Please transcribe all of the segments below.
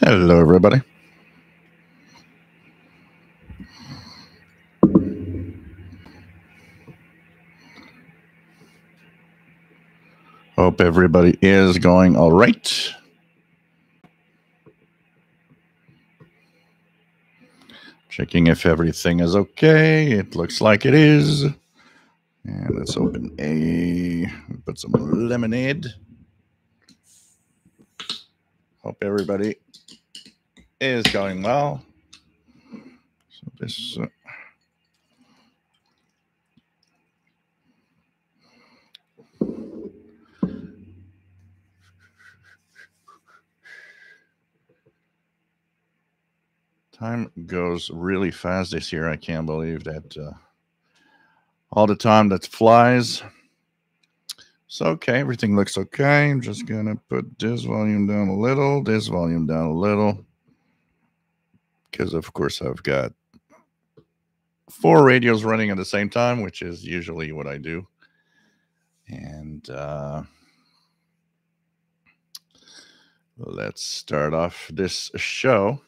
Hello, everybody. Hope everybody is going all right. Checking if everything is okay. It looks like it is. And let's put some lemonade. Hope everybody is going well. So this. Time goes really fast this year. I can't believe that all the time that flies. So, okay, everything looks okay. I'm just going to put this volume down a little, this volume down a little. Because, of course, I've got 4 radios running at the same time, which is usually what I do. And let's start off this show.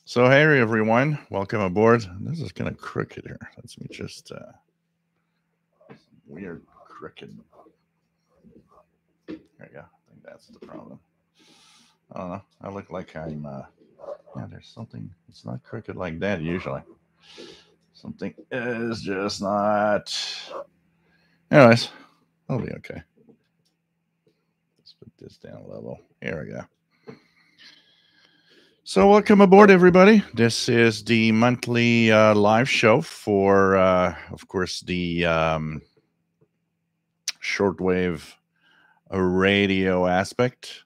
So, hey, everyone. Welcome aboard. This is kind of crooked here. Let me just... weird crooked. There you go. I think that's the problem. I don't know. I look like I'm... yeah, there's something... It's not crooked like that usually. Something is just not... Anyways, I'll be okay. Let's put this down a level. Here we go. So welcome aboard, everybody. This is the monthly live show for, of course, the shortwave radio aspect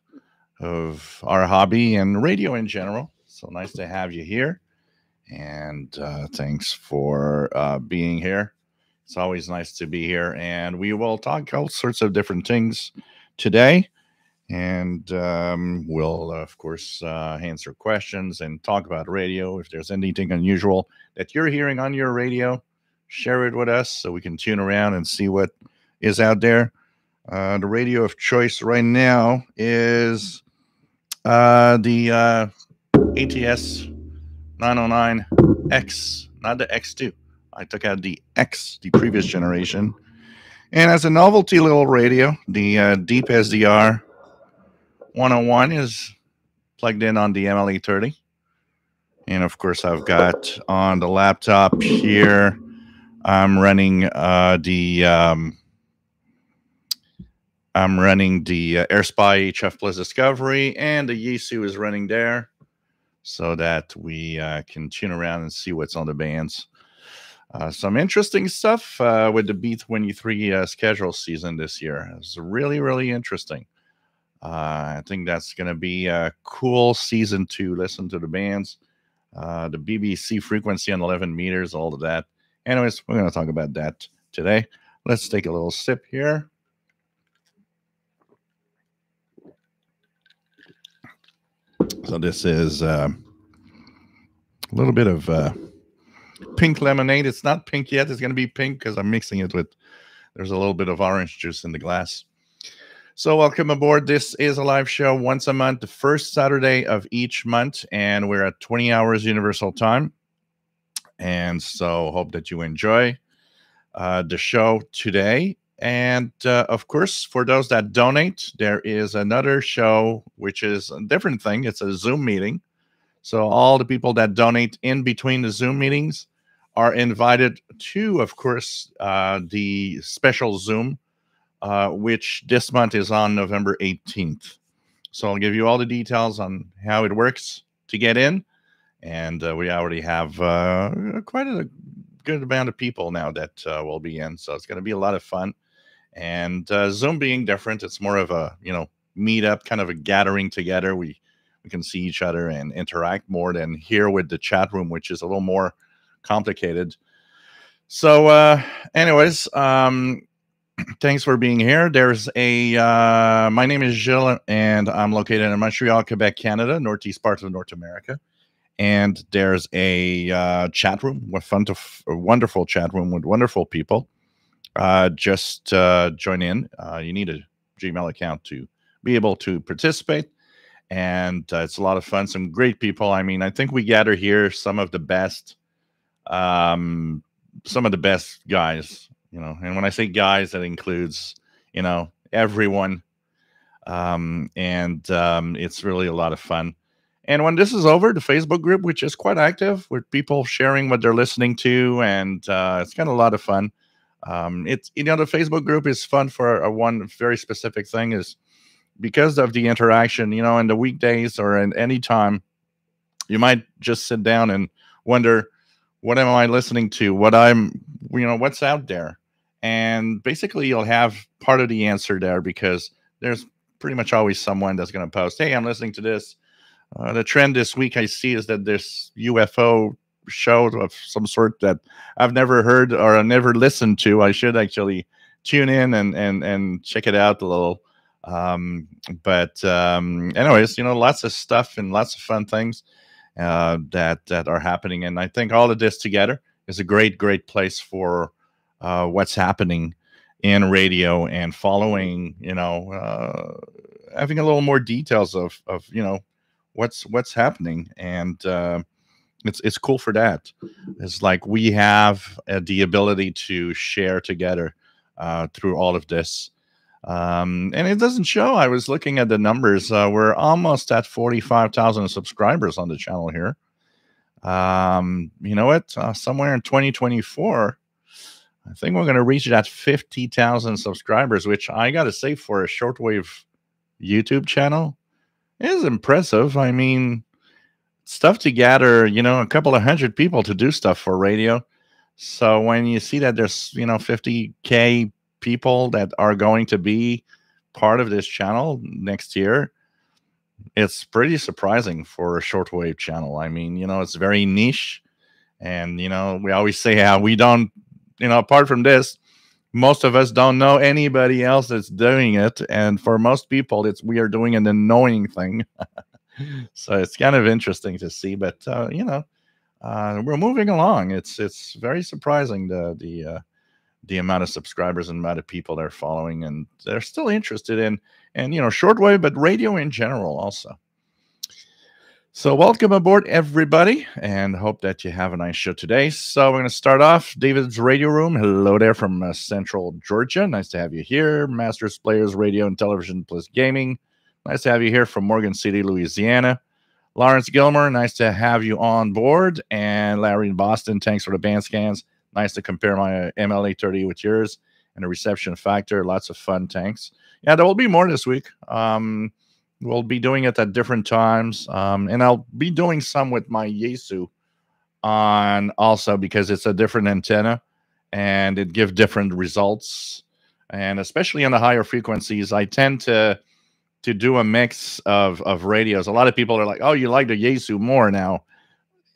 of our hobby and radio in general. So nice to have you here. And thanks for being here. It's always nice to be here. And we will talk all sorts of different things today. And we'll, of course, answer questions and talk about radio. If there's anything unusual that you're hearing on your radio, share it with us so we can tune around and see what is out there. The radio of choice right now is the ATS 909X, not the X2. I took out the X, the previous generation. And as a novelty little radio, the Deep SDR 101 is plugged in on the MLE30. And of course, I've got on the laptop here, I'm running the AirSpy HF Plus Discovery, and the Yisu is running there so that we can tune around and see what's on the bands. Some interesting stuff with the B23 schedule season this year. It's really, really interesting. I think that's going to be a cool season to listen to the bands, the BBC frequency on 11 meters, all of that. Anyways, we're going to talk about that today. Let's take a little sip here. So this is a little bit of pink lemonade. It's not pink yet. It's going to be pink because I'm mixing it with, there's a little bit of orange juice in the glass. So welcome aboard. This is a live show once a month, the first Saturday of each month, and we're at 20 hours Universal Time. And so hope that you enjoy the show today. And of course, for those that donate, there is another show, which is a different thing. It's a Zoom meeting. So all the people that donate in between the Zoom meetings are invited to, of course, the special Zoom, which this month is on November 18th. So I'll give you all the details on how it works to get in. And we already have quite a good amount of people now that will be in. So it's going to be a lot of fun. And Zoom being different, it's more of a, meet up, kind of a gathering together. We can see each other and interact more than here with the chat room, which is a little more complicated. So anyways, thanks for being here. There's my name is Gilles, and I'm located in Montreal, Quebec, Canada, northeast part of North America. And there's a chat room, a wonderful chat room with wonderful people. Just join in. You need a Gmail account to be able to participate. and it's a lot of fun. Some great people. I mean, I think we gather here um, some of the best guys. And when I say guys, that includes everyone, and it's really a lot of fun. And when this is over, the Facebook group, which is quite active, with people sharing what they're listening to, and it's kind of a lot of fun. It's the Facebook group is fun for one very specific thing, is because of the interaction. In the weekdays or in any time, you might just sit down and wonder, what am I listening to? What's out there? And basically, you'll have part of the answer there, because there's pretty much always someone that's going to post, hey, I'm listening to this. The trend this week I see is that this UFO show of some sort that I've never heard or never listened to. I should actually tune in and check it out a little. But anyways, lots of stuff and lots of fun things that are happening, and I think all of this together is a great place for what's happening in radio, and following, having a little more details of what's happening, and it's cool for that. It's like we have the ability to share together through all of this. And it doesn't show. I was looking at the numbers. We're almost at 45,000 subscribers on the channel here. You know what? Somewhere in 2024, I think we're going to reach that 50,000 subscribers, which I got to say, for a shortwave YouTube channel, is impressive. I mean, stuff to gather, a couple of hundred people to do stuff for radio. So when you see that there's, 50K people that are going to be part of this channel next year, it's pretty surprising for a shortwave channel. I mean, it's very niche, and we always say how we don't, apart from this, most of us don't know anybody else that's doing it, and for most people, we are doing an annoying thing. So it's kind of interesting to see, but we're moving along. It's very surprising, the amount of subscribers and amount of people they're following, and they're still interested in, and shortwave, but radio in general also. So welcome aboard, everybody, and hope that you have a nice show today. So we're going to start off David's Radio Room. Hello there from Central Georgia. Nice to have you here. Masters Players Radio and Television plus Gaming. Nice to have you here from Morgan City, Louisiana. Lawrence Gilmer, nice to have you on board. And Larry in Boston, thanks for the band scans. Nice to compare my MLA30 with yours, and the reception factor. Lots of fun, thanks. Yeah, there will be more this week. We'll be doing it at different times. And I'll be doing some with my Yaesu on also, because it's a different antenna and it gives different results. And especially on the higher frequencies, I tend to do a mix of radios. A lot of people are like, oh, you like the Yaesu more now.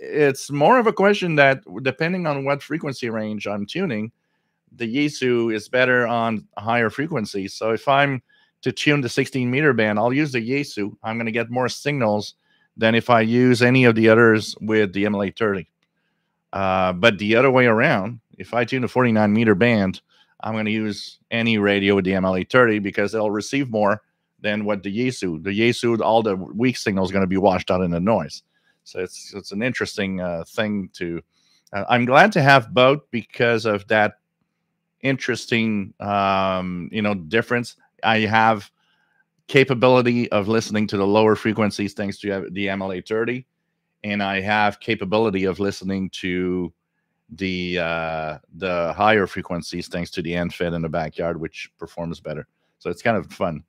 It's more of a question that, depending on what frequency range I'm tuning, the Yaesu is better on higher frequencies. So if I'm to tune the 16-meter band, I'll use the Yaesu. I'm going to get more signals than if I use any of the others with the MLA30. But the other way around, if I tune the 49-meter band, I'm going to use any radio with the MLA30, because it'll receive more than what the Yaesu. The Yaesu, all the weak signal is going to be washed out in the noise. So it's an interesting thing to. I'm glad to have both, because of that interesting difference. I have capability of listening to the lower frequencies thanks to the MLA30, and I have capability of listening to the higher frequencies thanks to the NFET in the backyard, which performs better. So it's kind of fun.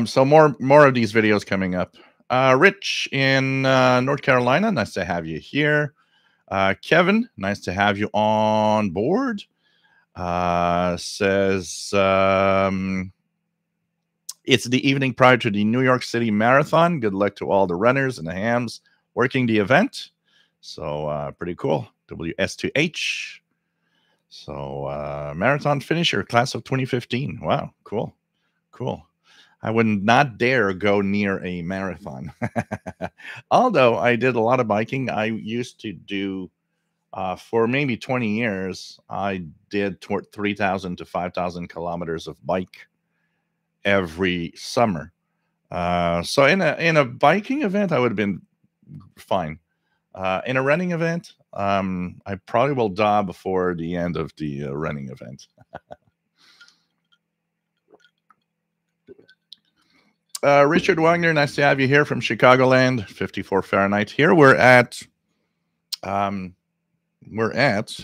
So more of these videos coming up. Rich in North Carolina, nice to have you here. Kevin, nice to have you on board. Says it's the evening prior to the New York City Marathon. Good luck to all the runners and the hams working the event. So pretty cool. WS2H. So marathon finisher, class of 2015. Wow, cool. I would not dare go near a marathon. Although I did a lot of biking. I used to do, for maybe 20 years, I did 3,000 to 5,000 kilometers of bike every summer. So in a biking event, I would have been fine. In a running event, I probably will die before the end of the running event. Richard Wagner, nice to have you here from Chicagoland, 54 Fahrenheit. Here um, we're at.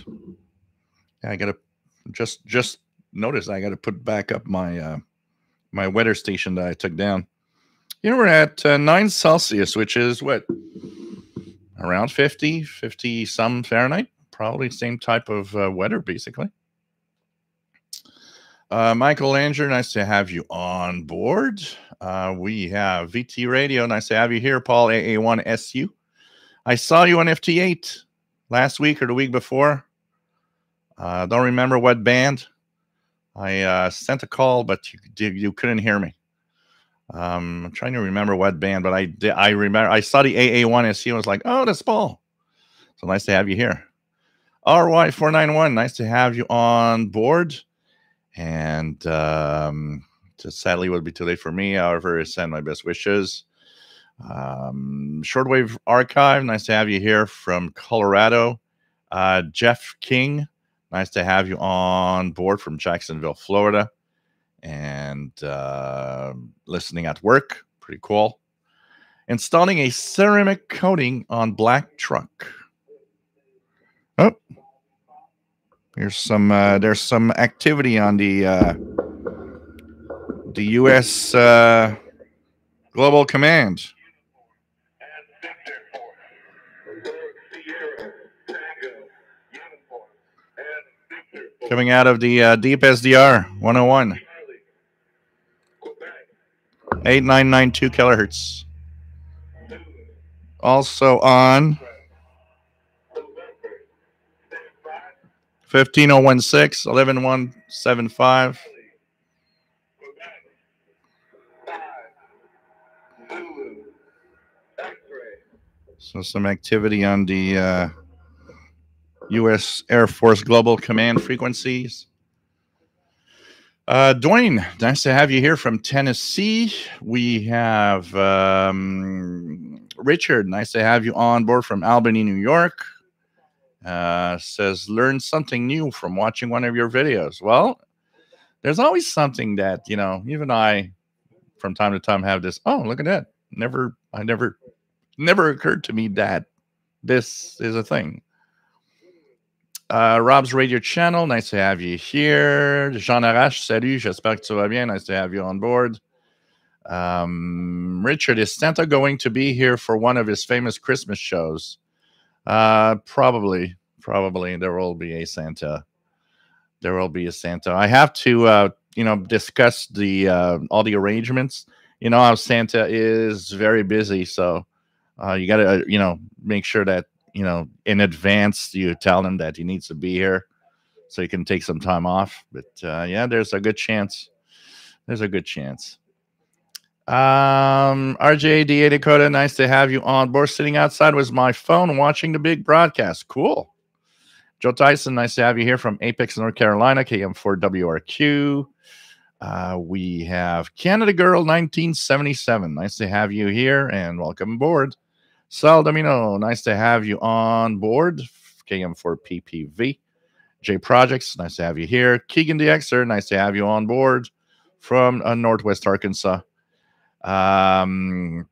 Yeah, I gotta just notice I gotta put back up my my weather station that I took down. Here we're at 9 Celsius, which is what, around 50 some Fahrenheit. Probably same type of weather, basically. Michael Langer, nice to have you on board. We have VT Radio, nice to have you here. Paul AA1SU. I saw you on FT8 last week or the week before. Don't remember what band. I sent a call, but you couldn't hear me. I'm trying to remember what band, but I remember I saw the AA1SU. I was like, oh, that's Paul. So nice to have you here. RY491, nice to have you on board. And just sadly, it would be too late for me. However, send my best wishes. Shortwave Archive, nice to have you here from Colorado. Jeff King, nice to have you on board from Jacksonville, Florida. And listening at work, pretty cool. Installing a ceramic coating on black truck. Oh, there's some activity on the U.S. Global Command. Coming out of the deep SDR 101. 8992 kilohertz. Also on 15016 11175. So some activity on the U.S. Air Force Global Command frequencies. Dwayne, nice to have you here from Tennessee. We have Richard, nice to have you on board from Albany, New York. Says, learn something new from watching one of your videos. Well, there's always something that, even I, from time to time, have this, oh, look at that. Never occurred to me that this is a thing. Rob's Radio Channel, nice to have you here. Jean Arrache, salut, j'espère que tu vas bien. Nice to have you on board. Richard, is Santa going to be here for one of his famous Christmas shows? Probably. There will be a Santa. I have to, discuss the all the arrangements. You know how Santa is very busy, so you got to, make sure that in advance you tell him that he needs to be here so he can take some time off. But yeah, there's a good chance. RJDA Dakota, nice to have you on board. Sitting outside with my phone watching the big broadcast. Cool. Joe Tyson, nice to have you here from Apex, North Carolina, KM4WRQ. We have Canada Girl 1977. Nice to have you here and welcome aboard. Sal Domino, nice to have you on board. KM4PPV. J Projects, nice to have you here. Keegan DXer, nice to have you on board from Northwest Arkansas. Thank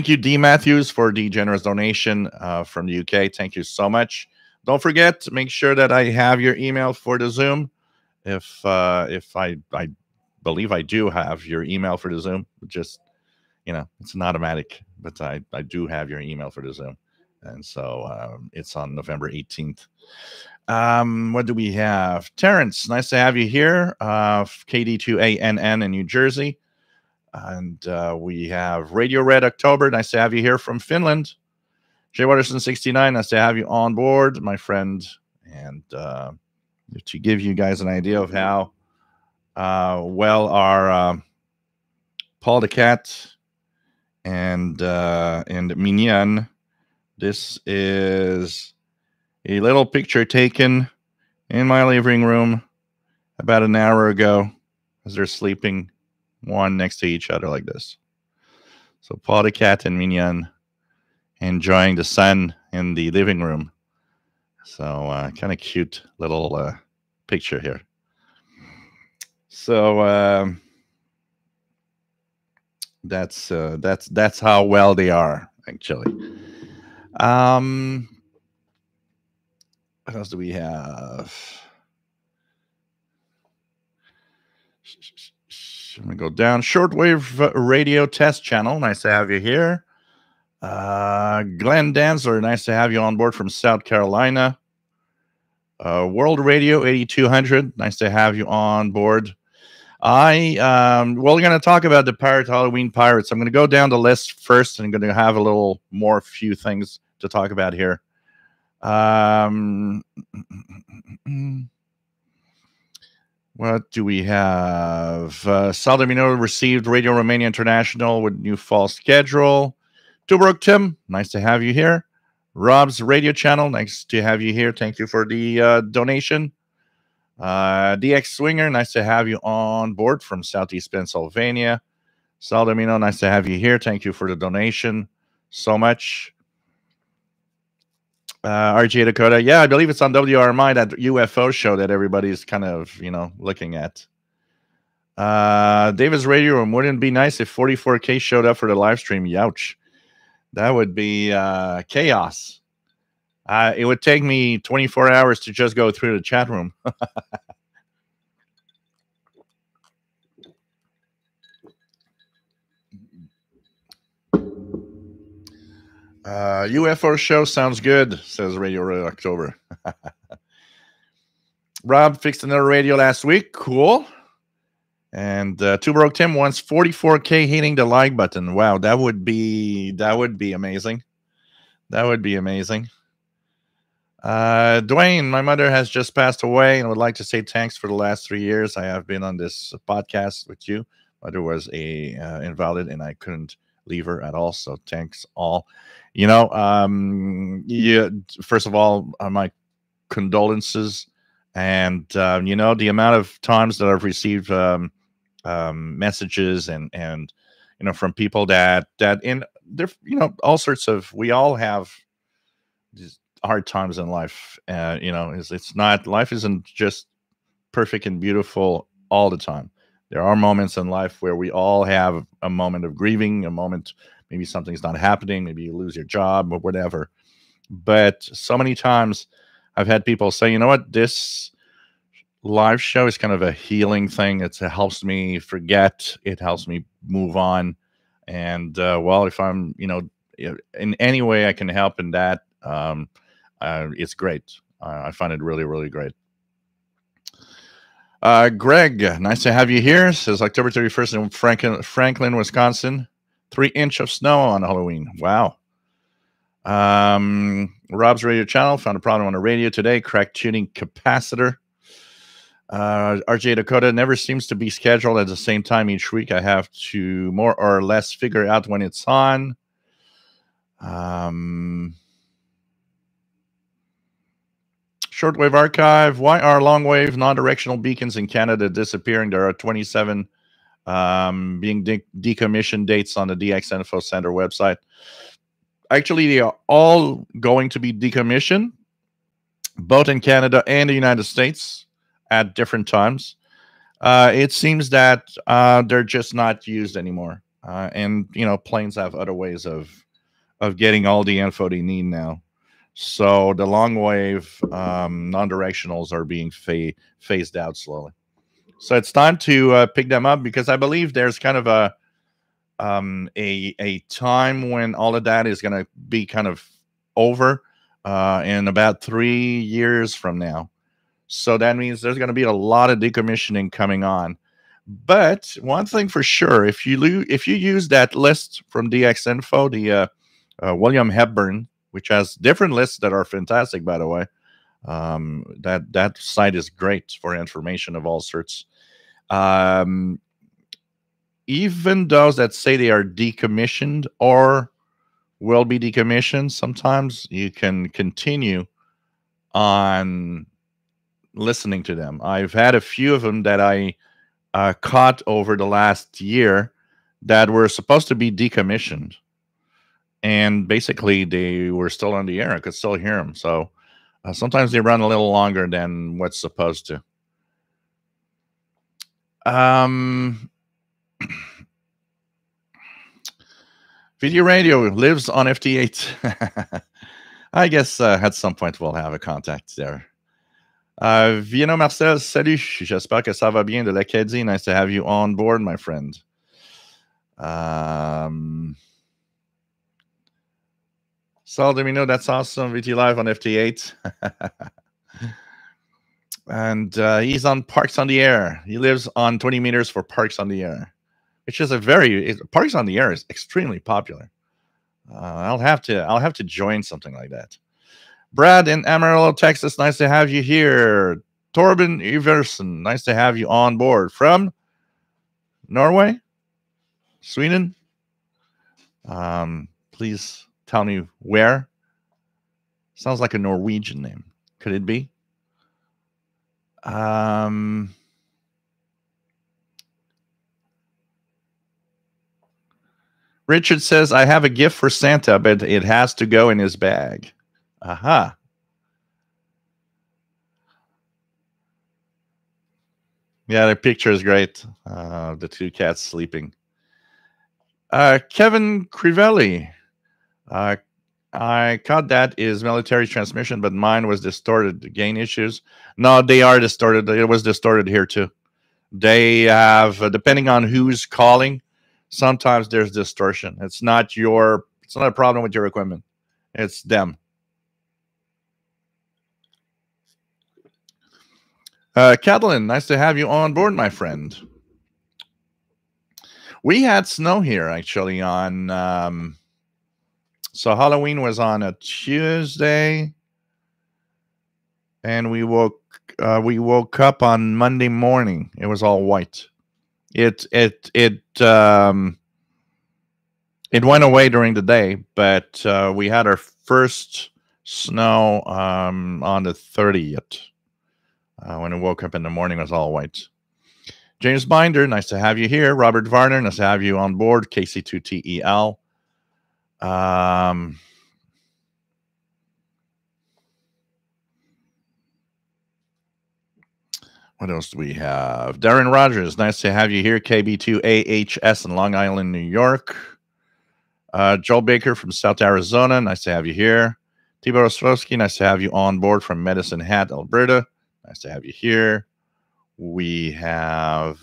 you, D. Matthews, for the generous donation from the UK. Thank you so much. Don't forget to make sure that I have your email for the Zoom. If I believe I do have your email for the Zoom, just it's an automatic, but I do have your email for the Zoom, and so it's on November 18th. What do we have? Terrence, nice to have you here. KD2ANN in New Jersey. And we have Radio Red October. Nice to have you here from Finland. Jay Watterson 69. Nice to have you on board, my friend. And to give you guys an idea of how well our Paul the Cat and Mignon. This is a little picture taken in my living room about an hour ago as they're sleeping one next to each other like this. So Paul the cat and Mignon enjoying the sun in the living room. So kind of cute little picture here. So that's how well they are actually. What else do we have? I'm gonna go down. Shortwave radio test channel. Nice to have you here. Glenn Danzler. Nice to have you on board from South Carolina. World Radio 8200. Nice to have you on board. We're going to talk about the Pirate Halloween Pirates. I'm going to go down the list first, and I'm going to have a little more few things to talk about here. What do we have? Saldamino received Radio Romania International with new fall schedule. Tubruk Tim, nice to have you here. Rob's radio channel, nice to have you here. Thank you for the donation. DX Swinger, nice to have you on board from Southeast Pennsylvania. Saldamino, nice to have you here. Thank you for the donation so much. RJ Dakota, yeah, I believe it's on WRMI, that UFO show that everybody's kind of, looking at. David's Radio Room, wouldn't it be nice if 44K showed up for the live stream? Youch. That would be chaos. It would take me 24 hours to just go through the chat room. UFO show sounds good, says Radio Red October. Rob fixed another radio last week. Cool. And Two Broke Tim wants 44K hitting the like button. Wow, that would be amazing. That would be amazing. Dwayne, my mother has just passed away and would like to say thanks for the last 3 years I have been on this podcast with you. Mother was a invalid and I couldn't leave her at all. So thanks all. First of all, my condolences. And, the amount of times that I've received messages and from people that in there, all sorts of, we all have these hard times in life. It's not, life isn't just perfect and beautiful all the time. There are moments in life where we all have a moment of grieving, a moment, maybe something's not happening, maybe you lose your job or whatever. But so many times I've had people say, you know what, this live show is kind of a healing thing. It helps me forget. It helps me move on. And, if I'm, in any way I can help in that, it's great. I find it really, really great. Greg, nice to have you here. Says October 31st in Franklin, Wisconsin. 3 inches of snow on Halloween. Wow. Rob's radio channel found a problem on the radio today. Cracked tuning capacitor. RJ Dakota never seems to be scheduled at the same time each week. I have to more or less figure out when it's on. Shortwave archive. Why are long-wave non-directional beacons in Canada disappearing? There are 27 being decommissioned dates on the DX Info Center website. Actually, they are all going to be decommissioned, both in Canada and the United States at different times. It seems that they're just not used anymore. And, planes have other ways of getting all the info they need now. So the long wave non-directionals are being phased out slowly. So it's time to pick them up, because I believe there's kind of a time when all of that is going to be kind of over in about 3 years from now. So that means there's going to be a lot of decommissioning coming on. But one thing for sure, if you use that list from DX Info, the William Hepburn, which has different lists that are fantastic, by the way. That site is great for information of all sorts. Even those that say they are decommissioned or will be decommissioned, sometimes you can continue on listening to them. I've had a few of them that I caught over the last year that were supposed to be decommissioned, and basically they were still on the air. I could still hear them. So sometimes they run a little longer than what's supposed to. Video radio lives on FT8. I guess at some point we'll have a contact there. Vienno Marcel, salut. J'espère que ça va bien de l'Acadie. Nice to have you on board, my friend. Saul Domino, that's awesome. VT Live on FT8. And he's on Parks on the Air. He lives on 20 meters for Parks on the Air, which is Parks on the Air is extremely popular. I'll have to join something like that. Brad in Amarillo, Texas, nice to have you here. Torben Iversen, nice to have you on board from Norway, Sweden. Please tell me where. Sounds like a Norwegian name. Could it be? Richard says, I have a gift for Santa, but it has to go in his bag. Aha. Yeah, the picture is great. The two cats sleeping. Kevin Crivelli. I caught that is military transmission, but mine was distorted. Gain issues. No, they are distorted. It was distorted here too. They have, depending on who's calling, sometimes there's distortion. It's not a problem with your equipment. It's them. Catalin, nice to have you on board, my friend. We had snow here actually on. So Halloween was on a Tuesday, and we woke up on Monday morning. It was all white. It went away during the day, but we had our first snow on the 30th. When I woke up in the morning, it was all white. James Binder, nice to have you here. Robert Varner, nice to have you on board. KC2TEL. What else do we have? Darren Rogers, nice to have you here. KB2AHS in Long Island, New York. Joel Baker from South Arizona, nice to have you here. Tibor Ostrowski, nice to have you on board from Medicine Hat, Alberta. Nice to have you here. We have...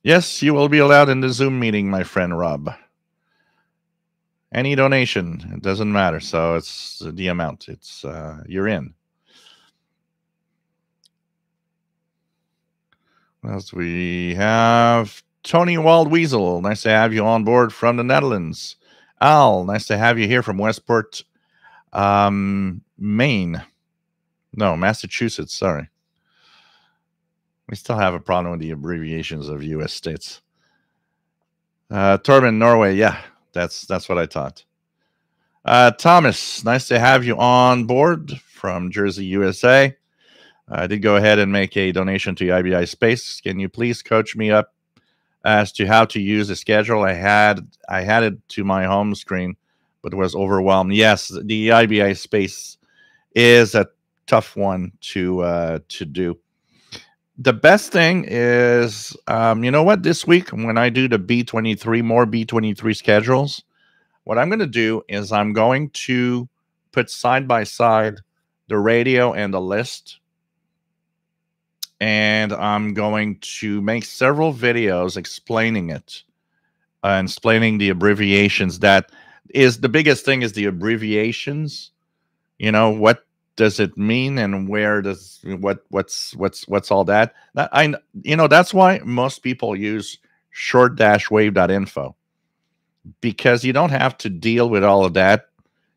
yes, you will be allowed in the Zoom meeting, my friend Rob. Any donation, it doesn't matter. So it's the amount. It's you're in. What else do we have? Tony Waldweasel, nice to have you on board from the Netherlands. Al, nice to have you here from Westport, Maine. No, Massachusetts, sorry. We still have a problem with the abbreviations of U.S. states. Torben, Norway, yeah, that's what I thought. Thomas, nice to have you on board from Jersey, USA. I did go ahead and make a donation to IBI Space. Can you please coach me up as to how to use the schedule? I had it to my home screen, but was overwhelmed. Yes, the IBI Space is a tough one to do. The best thing is, you know what? This week, when I do the B23, more B23 schedules, what I'm going to do is I'm going to put side by side the radio and the list. And I'm going to make several videos explaining it and explaining the abbreviations. That is the biggest thing, is the abbreviations. You know, what does it mean and where does what's all that? That's why most people use short-wave.info, because you don't have to deal with all of that.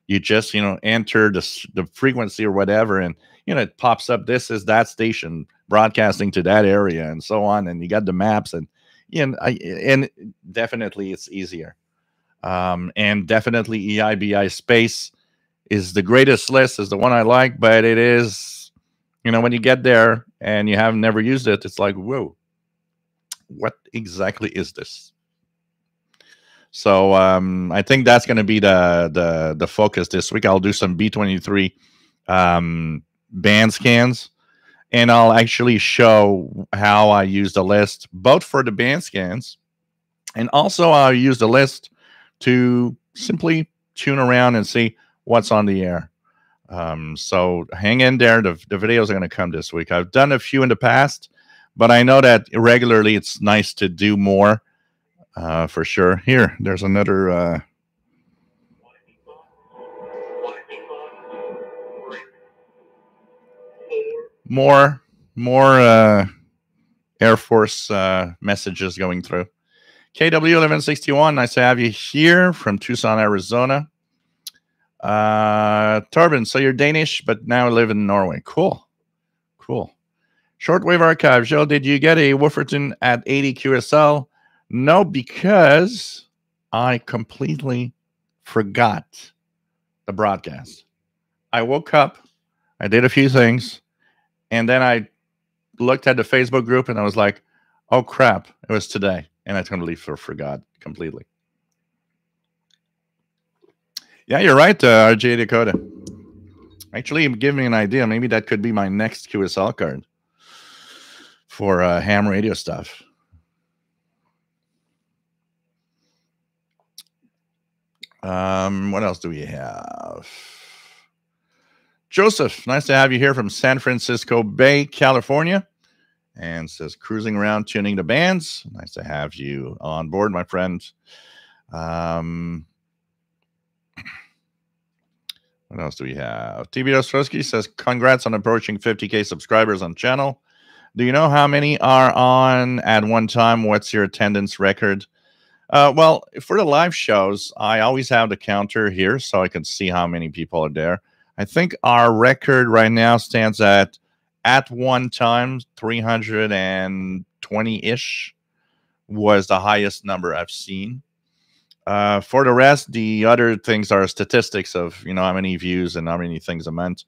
You just, enter the frequency or whatever, and it pops up. This is that station broadcasting to that area, and so on. And you got the maps, and and definitely it's easier. And definitely EIBI Space is the greatest list, is the one I like. But it is, when you get there and you have never used it, it's like, whoa. what exactly is this? So I think that's going to be the focus this week. I'll do some B23 band scans, and I'll actually show how I use the list, both for the band scans, and also I'll use the list to simply tune around and see what's on the air. So hang in there. The videos are going to come this week. I've done a few in the past, but I know that regularly it's nice to do more, for sure. Here, there's another. More Air Force messages going through. KW1161, nice to have you here from Tucson, Arizona. Torben, so you're Danish, but now live in Norway. Cool. Shortwave Archive. Joe, did you get a Wooferton at 80 QSL? No, because I completely forgot the broadcast. I woke up, I did a few things, and then I looked at the Facebook group and I was like, oh crap, it was today. And I totally forgot completely. Yeah, you're right, RJ Dakota. Actually, give me an idea. Maybe that could be my next QSL card for ham radio stuff. What else do we have? Joseph, nice to have you here from San Francisco Bay, California. And says, cruising around tuning the bands. Nice to have you on board, my friend. What else do we have? TB Ostrowski says, congrats on approaching 50K subscribers on channel. Do you know how many are on at one time? What's your attendance record? Well, for the live shows, I always have the counter here so I can see how many people are there. I think our record right now stands at one time, 320-ish was the highest number I've seen. For the rest, the other things are statistics of, how many views and how many things a month.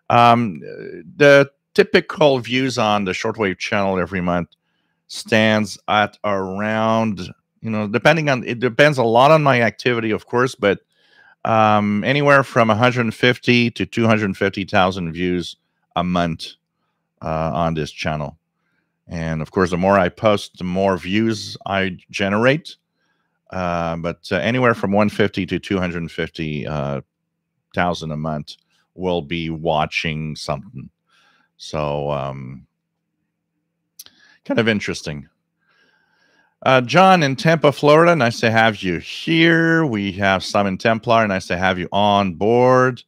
The typical views on the Shortwave channel every month stands at around, depending on, it depends a lot on my activity, of course, but anywhere from 150 to 250,000 views a month on this channel. And of course, the more I post, the more views I generate. But anywhere from 150 to 250,000 a month will be watching something. So kind of interesting. John in Tampa, Florida, nice to have you here. We have Simon Templar, nice to have you on board.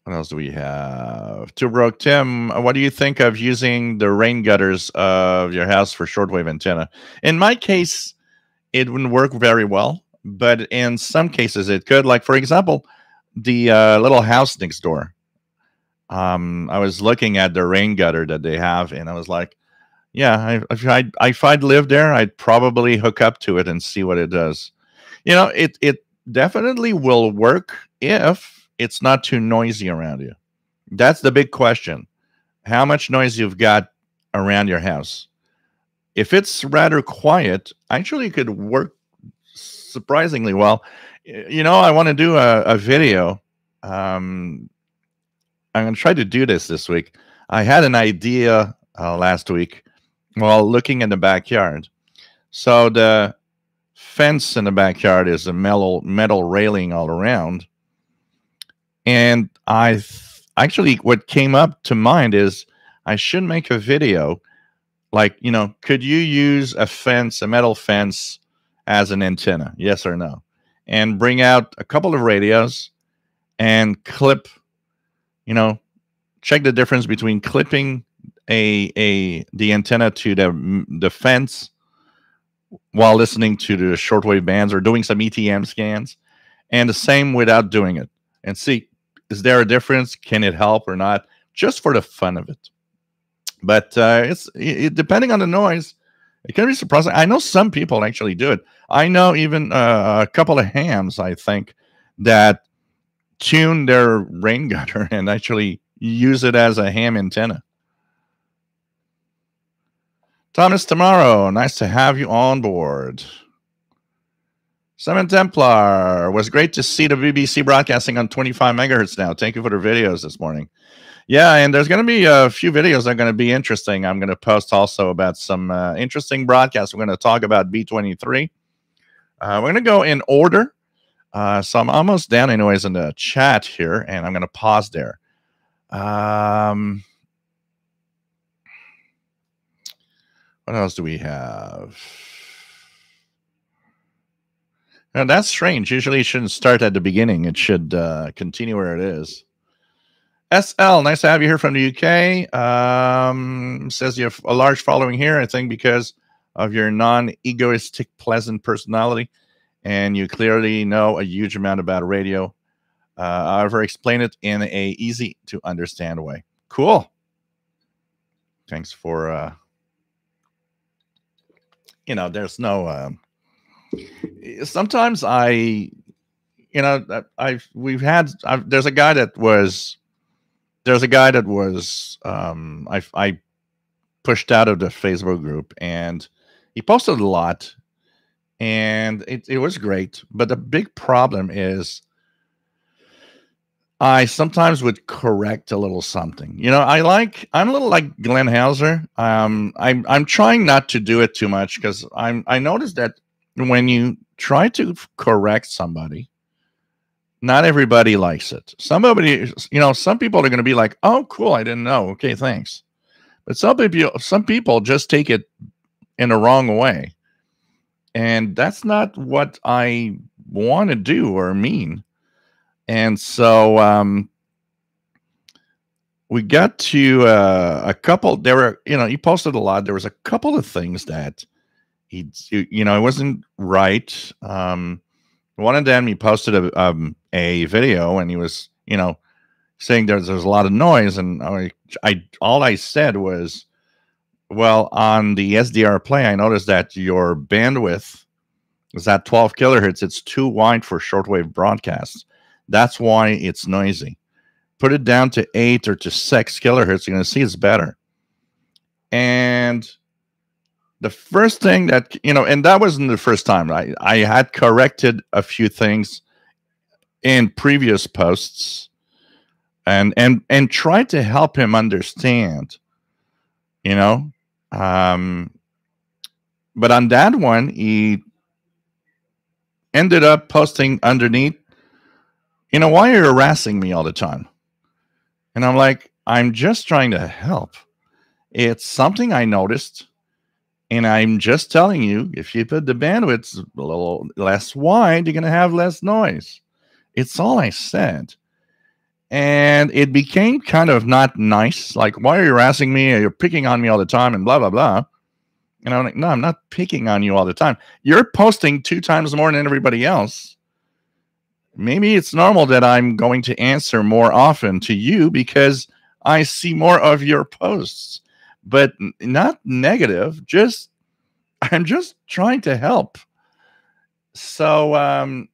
What else do we have? Two Broke Tim, what do you think of using the rain gutters of your house for shortwave antenna? In my case, it wouldn't work very well, but in some cases it could. Like, for example, the little house next door. I was looking at the rain gutter that they have, and I was like, yeah, if I'd lived there, I'd probably hook up to it and see what it does. It definitely will work if it's not too noisy around you. That's the big question. How much noise you've got around your house. If it's rather quiet, actually it could work surprisingly well. I want to do a video. I'm going to try to do this week. I had an idea last week while looking in the backyard. So the fence in the backyard is a metal railing all around. And actually, what came up to mind is I should make a video like, could you use a metal fence as an antenna? Yes or no? And bring out a couple of radios and clip, check the difference between clipping the antenna to the fence while listening to the shortwave bands or doing some ETM scans, and the same without doing it, and see, is there a difference? Can it help or not? Just for the fun of it. But it's depending on the noise, it can be surprising. I know some people actually do it. I know even a couple of hams, I think, that tune their rain gutter and actually use it as a ham antenna. Thomas Tomorrow, nice to have you on board. Simon Templar, was great to see the BBC broadcasting on 25 megahertz now. Thank you for the videos this morning. Yeah, and there's going to be a few videos that are going to be interesting. I'm going to post also about some interesting broadcasts. We're going to talk about B23. We're going to go in order. So I'm almost down anyways in the chat here, and I'm going to pause there. What else do we have? Now, that's strange. Usually it shouldn't start at the beginning. It should continue where it is. SL, nice to have you here from the UK. Says you have a large following here, I think, because of your non-egoistic, pleasant personality, and you clearly know a huge amount about radio. However, explain it in a easy-to-understand way. Cool. Thanks for, there's no... sometimes I pushed out of the Facebook group, and he posted a lot, and it was great. But the big problem is I sometimes would correct a little something. I'm a little like Glenn Hauser. I'm trying not to do it too much, because I noticed that when you try to correct somebody, not everybody likes it. Some people are going to be like, "Oh, cool, I didn't know. Okay, thanks." But some people just take it in a wrong way, and that's not what I want to do or mean. And so we got to a couple. There were, he posted a lot. There was a couple of things that it wasn't right. One of them, he posted a video, and he was, saying there's a lot of noise, and all I said was, well, on the SDR play, I noticed that your bandwidth is at 12 kilohertz. It's too wide for shortwave broadcasts. That's why it's noisy. Put it down to 8 or to 6 kilohertz. You're going to see it's better. And the first thing that, and that wasn't the first time. I had corrected a few things in previous posts and tried to help him understand, but on that one, he ended up posting underneath, why are you harassing me all the time? And I'm like, I'm just trying to help. It's something I noticed. And I'm just telling you, if you put the bandwidth a little less wide, you're going to have less noise. It's all I said. And it became kind of not nice. Like, why are you harassing me? You're picking on me all the time and blah, blah, blah. And I'm like, no, I'm not picking on you all the time. You're posting 2 times more than everybody else. Maybe it's normal that I'm going to answer more often to you because I see more of your posts. But not negative, I'm just trying to help. So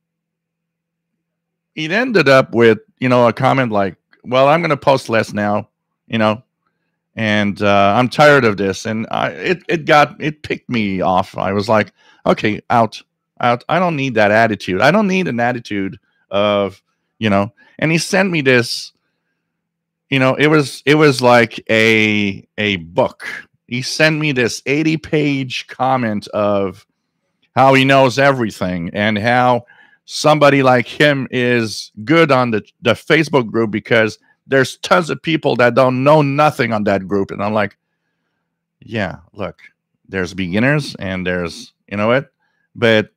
it ended up with, a comment like, well, I'm going to post less now, and I'm tired of this. And it picked me off. I was like, okay, out. I don't need that attitude. I don't need an attitude of, and he sent me this. It was like a book. He sent me this 80-page comment of how he knows everything and how somebody like him is good on the Facebook group because there's tons of people that don't know nothing on that group. And I'm like, yeah, look, there's beginners and there's, but,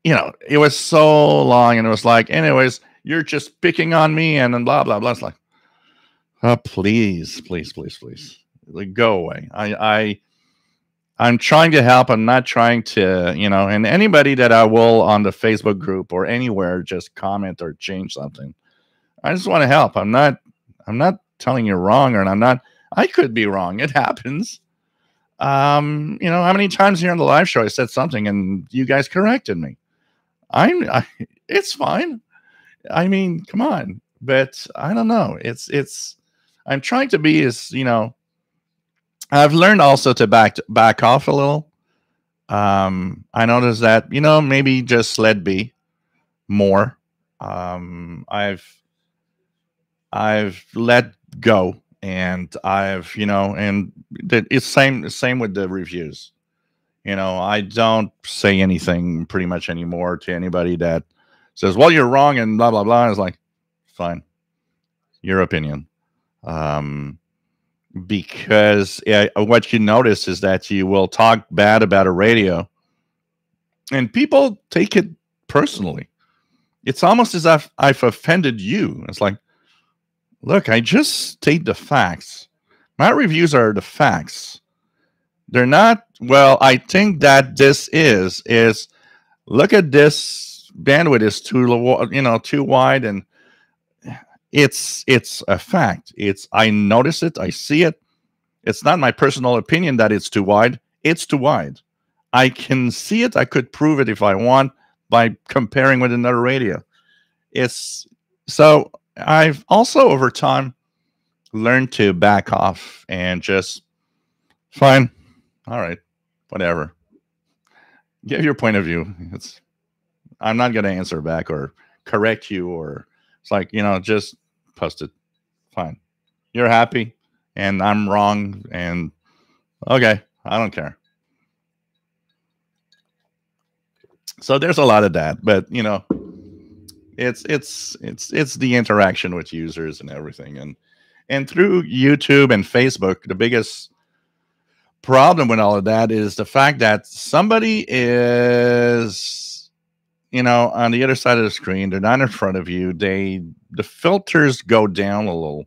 it was so long, and it was like, anyways, you're just picking on me and then blah, blah, blah. It's like, oh, please, please, please, please. Like, go away. I'm trying to help. I'm not trying to, and anybody that I will on the Facebook group or anywhere just comment or change something. I just want to help. I'm not telling you wrong, or I could be wrong. It happens. How many times here on the live show I said something and you guys corrected me. It's fine. I mean, come on. But I don't know. I'm trying to be as, I've learned also to back off a little. I noticed that, maybe just let be more. I've let go, and it's same with the reviews. I don't say anything pretty much anymore to anybody that says, "Well, you're wrong," and blah blah blah. It's like, fine, your opinion. Um, because what you notice is that you will talk bad about a radio, and people take it personally. It's almost as if I've offended you. It's like, look, I just state the facts. My reviews are the facts. They're not, well, I think that this is look at this bandwidth is too wide, and it's a fact. I notice it, I see it. It's not my personal opinion that it's too wide. It's too wide. I can see it. I could prove it if I want by comparing with another radio. It's so I've also over time learned to back off and just fine. All right, whatever. Give your point of view. I'm not going to answer back or correct you, or it's like, just post it. Fine. You're happy and I'm wrong, and okay, I don't care. So there's a lot of that, but it's the interaction with users and everything, and through YouTube and Facebook, the biggest problem with all of that is the fact that somebody is, on the other side of the screen. They're not in front of you. The filters go down a little.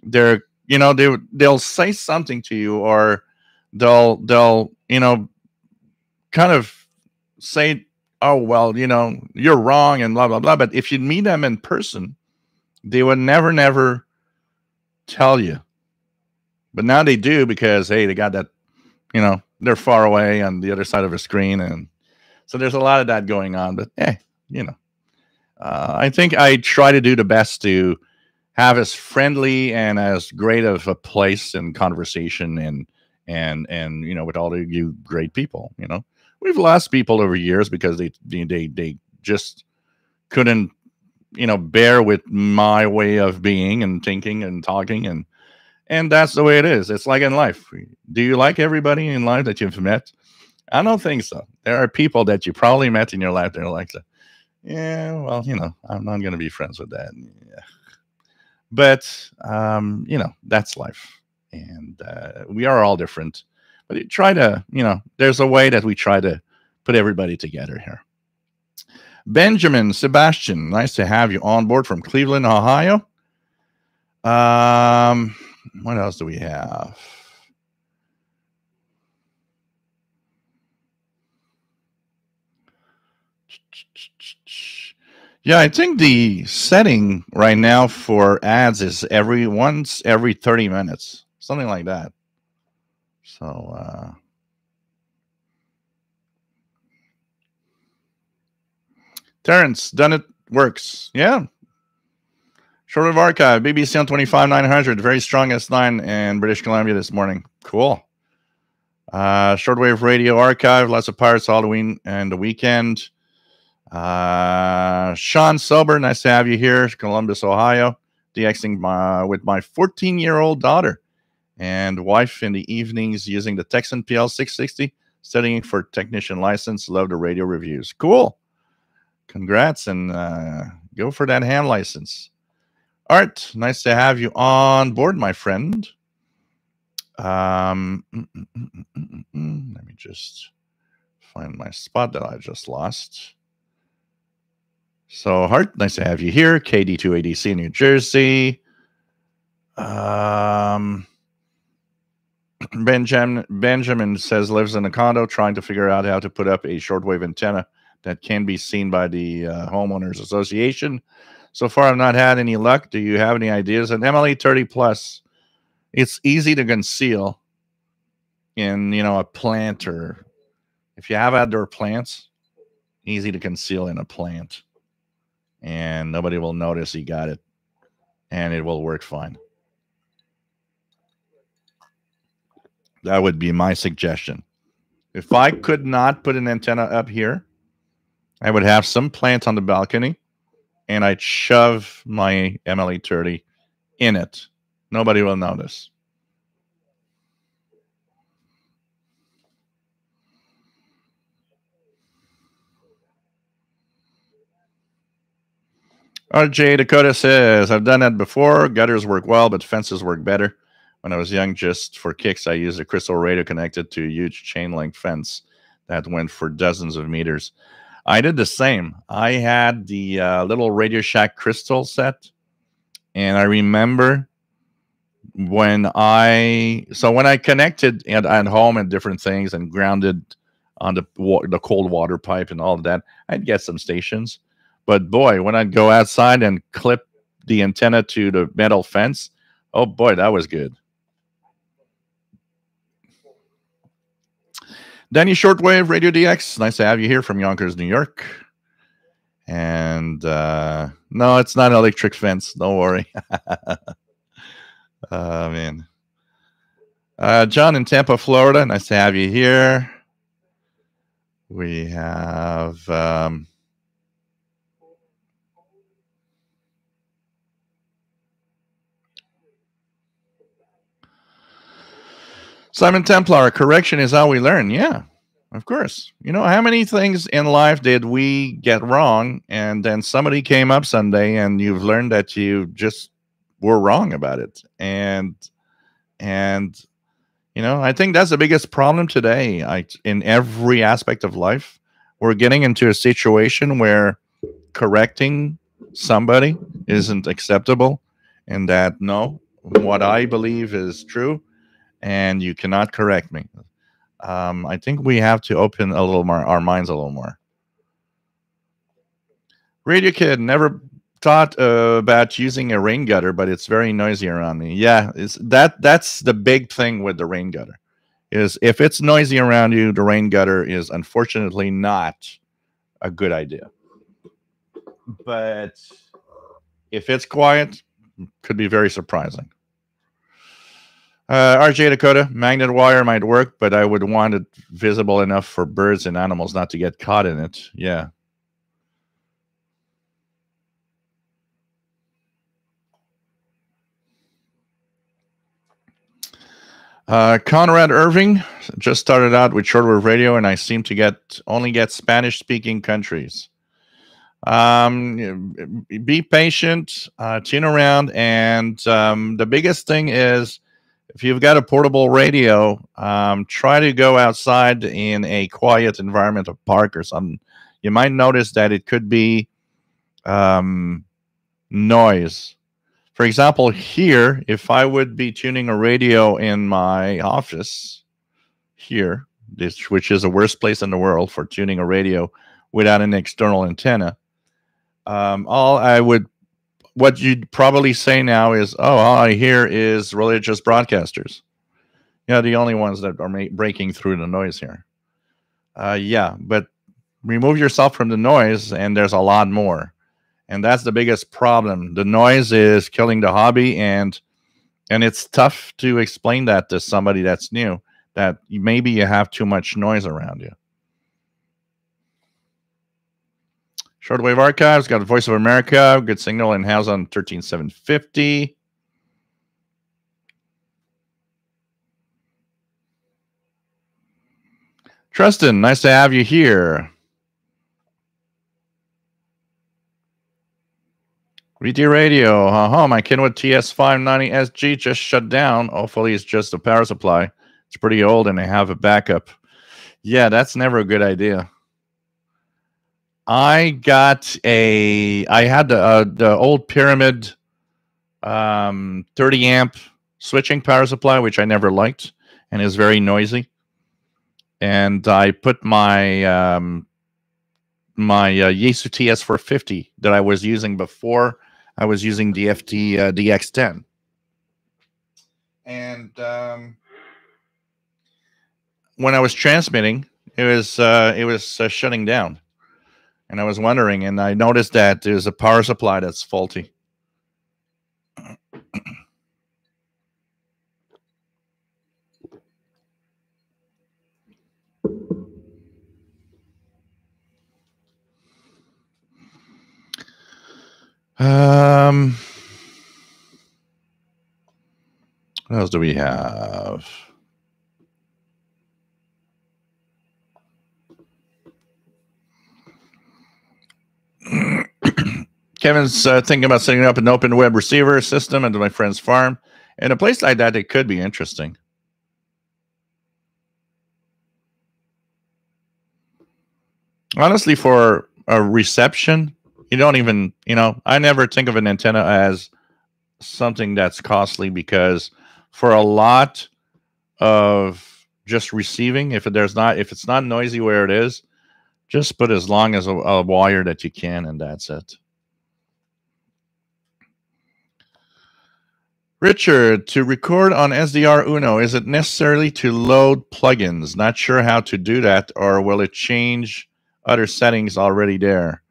They'll say something to you, or they'll kind of say, oh, well, you're wrong and blah blah blah. But if you meet them in person, they would never tell you. But now they do, because hey, they got that, they're far away on the other side of a screen, and so there's a lot of that going on. But I think I try to do the best to have as friendly and as great of a place and conversation, and with all of you great people. We've lost people over years because they just couldn't bear with my way of being and thinking and talking, and that's the way it is. It's like in life. Do you like everybody in life that you've met? I don't think so. There are people that you probably met in your life that are like, yeah, well, I'm not going to be friends with that. Yeah. But, that's life. And we are all different. But you try to, there's a way that we try to put everybody together here. Benjamin, Sebastian, nice to have you on board from Cleveland, Ohio. What else do we have? Yeah, I think the setting right now for ads is every 30 minutes, something like that. So, Terrence, done it, works. Yeah. Shortwave archive, BBC on 25-900, very strong S9 in British Columbia this morning. Cool. Shortwave radio archive, lots of Pirates Halloween and the weekend. Sean Sober, nice to have you here, Columbus, Ohio. DXing with my 14-year-old daughter and wife in the evenings using the Texan PL 660, studying for technician license. Love the radio reviews. Cool. Congrats, and go for that ham license. Art, nice to have you on board, my friend. Let me just find my spot that I just lost. So, Hart, nice to have you here. KD2ADC, New Jersey. Benjamin says lives in a condo, trying to figure out how to put up a shortwave antenna that can be seen by the homeowners association. So far, I've not had any luck. Do you have any ideas? An MLA 30 plus, it's easy to conceal in a plant, or if you have outdoor plants, easy to conceal in a plant, and nobody will notice you got it, and it will work fine. That would be my suggestion. If I could not put an antenna up here, I would have some plant on the balcony, and I'd shove my MLE30 in it. Nobody will notice. RJ Dakota says, I've done that before. Gutters work well, but fences work better. When I was young, just for kicks, I used a crystal radio connected to a huge chain link fence that went for dozens of meters. I did the same. I had the little Radio Shack crystal set, and I remember when I connected at home and different things and grounded on the cold water pipe and all of that, I'd get some stations. But boy, when I'd go outside and clip the antenna to the metal fence, oh boy, that was good. Danny Shortwave, Radio DX. Nice to have you here from Yonkers, New York. And no, it's not an electric fence. Don't worry. Man. John in Tampa, Florida. Nice to have you here. We have Simon Templar. Correction is how we learn. Yeah, of course. You know, how many things in life did we get wrong, and then somebody came up someday and you've learned that you just were wrong about it. And you know, I think that's the biggest problem today. In every aspect of life, we're getting into a situation where correcting somebody isn't acceptable, and that no, what I believe is true, and you cannot correct me. I think we have to open a little more our minds a little more. Radio Kid, never thought about using a rain gutter, but it's very noisy around me. Yeah, that's the big thing with the rain gutter. Is if it's noisy around you, the rain gutter is unfortunately not a good idea. But if it's quiet, could be very surprising. RJ Dakota, magnet wire might work, but I would want it visible enough for birds and animals not to get caught in it. Yeah. Conrad Irving just started out with shortwave radio, and I seem to only get Spanish-speaking countries. Be patient, tune around, and the biggest thing is, if you've got a portable radio, try to go outside in a quiet environment, a park or something. You might notice that it could be noise. For example, here, if I would be tuning a radio in my office here, which is the worst place in the world for tuning a radio without an external antenna, what you'd probably say now is, oh, all I hear is religious broadcasters. You know, the only ones that are breaking through the noise here. Yeah, but remove yourself from the noise, and there's a lot more. And that's the biggest problem. The noise is killing the hobby, and it's tough to explain that to somebody that's new, that maybe you have too much noise around you. Shortwave Archives, got Voice of America, good signal in-house on 13750. Tristan, nice to have you here. VT Radio, my Kenwood TS590SG just shut down. Hopefully it's just a power supply. It's pretty old and I have a backup. Yeah, that's never a good idea. I had the old Pyramid 30 amp switching power supply, which I never liked and is very noisy. And I put my my Yaesu TS450 that I was using before I was using the FT DX10. And when I was transmitting, it was shutting down. And I was wondering, and I noticed that there's a power supply that's faulty. Um, what else do we have? Kevin's thinking about setting up an open web receiver system into my friend's farm. In a place like that, it could be interesting. Honestly, for a reception, you don't even, I never think of an antenna as something that's costly, because for a lot of just receiving, if it's not noisy where it is, just put as long as a wire that you can, and that's it. Richard, to record on SDR Uno, is it necessarily to load plugins? Not sure how to do that, or will it change other settings already there?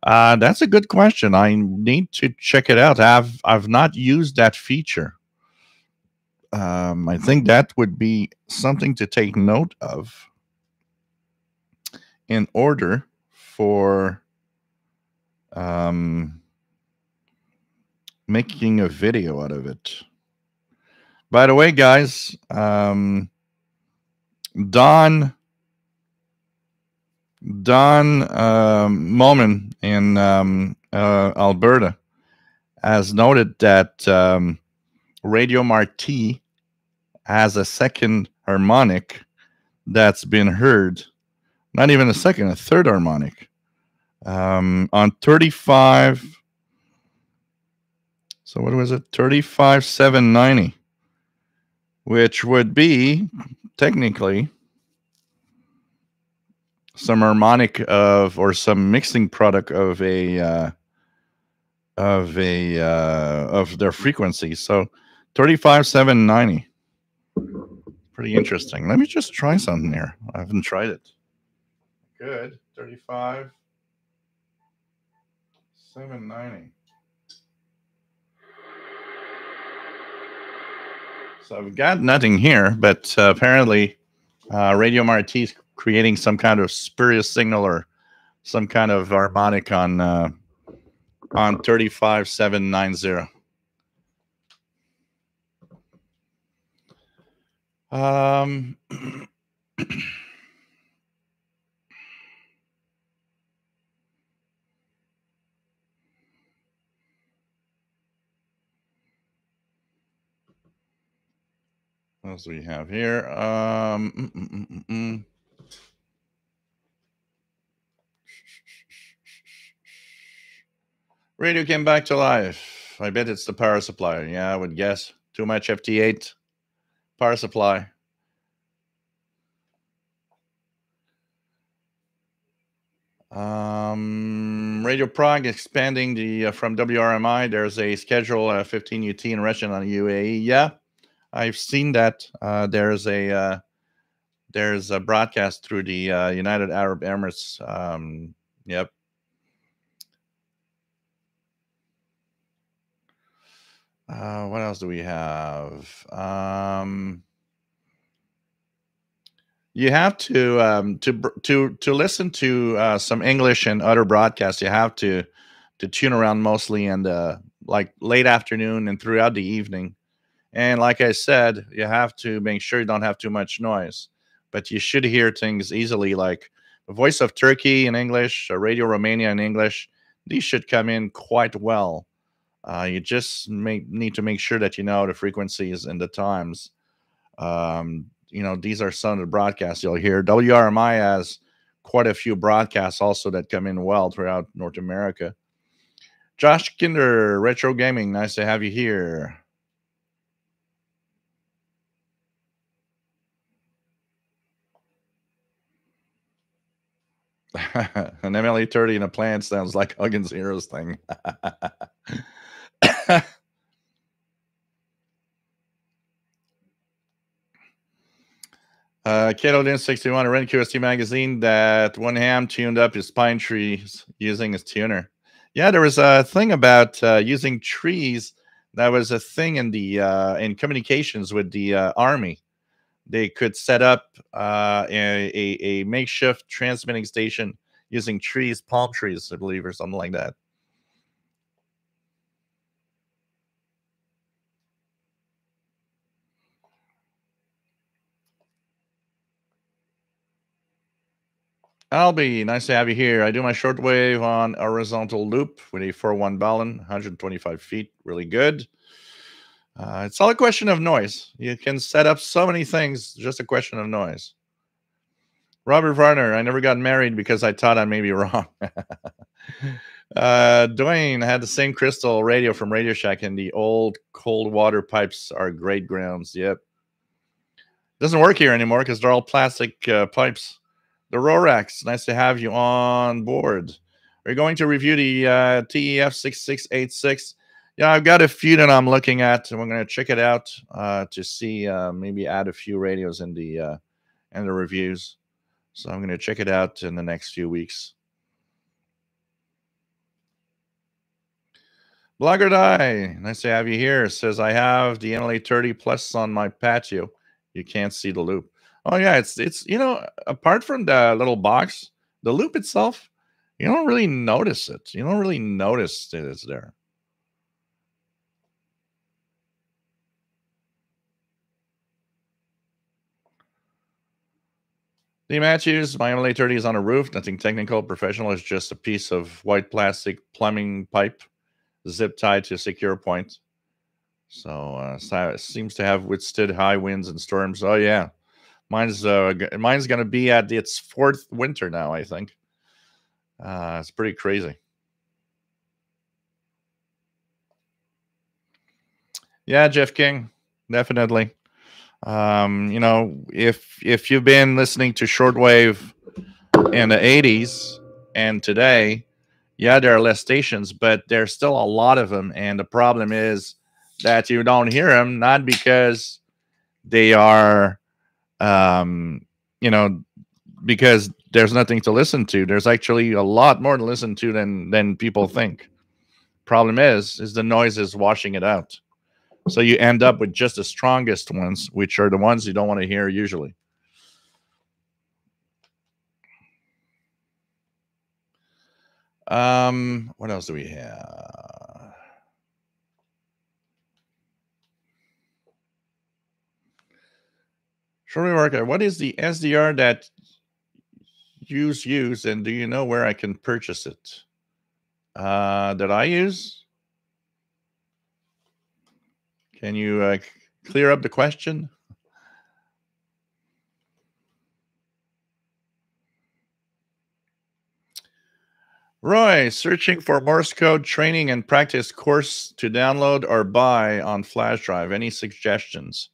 That's a good question. I need to check it out. I've not used that feature. I think that would be something to take note of in order for making a video out of it. By the way, guys, Don Moman in Alberta has noted that Radio Marti has a second harmonic that's been heard. Not even a second, a third harmonic on 35. So what was it? 35790, which would be technically some harmonic or some mixing product of their frequency. So 35790. Pretty interesting. Let me just try something here. I haven't tried it. Good. 35790. So I've got nothing here, but apparently Radio Marti is creating some kind of spurious signal or some kind of harmonic on 35790. What else do we have here? Radio came back to life. I bet it's the power supply. Yeah, I would guess. Too much FT8 power supply. Radio Prague expanding the from WRMI. There's a schedule 15 UT in Russian on UAE. Yeah, I've seen that. There's a broadcast through the United Arab Emirates. Yep. What else do we have? You have to listen to some English and other broadcasts. You have to tune around mostly in the like late afternoon and throughout the evening. And like I said, you have to make sure you don't have too much noise, but you should hear things easily, like the Voice of Turkey in English, Radio Romania in English. These should come in quite well. You just need to make sure that you know the frequencies and the times. These are some of the broadcasts you'll hear. WRMI has quite a few broadcasts also that come in well throughout North America. Josh Kinder, Retro Gaming, nice to have you here. An MLE30 in a plant sounds like Huggins Heroes thing. Kato Din 61, a Ren QST magazine that one ham tuned up his pine trees using his tuner. Yeah, there was a thing about using trees. That was a thing in the in communications with the army. They could set up a makeshift transmitting station using trees, palm trees, I believe, or something like that. Albie, nice to have you here. I do my shortwave on a horizontal loop with a 4-1 balun, 125 feet. Really good. It's all a question of noise. You can set up so many things, just a question of noise. Robert Varner, I never got married because I thought I may be wrong. Dwayne had the same crystal radio from Radio Shack, and the old cold water pipes are great grounds. Yep. Doesn't work here anymore because they're all plastic pipes. The Rorax, nice to have you on board. We're going to review the TEF 6686. Yeah, I've got a few that I'm looking at, and we're going to check it out to see maybe add a few radios in the reviews. So I'm going to check it out in the next few weeks. Blogger Die, nice to have you here. Says I have the NLA 30 Plus on my patio. You can't see the loop. Oh yeah, it's apart from the little box, the loop itself, you don't really notice it. You don't really notice that it's there. The Matthews, my NLA 30 is on a roof. Nothing technical, professional. It's just a piece of white plastic plumbing pipe, zip tied to a secure point. So it seems to have withstood high winds and storms. Oh yeah, mine's going to be at its fourth winter now, I think. It's pretty crazy. Yeah, Jeff King, definitely. If you've been listening to shortwave in the 80s and today, yeah, there are less stations, but there's still a lot of them. And the problem is that you don't hear them, not because they are, um, you know, because there's nothing to listen to. There's actually a lot more to listen to than people think. Problem is the noise is washing it out. So you end up with just the strongest ones, which are the ones you don't want to hear usually. What else do we have? Shortwave Market. What is the SDR that use, and do you know where I can purchase it? That I use? Can you clear up the question? Roy, searching for Morse code training and practice course to download or buy on flash drive. Any suggestions?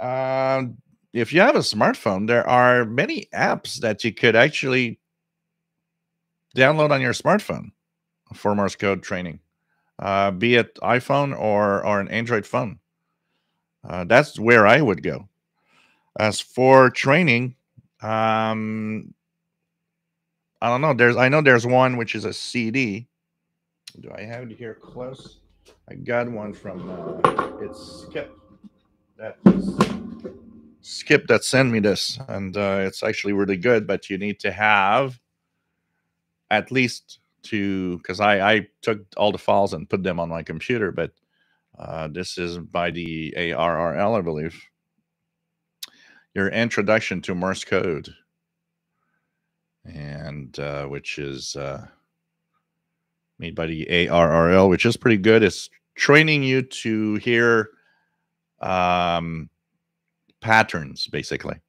If you have a smartphone, there are many apps that you could actually download on your smartphone for Morse code training, be it iPhone or an Android phone. That's where I would go. As for training, um, I don't know. I know there's one which is a CD. Do I have it here close? I got one from it's Skip. Skip that sent me this, and it's actually really good. But you need to have at least two, because I took all the files and put them on my computer. But this is by the ARRL, I believe. Your introduction to Morse code, and which is made by the ARRL, which is pretty good. It's training you to hear patterns, basically,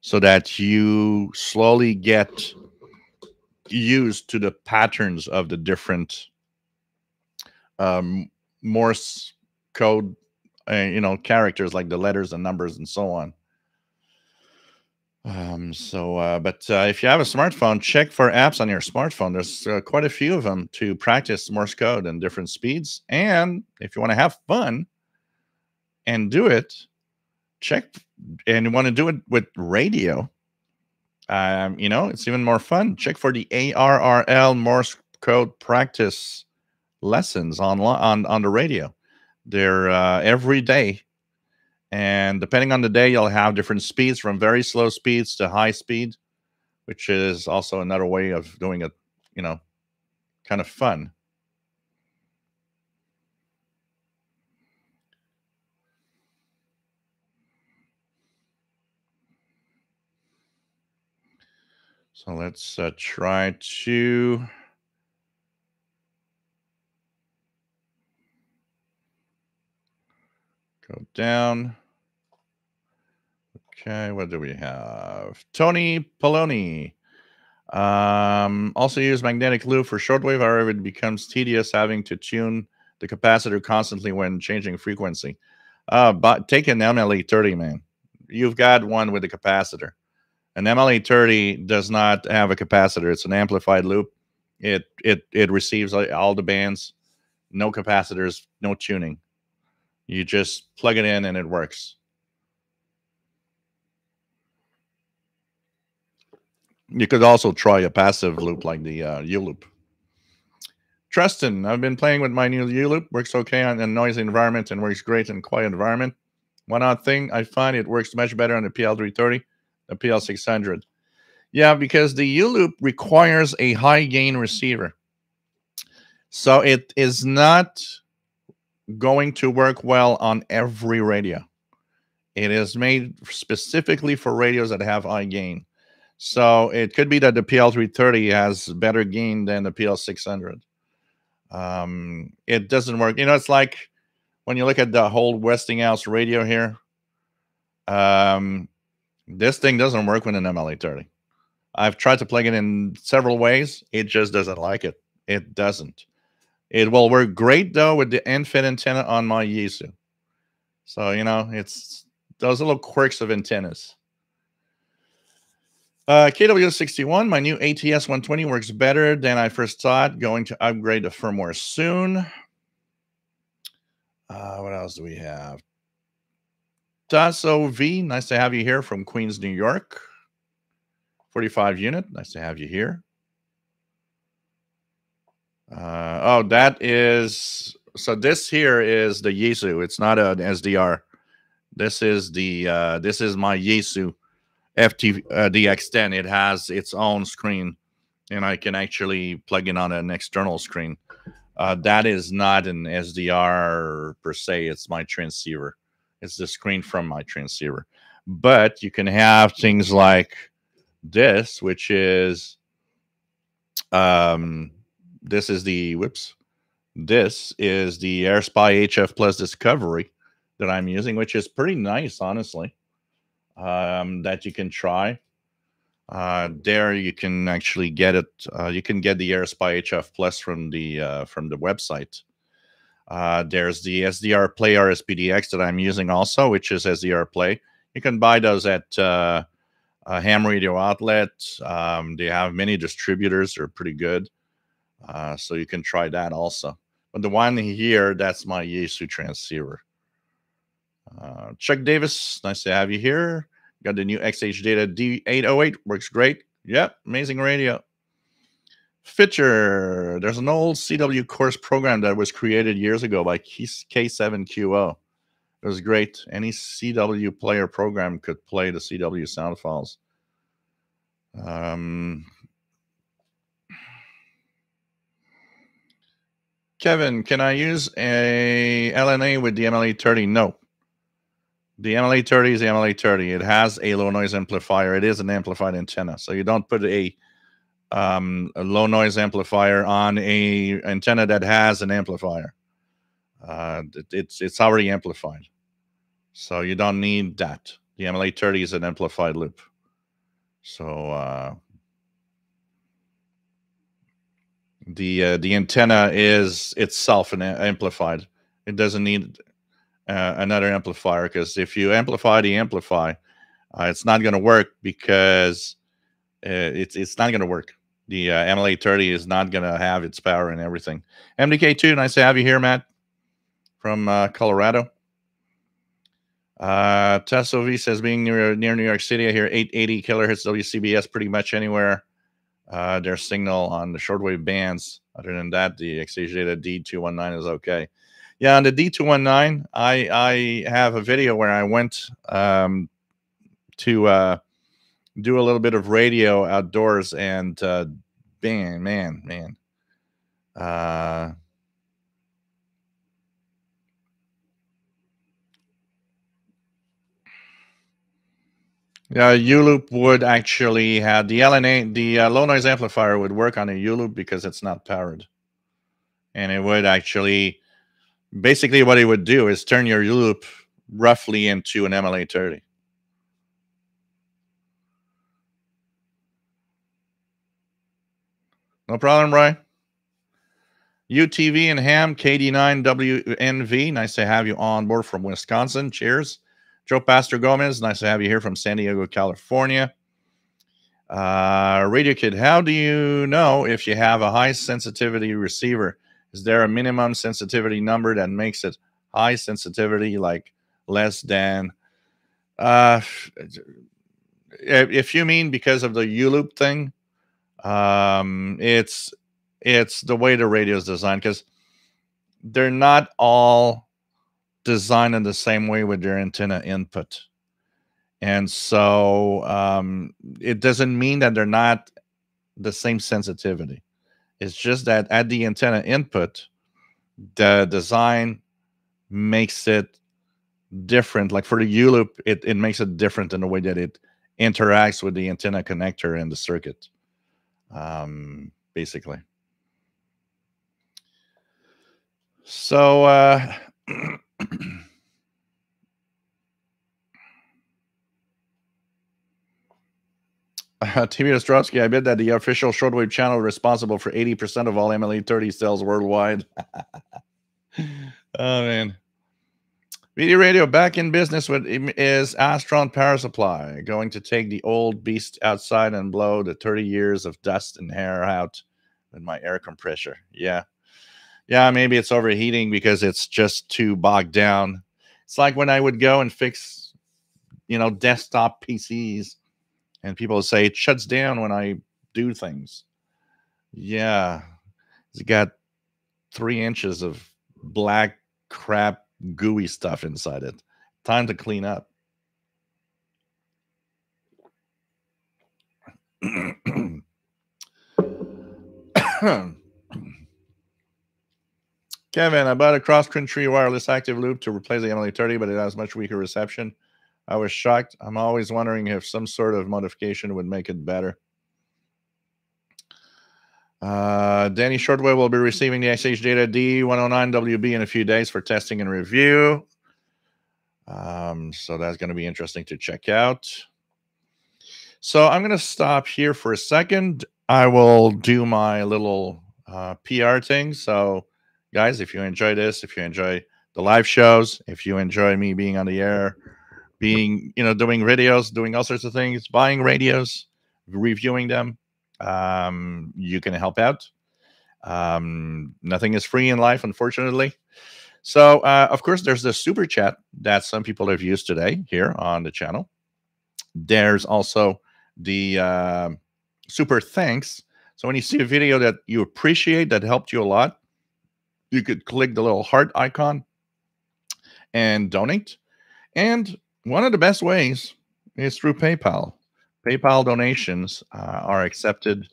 so that you slowly get used to the patterns of the different Morse code, characters like the letters and numbers and so on. But if you have a smartphone, check for apps on your smartphone. There's quite a few of them to practice Morse code and different speeds. And if you want to have fun and do it, check, and you want to do it with radio, it's even more fun. Check for the ARRL Morse code practice lessons on the radio. They're every day. And depending on the day, you'll have different speeds from very slow speeds to high speed, which is also another way of doing it, kind of fun. So let's try to go down. Okay, what do we have? Tony Poloni. Also use magnetic loop for shortwave. However, it becomes tedious having to tune the capacitor constantly when changing frequency. But take an MLE30, man. You've got one with a capacitor. An MLE30 does not have a capacitor. It's an amplified loop. It receives all the bands, no capacitors, no tuning. You just plug it in and it works. You could also try a passive loop like the U-loop. Tristan, I've been playing with my new U-loop. Works okay on a noisy environment and works great in quiet environment. One odd thing, I find it works much better on the PL330 than PL600. Yeah, because the U-loop requires a high gain receiver. So it is not going to work well on every radio. It is made specifically for radios that have high gain. So it could be that the PL330 has better gain than the PL600. It doesn't work. You know, it's like when you look at the whole Westinghouse radio here, this thing doesn't work with an MLA30. I've tried to plug it in several ways. It just doesn't like it. It doesn't. It will work great, though, with the end-fit antenna on my Yaesu. So, you know, it's those little quirks of antennas. KW61, my new ATS 120 works better than I first thought. Going to upgrade the firmware soon. What else do we have? Tasso V, nice to have you here from Queens, New York. 45 unit, nice to have you here. Oh, that is, so this here is the Yaesu. It's not an SDR. This is the, this is my Yaesu FT DX10. It has its own screen, and I can actually plug in on an external screen. That is not an SDR per se. It's my transceiver. It's the screen from my transceiver. But you can have things like this, which is this is the this is the AirSpy HF Plus Discovery that I'm using, which is pretty nice, honestly. That you can try. There you can actually get it. You can get the AirSpy HF Plus from the website. There's the SDR Play RSPDX that I'm using also, which is SDR Play. You can buy those at Ham Radio Outlet. They have many distributors. They're pretty good. So you can try that also. But the one here, that's my Yaesu transceiver. Chuck Davis, nice to have you here. Got the new XH Data D808, works great. Yep, amazing radio. Fitcher, there's an old CW course program that was created years ago by K7QO. It was great. Any CW player program could play the CW sound files. Kevin, can I use a LNA with the MLA30? No. The MLA30 is the MLA30. It has a low noise amplifier. It is an amplified antenna. So you don't put a low noise amplifier on a antenna that has an amplifier. It's already amplified. So you don't need that. The MLA30 is an amplified loop. So the antenna is itself an amplified. It doesn't need another amplifier, because if you amplify the amplify, it's not going to work, because it's not going to work. The MLA30 is not going to have its power and everything. MDK2, nice to have you here, Matt, from Colorado. Tasso V says, being near New York City, I hear 880 kilohertz WCBS pretty much anywhere. Their signal on the shortwave bands. Other than that, the XH Data D219 is okay. Yeah, on the D219, I have a video where I went to do a little bit of radio outdoors, and man. Yeah, U-loop would actually have the LNA, the low noise amplifier would work on a U-loop because it's not powered. And it would actually, basically what it would do is turn your U-loop roughly into an MLA30. No problem, Roy. UTV and Ham, KD9WNV. Nice to have you on board from Wisconsin. Cheers. Joe Pastor Gomez. Nice to have you here from San Diego, California. Radio Kid, how do you know if you have a high sensitivity receiver? Is there a minimum sensitivity number that makes it high sensitivity, like less than? If you mean because of the U-loop thing, it's the way the radio is designed, because they're not all designed in the same way with their antenna input. And so it doesn't mean that they're not the same sensitivity. It's just that at the antenna input, the design makes it different. Like for the U-loop, it makes it different in the way that it interacts with the antenna connector and the circuit, basically. So TV Ostrowski, I bet that the official shortwave channel responsible for 80% of all MLA30 sales worldwide. Oh, man. VD Radio back in business with is Astron Power Supply going to take the old beast outside and blow the 30 years of dust and hair out with my air compressor. Yeah. Yeah, maybe it's overheating because it's just too bogged down. It's like when I would go and fix, desktop PCs, and people say it shuts down when I do things. Yeah. It's got 3 inches of black crap gooey stuff inside it. Time to clean up. Kevin, I bought a cross-country wireless active loop to replace the MLA30, but it has much weaker reception. I was shocked. I'm always wondering if some sort of modification would make it better. Danny Shortwave will be receiving the XH Data D109WB in a few days for testing and review. So that's going to be interesting to check out. So I'm going to stop here for a second. I will do my little PR thing. So guys, if you enjoy this, if you enjoy the live shows, if you enjoy me being on the air, doing videos, doing all sorts of things, buying radios, reviewing them, you can help out. Nothing is free in life, unfortunately. So, of course, there's the super chat that some people have used today here on the channel. There's also the super thanks. So when you see a video that you appreciate, that helped you a lot, you could click the little heart icon and donate. And one of the best ways is through PayPal. PayPal donations are accepted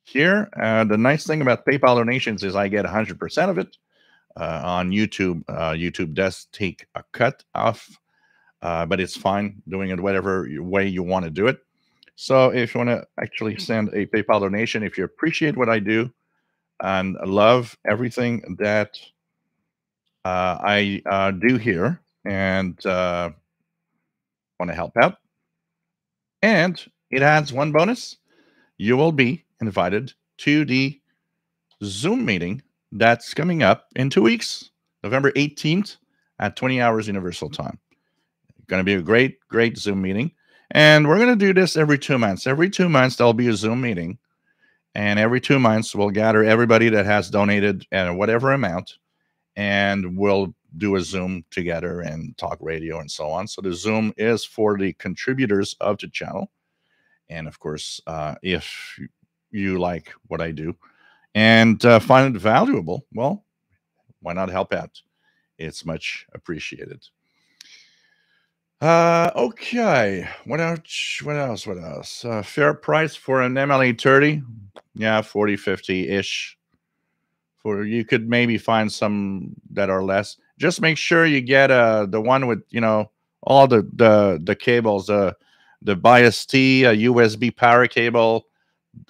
here. The nice thing about PayPal donations is I get 100% of it. On YouTube, YouTube does take a cut off, but it's fine doing it whatever way you want to do it. So if you want to actually send a PayPal donation, if you appreciate what I do and love everything that I do here and want to help out, and it adds one bonus, you will be invited to the Zoom meeting that's coming up in 2 weeks, November 18th at 20 hours Universal Time. Going to be a great, great Zoom meeting. And we're going to do this every 2 months. Every 2 months, there'll be a Zoom meeting. And every 2 months, we'll gather everybody that has donated whatever amount, and we'll do a Zoom together and talk radio and so on. So the Zoom is for the contributors of the channel. And of course, if you like what I do and find it valuable, well, why not help out? It's much appreciated. Okay. What else? Fair price for an MLA30? Yeah, 40, 50-ish. You could maybe find some that are less. Just make sure you get the one with, all the cables, the bias T, a USB power cable,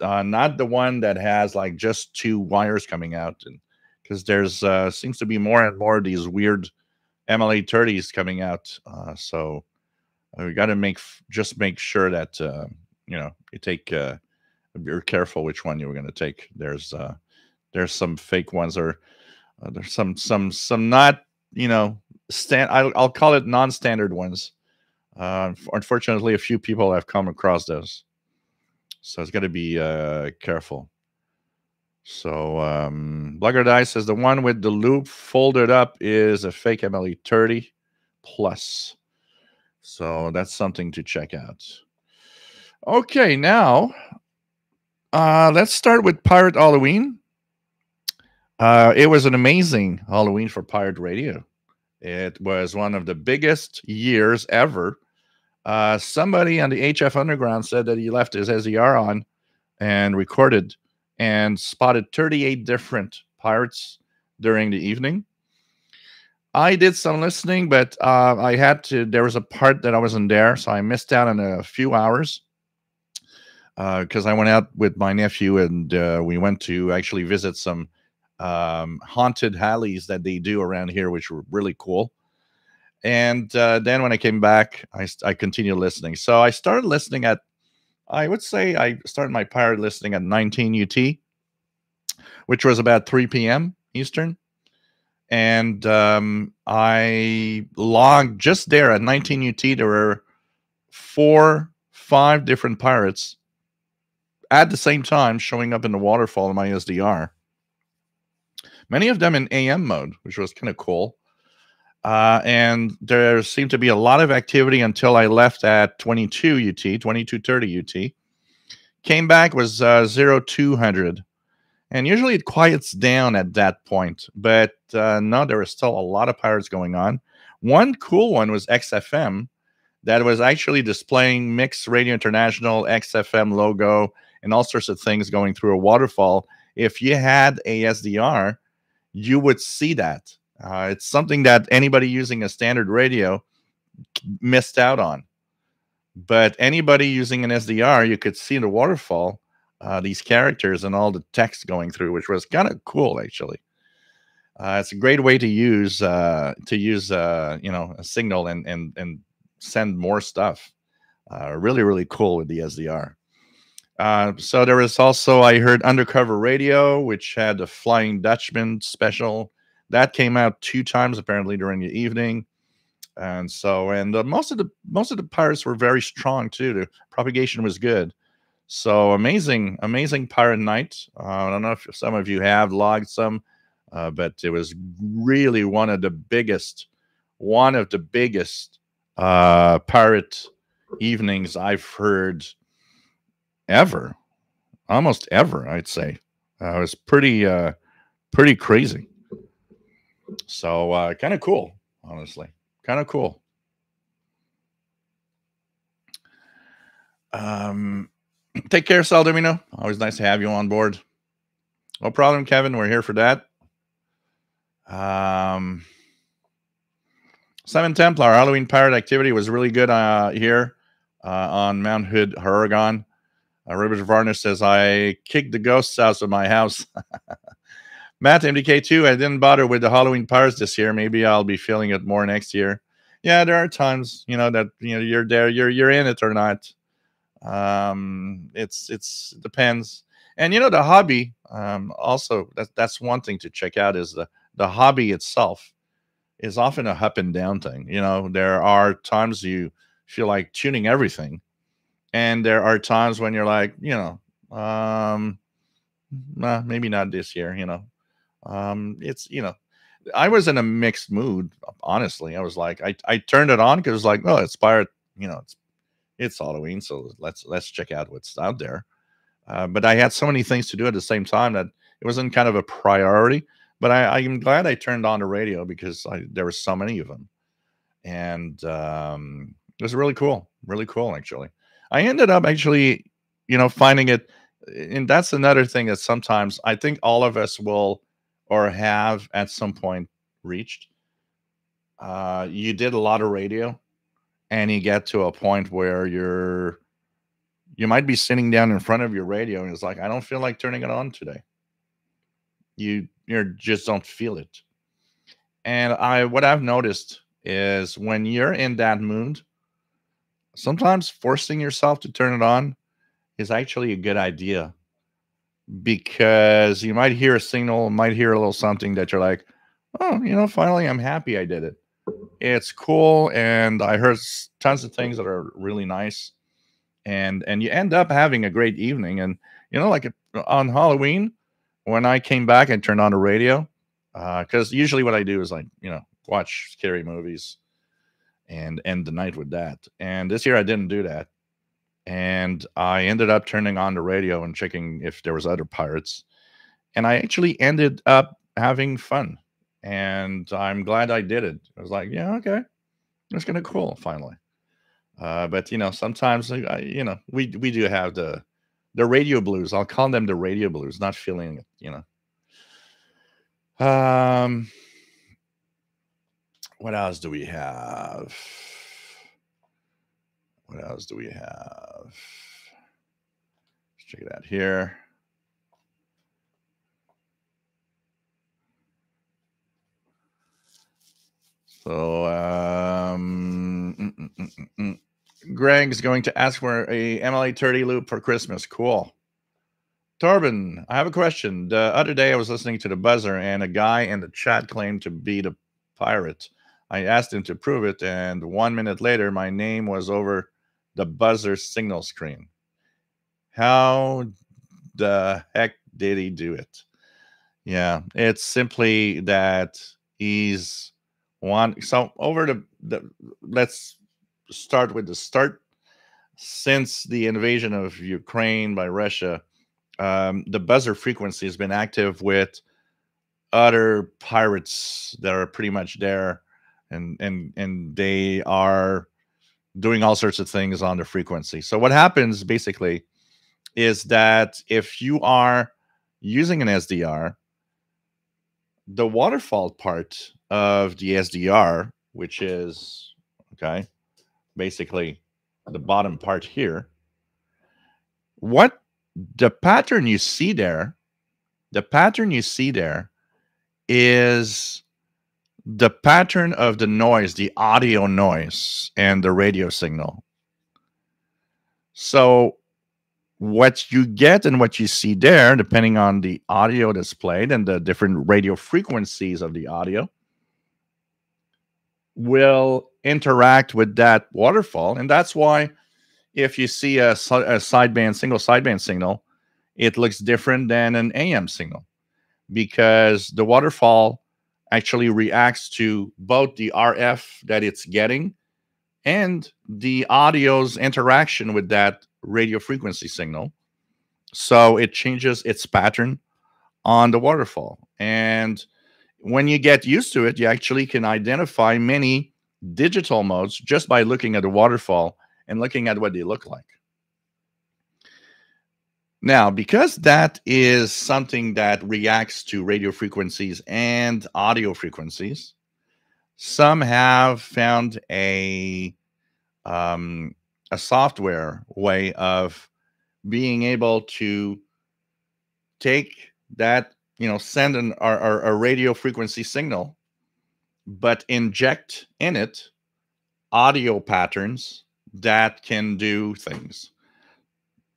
not the one that has like just two wires coming out, and because there's seems to be more and more of these weird MLA30s coming out. So we got to just make sure that you take you're careful which one you were going to take. There's some fake ones, or there's some not I'll call it non-standard ones. Unfortunately, a few people have come across those, so it's got to be careful. So Blugger Dice says the one with the loop folded up is a fake MLE30 plus. So that's something to check out. Okay, now let's start with Pirate Halloween. It was an amazing Halloween for Pirate Radio. It was one of the biggest years ever. Somebody on the HF Underground said that he left his SDR on and recorded and spotted 38 different pirates during the evening. I did some listening, but there was a part that I wasn't there, so I missed out on a few hours because I went out with my nephew and we went to actually visit some haunted alleys that they do around here, which were really cool. And then when I came back, I continued listening. So I started listening I would say I started my pirate listening at 19 UT, which was about 3 p.m. Eastern. And I logged just there at 19 UT. There were 5 different pirates at the same time showing up in the waterfall in my SDR. Many of them in AM mode, which was kind of cool. And there seemed to be a lot of activity until I left at 22 UT, 22:30 UT. Came back, was 0200. And usually it quiets down at that point. But no, there was still a lot of pirates going on. One cool one was XFM that was actually displaying Mix Radio International, XFM logo, and all sorts of things going through a waterfall. If you had a SDR, you would see that. It's something that anybody using a standard radio missed out on. But anybody using an SDR, you could see the waterfall, these characters and all the text going through, which was kind of cool, actually. It's a great way to use a signal and send more stuff. Really, really cool with the SDR. So there was also, I heard Undercover Radio, which had the Flying Dutchman special. That came out 2 times apparently during the evening. And so, most of the pirates were very strong too. The propagation was good. So amazing pirate night. I don't know if some of you have logged some, but it was really one of the biggest pirate evenings I've heard ever, almost ever, I'd say. It was pretty crazy. So kind of cool, honestly. Kind of cool. Take care, Sal Domino. Always nice to have you on board. No problem, Kevin. We're here for that. 7 Templar Halloween pirate activity was really good here on Mount Hood, Oregon. Rivers Varnish says, I kicked the ghosts out of my house. Matt, MDK2, I didn't bother with the Halloween pirates this year. Maybe I'll be feeling it more next year. Yeah, there are times, that you're there, you're in it or not. It's depends. And the hobby, also that's one thing to check out is the hobby itself is often a up and down thing. There are times you feel like tuning everything, and there are times when you're like, maybe not this year. It's I was in a mixed mood, honestly. I was like, I turned it on because it was like, oh, it's pirate, it's Halloween, so let's check out what's out there. But I had so many things to do at the same time that it wasn't kind of a priority. But I'm glad I turned on the radio because there were so many of them, and it was really cool actually. I ended up actually, finding it, and that's another thing that sometimes I think all of us will or have at some point reached. You did a lot of radio, and you get to a point where you might be sitting down in front of your radio and it's like, I don't feel like turning it on today. You just don't feel it. And what I've noticed is when you're in that mood, sometimes forcing yourself to turn it on is actually a good idea, because you might hear a signal, might hear a little something that you're like, oh, finally I'm happy I did it. It's cool, and I heard tons of things that are really nice, and you end up having a great evening. And like on Halloween, when I came back and turned on the radio, because usually what I do is like watch scary movies and end the night with that. And this year I didn't do that, and I ended up turning on the radio and checking if there was other pirates, and I actually ended up having fun, and I'm glad I did it. I was like, yeah, okay, it's kind of cool finally. But sometimes we do have the radio blues. I'll call them the radio blues, not feeling it. Um, what else do we have? What else do we have? Let's check it out here. So, Greg's going to ask for a MLA30 loop for Christmas. Cool. Torben, I have a question. The other day I was listening to the buzzer, and a guy in the chat claimed to be the pirate. I asked him to prove it, and 1 minute later, my name was over the buzzer signal screen. How the heck did he do it? Yeah, it's simply that he's one. So over let's start with the start. Since the invasion of Ukraine by Russia, the buzzer frequency has been active with other pirates that are pretty much there, and they are doing all sorts of things on the frequency. So what happens basically is that if you are using an SDR, the waterfall part of the SDR, which is basically the bottom part here, what the pattern you see there is the pattern of the noise, the audio noise, and the radio signal. So what you get and what you see there, depending on the audio that's played and the different radio frequencies of the audio, will interact with that waterfall. And that's why if you see a single sideband signal, it looks different than an AM signal, because the waterfall actually reacts to both the RF that it's getting and the audio's interaction with that radio frequency signal. So it changes its pattern on the waterfall. And when you get used to it, you actually can identify many digital modes just by looking at the waterfall and looking at what they look like. Now, because that is something that reacts to radio frequencies and audio frequencies, some have found a software way of being able to take that, send a radio frequency signal, but inject in it audio patterns that can do things.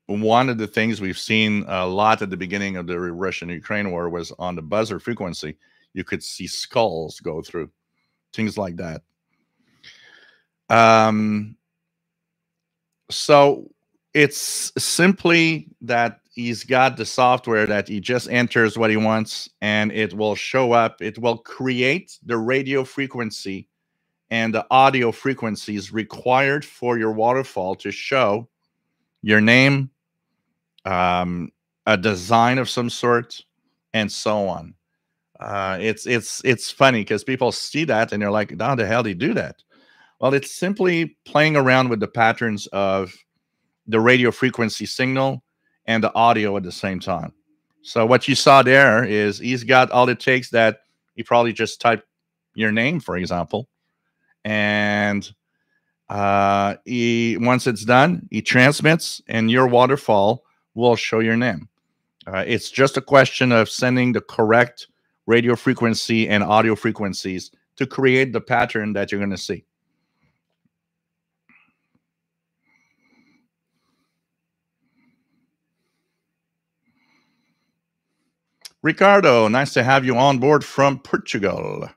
One of the things we've seen a lot at the beginning of the Russian-Ukraine war was on the buzzer frequency. You could see skulls go through, things like that. So it's simply that he's got the software that he just enters what he wants, and it will show up. It will create the radio frequency and the audio frequencies required for your waterfall to show your name, a design of some sort, and so on. It's funny because people see that and they're like, how the hell do you do that? Well, it's simply playing around with the patterns of the radio frequency signal and the audio at the same time. So what you saw there is he's got all it takes that he probably just typed your name, for example, and Once it's done, he transmits, and your waterfall will show your name. It's just a question of sending the correct radio frequency and audio frequencies to create the pattern that you're going to see. Ricardo, nice to have you on board from Portugal.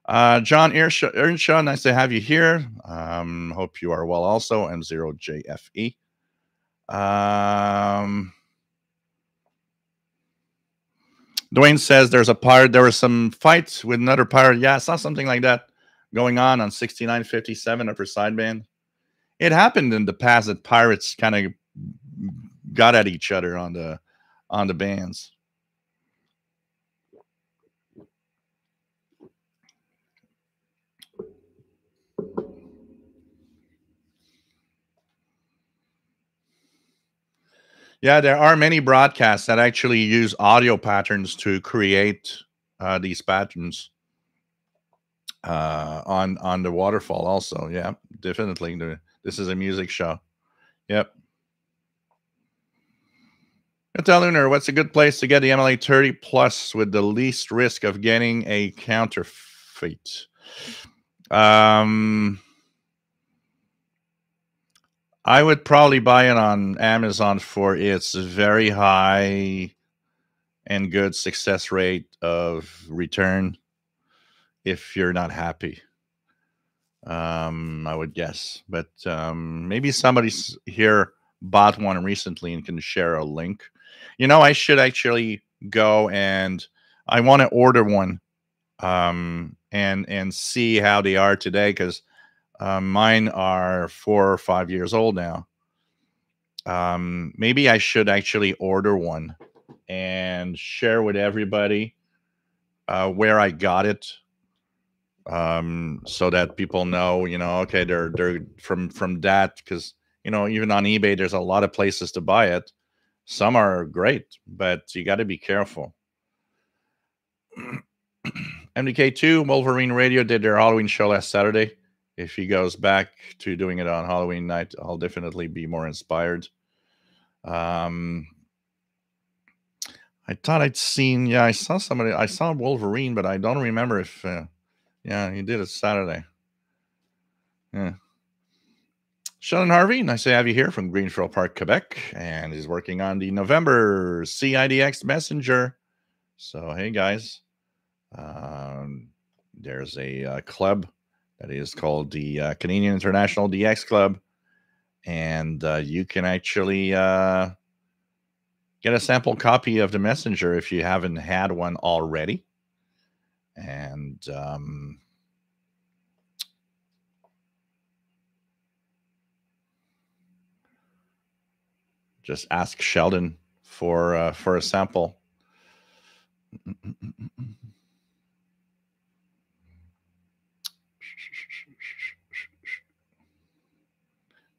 John Earnshaw, nice to have you here. Hope you are well also. M0JFE. Dwayne says there's a pirate. There were some fights with another pirate. Yeah, I saw something like that going on 6957 upper sideband. It happened in the past that pirates kind of got at each other on the bands. Yeah, there are many broadcasts that actually use audio patterns to create these patterns on the waterfall. Also, yeah, definitely. This is a music show. Yep. Tell Lunar, what's a good place to get the MLA 30 Plus with the least risk of getting a counterfeit? I would probably buy it on Amazon for its very high and good success rate of return if you're not happy. I would guess. But maybe somebody's here bought one recently and can share a link. You know, I should actually go and I want to order one and see how they are today, because mine are 4 or 5 years old now. Maybe I should actually order one and share with everybody where I got it, so that people know, you know, okay, they're from that, because you know, even on eBay, there's a lot of places to buy it. Some are great, but you got to be careful. MDK2 Wolverine Radio did their Halloween show last Saturday. If he goes back to doing it on Halloween night, I'll definitely be more inspired. I thought I'd seen, yeah, I saw somebody, I saw Wolverine, but I don't remember if, yeah, he did it Saturday. Yeah. Sheldon Harvey, nice to have you here from Greenfield Park, Quebec, and he's working on the November CIDX Messenger. So, hey guys, there's a club that is called the Canadian International DX Club, and you can actually get a sample copy of the Messenger if you haven't had one already. And just ask Sheldon for a sample.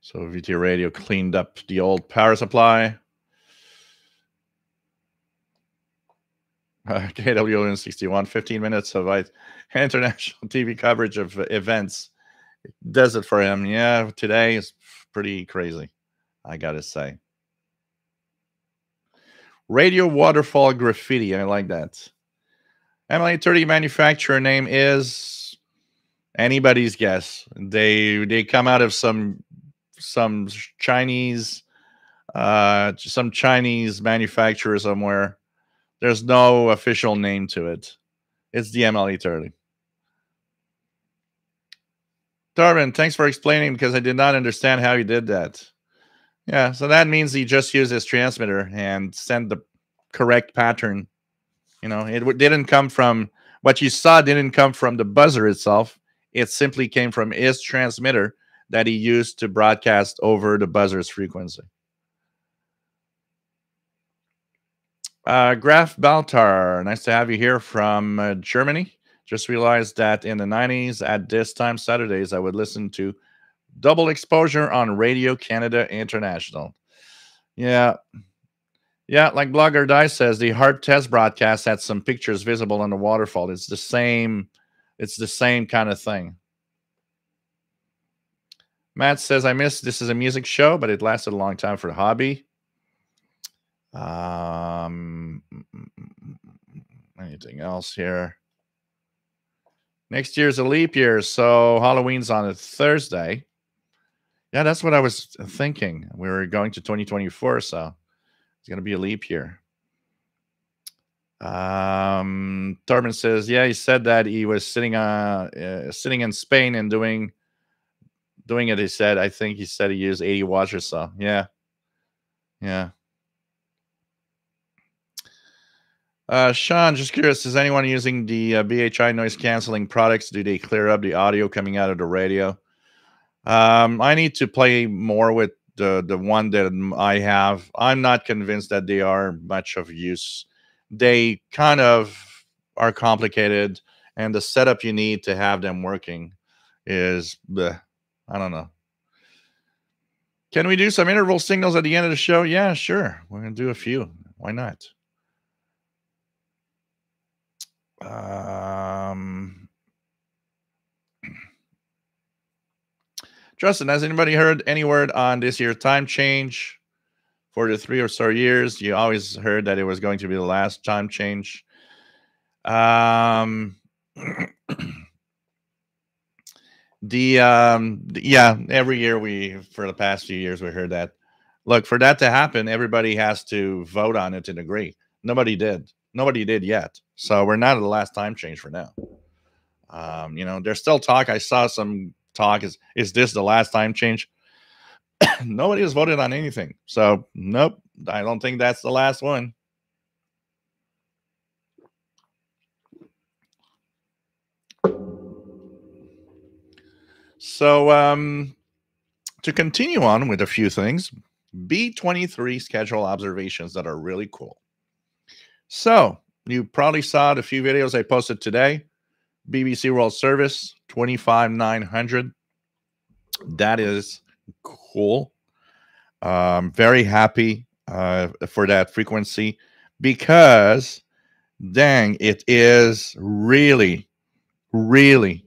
So VT Radio cleaned up the old power supply. KWN 61, 15 minutes of international TV coverage of events. It does it for him. Yeah, today is pretty crazy, I gotta say. Radio Waterfall Graffiti. I like that. MLA 30 manufacturer name is anybody's guess. They come out of some Chinese manufacturer somewhere. There's no official name to it. It's the MLA 30. Darwin, thanks for explaining, because I did not understand how he did that. Yeah, so that means he just used his transmitter and sent the correct pattern. You know, it didn't come from, what you saw didn't come from the buzzer itself. It simply came from his transmitter that he used to broadcast over the buzzer's frequency. Graf Baltar, nice to have you here from Germany. Just realized that in the 90s, at this time, Saturdays, I would listen to Double Exposure on Radio Canada International. Yeah. Yeah, like Blogger Die says, the hard test broadcast had some pictures visible on the waterfall. It's the same kind of thing. Matt says, I miss This Is a Music Show, but it lasted a long time for the hobby. Anything else here? Next year's a leap year, so Halloween's on a Thursday. Yeah, that's what I was thinking. We were going to 2024, so it's going to be a leap year. Torben says, yeah, he said that he was sitting in Spain and doing it. He said, I think he said he used 80 watts or so. Yeah. Sean, just curious, is anyone using the BHI noise canceling products? Do they clear up the audio coming out of the radio? I need to play more with the one that I have. I'm not convinced that they are much of use. They kind of are complicated, and the setup you need to have them working is bleh. I don't know. Can we do some interval signals at the end of the show? Yeah, sure. We're going to do a few. Why not? Justin, has anybody heard any word on this year's time change for the 3 or so years? You always heard that it was going to be the last time change. Yeah, every year for the past few years we heard that. Look, for that to happen, everybody has to vote on it and agree. Nobody did yet, so we're not at the last time change for now. There's still talk. I saw some talk. Is this the last time change? Nobody has voted on anything, so nope, I don't think that's the last one. So to continue on with a few things, B23 schedule observations that are really cool. So you probably saw the few videos I posted today. BBC World Service 25900. That is cool. Very happy for that frequency because, dang, it is really, really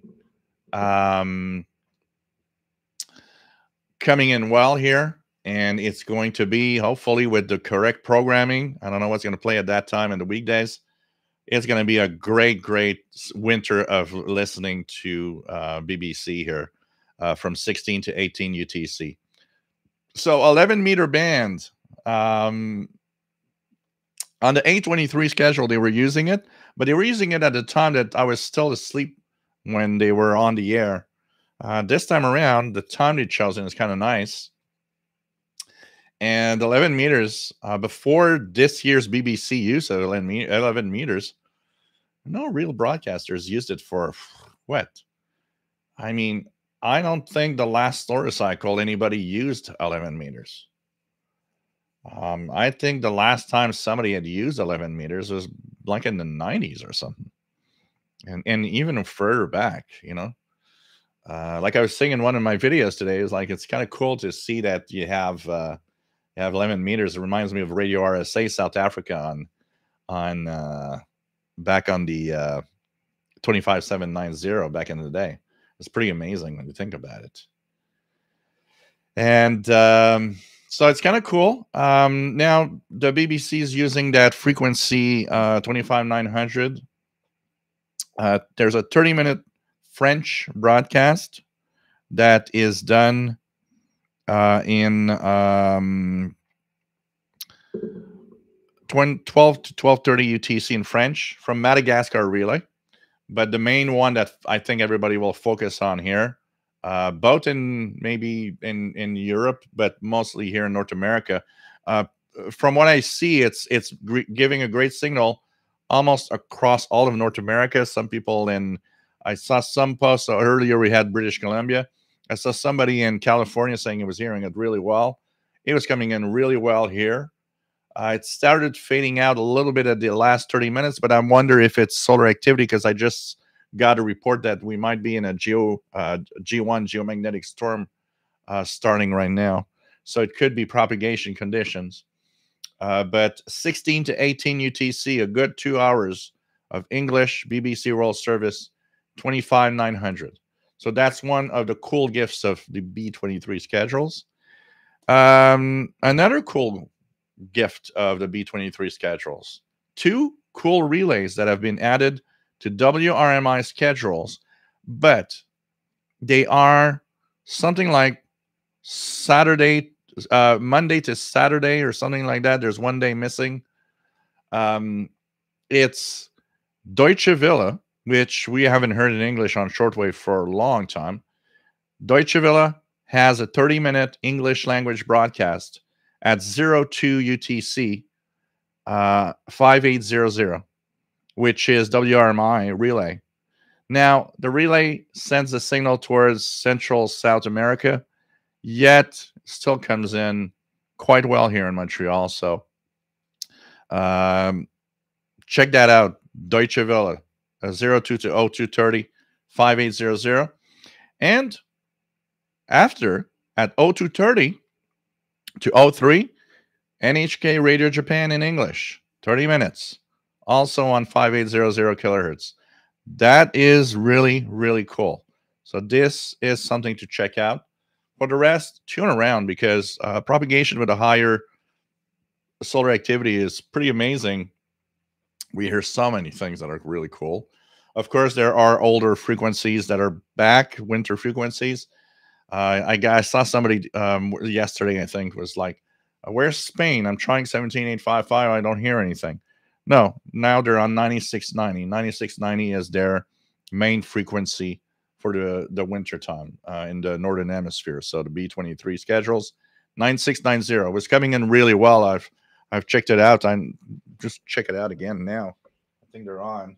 coming in well here, and it's going to be, hopefully, with the correct programming. I don't know what's going to play at that time in the weekdays. It's going to be a great winter of listening to BBC here from 16 to 18 UTC. So 11-meter band. On the 823 schedule, they were using it, but they were using it at the time that I was still asleep when they were on the air. This time around, the time they've chosen is kind of nice. And 11 meters, before this year's BBC use of 11 meters, no real broadcasters used it for what? I mean, I don't think the last story cycle anybody used 11 meters. I think the last time somebody had used 11 meters was like in the 90s or something. And even further back, like I was saying in one of my videos today, is like, it's kind of cool to see that you have 11 meters. It reminds me of Radio RSA South Africa on back on the 25790 back in the day. It's pretty amazing when you think about it. And so it's kind of cool. Now the BBC is using that frequency 25900. There's a 30-minute French broadcast that is done in 12 to 12:30 UTC in French from Madagascar relay. But the main one that I think everybody will focus on here, both maybe in Europe, but mostly here in North America. From what I see, it's giving a great signal almost across all of North America. Some people I saw some posts earlier. We had British Columbia. I saw somebody in California saying it was hearing it really well. It was coming in really well here. It started fading out a little bit at the last 30 minutes, but I wonder if it's solar activity, because I just got a report that we might be in a G1 geomagnetic storm starting right now. So it could be propagation conditions. But 16 to 18 UTC, a good 2 hours of English BBC World Service, 25900. So that's one of the cool gifts of the B23 schedules. Another cool gift of the B23 schedules: two cool relays that have been added to WRMI schedules, but they are something like Saturday, Monday to Saturday, or something like that. There's one day missing. It's Deutsche Welle, which we haven't heard in English on shortwave for a long time. Deutsche Welle has a 30-minute English language broadcast at 02 UTC 5800, which is WRMI relay. Now, the relay sends a signal towards Central South America, yet still comes in quite well here in Montreal. So check that out. Deutsche Welle, 02 to 0230 5800. And after, at 0230 to 03, NHK Radio Japan in English, 30 minutes, also on 5800 kilohertz. That is really, really cool. So this is something to check out. For the rest, tune around, because propagation with a higher solar activity is pretty amazing. We hear so many things that are really cool. Of course, there are older frequencies that are back, winter frequencies. I saw somebody yesterday, I think, was like, where's Spain? I'm trying 17855. I don't hear anything. No, now they're on 9690. 9690 is their main frequency for the winter time in the northern hemisphere. So the B23 schedules, 9690 was coming in really well. I've checked it out. I'm just check it out again now. I think they're on.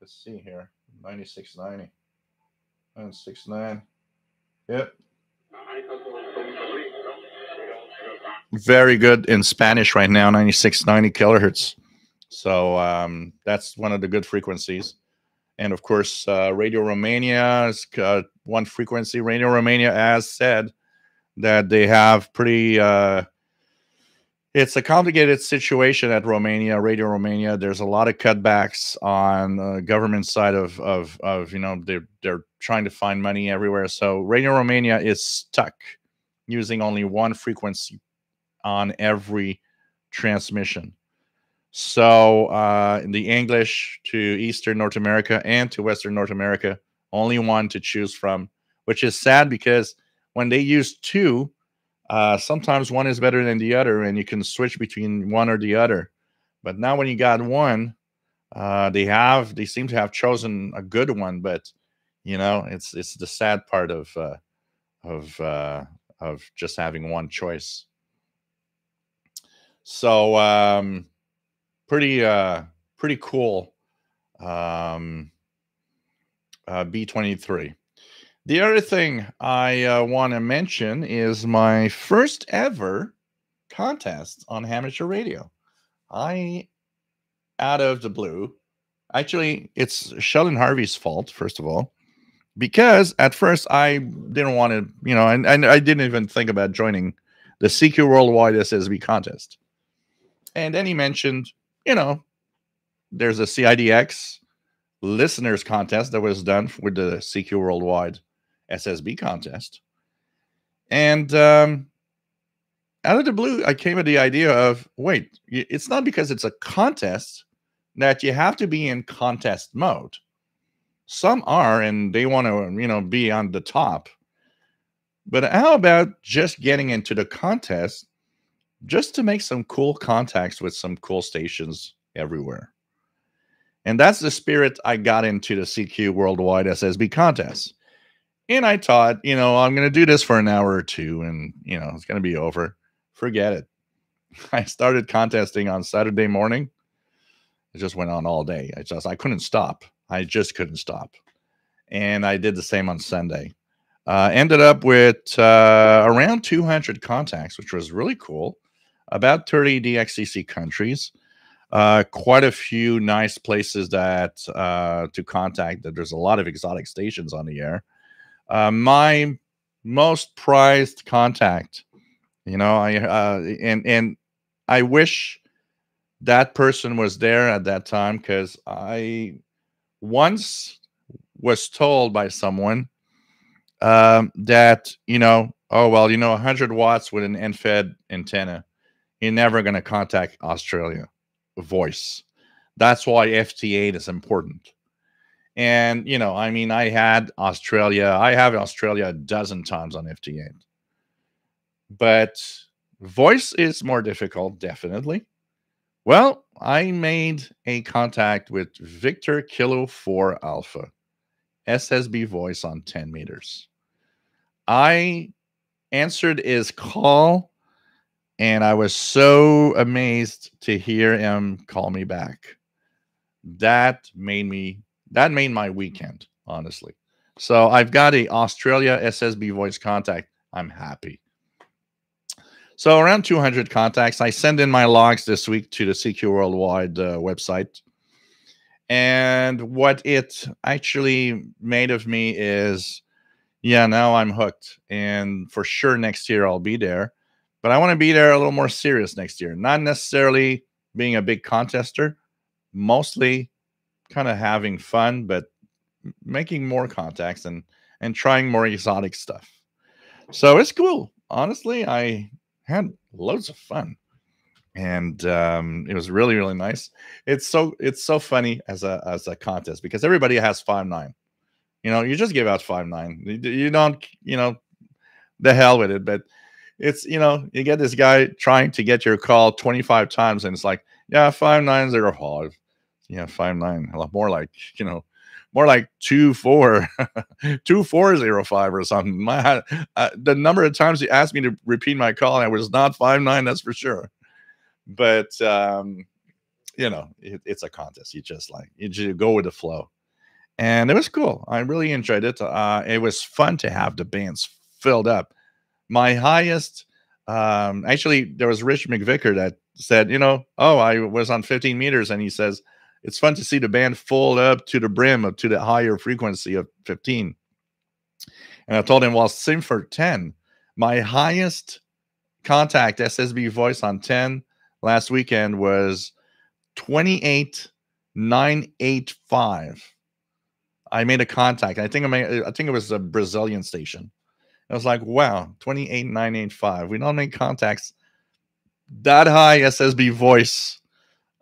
Let's see here. 9690. 969. Yep. Very good in Spanish right now, 9690 kilohertz. So that's one of the good frequencies. And of course, Radio Romania is one frequency. Radio Romania has said that they have pretty it's a complicated situation at Romania, Radio Romania. There's a lot of cutbacks on the government side of they're trying to find money everywhere. So Radio Romania is stuck using only one frequency on every transmission. So in the English to Eastern North America and to Western North America, only one to choose from, which is sad, because when they use two, sometimes one is better than the other, and you can switch between one or the other. But now when you got one, they seem to have chosen a good one. But it's the sad part of just having one choice. So pretty cool. B23. The other thing I want to mention is my first ever contest on amateur radio. Out of the blue, actually, it's Sheldon Harvey's fault, first of all, because at first I didn't want to, and I didn't even think about joining the CQ Worldwide SSB contest. And then he mentioned, there's a CIDX listeners contest that was done with the CQ Worldwide SSB contest. And out of the blue, I came with the idea of, wait, it's not because it's a contest that you have to be in contest mode. Some are, and they want to, be on the top. But how about just getting into the contest just to make some cool contacts with some cool stations everywhere? And that's the spirit I got into the CQ Worldwide SSB contest. And I thought, I'm going to do this for an hour or two, and, it's going to be over. Forget it. I started contesting on Saturday morning. It just went on all day. I couldn't stop. I just couldn't stop. And I did the same on Sunday. Ended up with around 200 contacts, which was really cool. About 30 DXCC countries. Quite a few nice places that to contact. That there's a lot of exotic stations on the air. My most prized contact, and I wish that person was there at that time, because I once was told by someone that, oh, well, 100 watts with an end-fed antenna, you're never going to contact Australia voice. That's why FT8 is important. And, I mean, I have Australia a dozen times on FT8. But voice is more difficult, definitely. Well, I made a contact with Victor Kilo 4 Alpha, SSB voice on 10 meters. I answered his call, and I was so amazed to hear him call me back. That made my weekend, honestly. So I've got a Australia SSB voice contact. I'm happy. So around 200 contacts. I send in my logs this week to the CQ Worldwide website. And what it actually made of me is, now I'm hooked. And for sure next year I'll be there. But I want to be there a little more serious next year. Not necessarily being a big contester, mostly kind of having fun, but making more contacts and trying more exotic stuff. So it's cool. Honestly, I had loads of fun, and it was really, really nice. It's so funny as a contest because everybody has 5.9. You just give out 5.9. You don't, the hell with it. But it's, you get this guy trying to get your call 25 times, and it's like, yeah, 5.905. Yeah, 5.9. A lot more like, more like 2.4, 2.405 or something. The number of times he asked me to repeat my call, and I was not 5.9, that's for sure. But it's a contest. You just go with the flow, and it was cool. I really enjoyed it. It was fun to have the bands filled up. My highest, actually, there was Rich McVicker that said, I was on 15 meters, and he says, it's fun to see the band full up to the brim, up to the higher frequency of 15. And I told him, well, same for 10. My highest contact SSB voice on 10 last weekend was 28,985. I made a contact. I think it was a Brazilian station. I was like, wow, 28,985. We don't make contacts that high SSB voice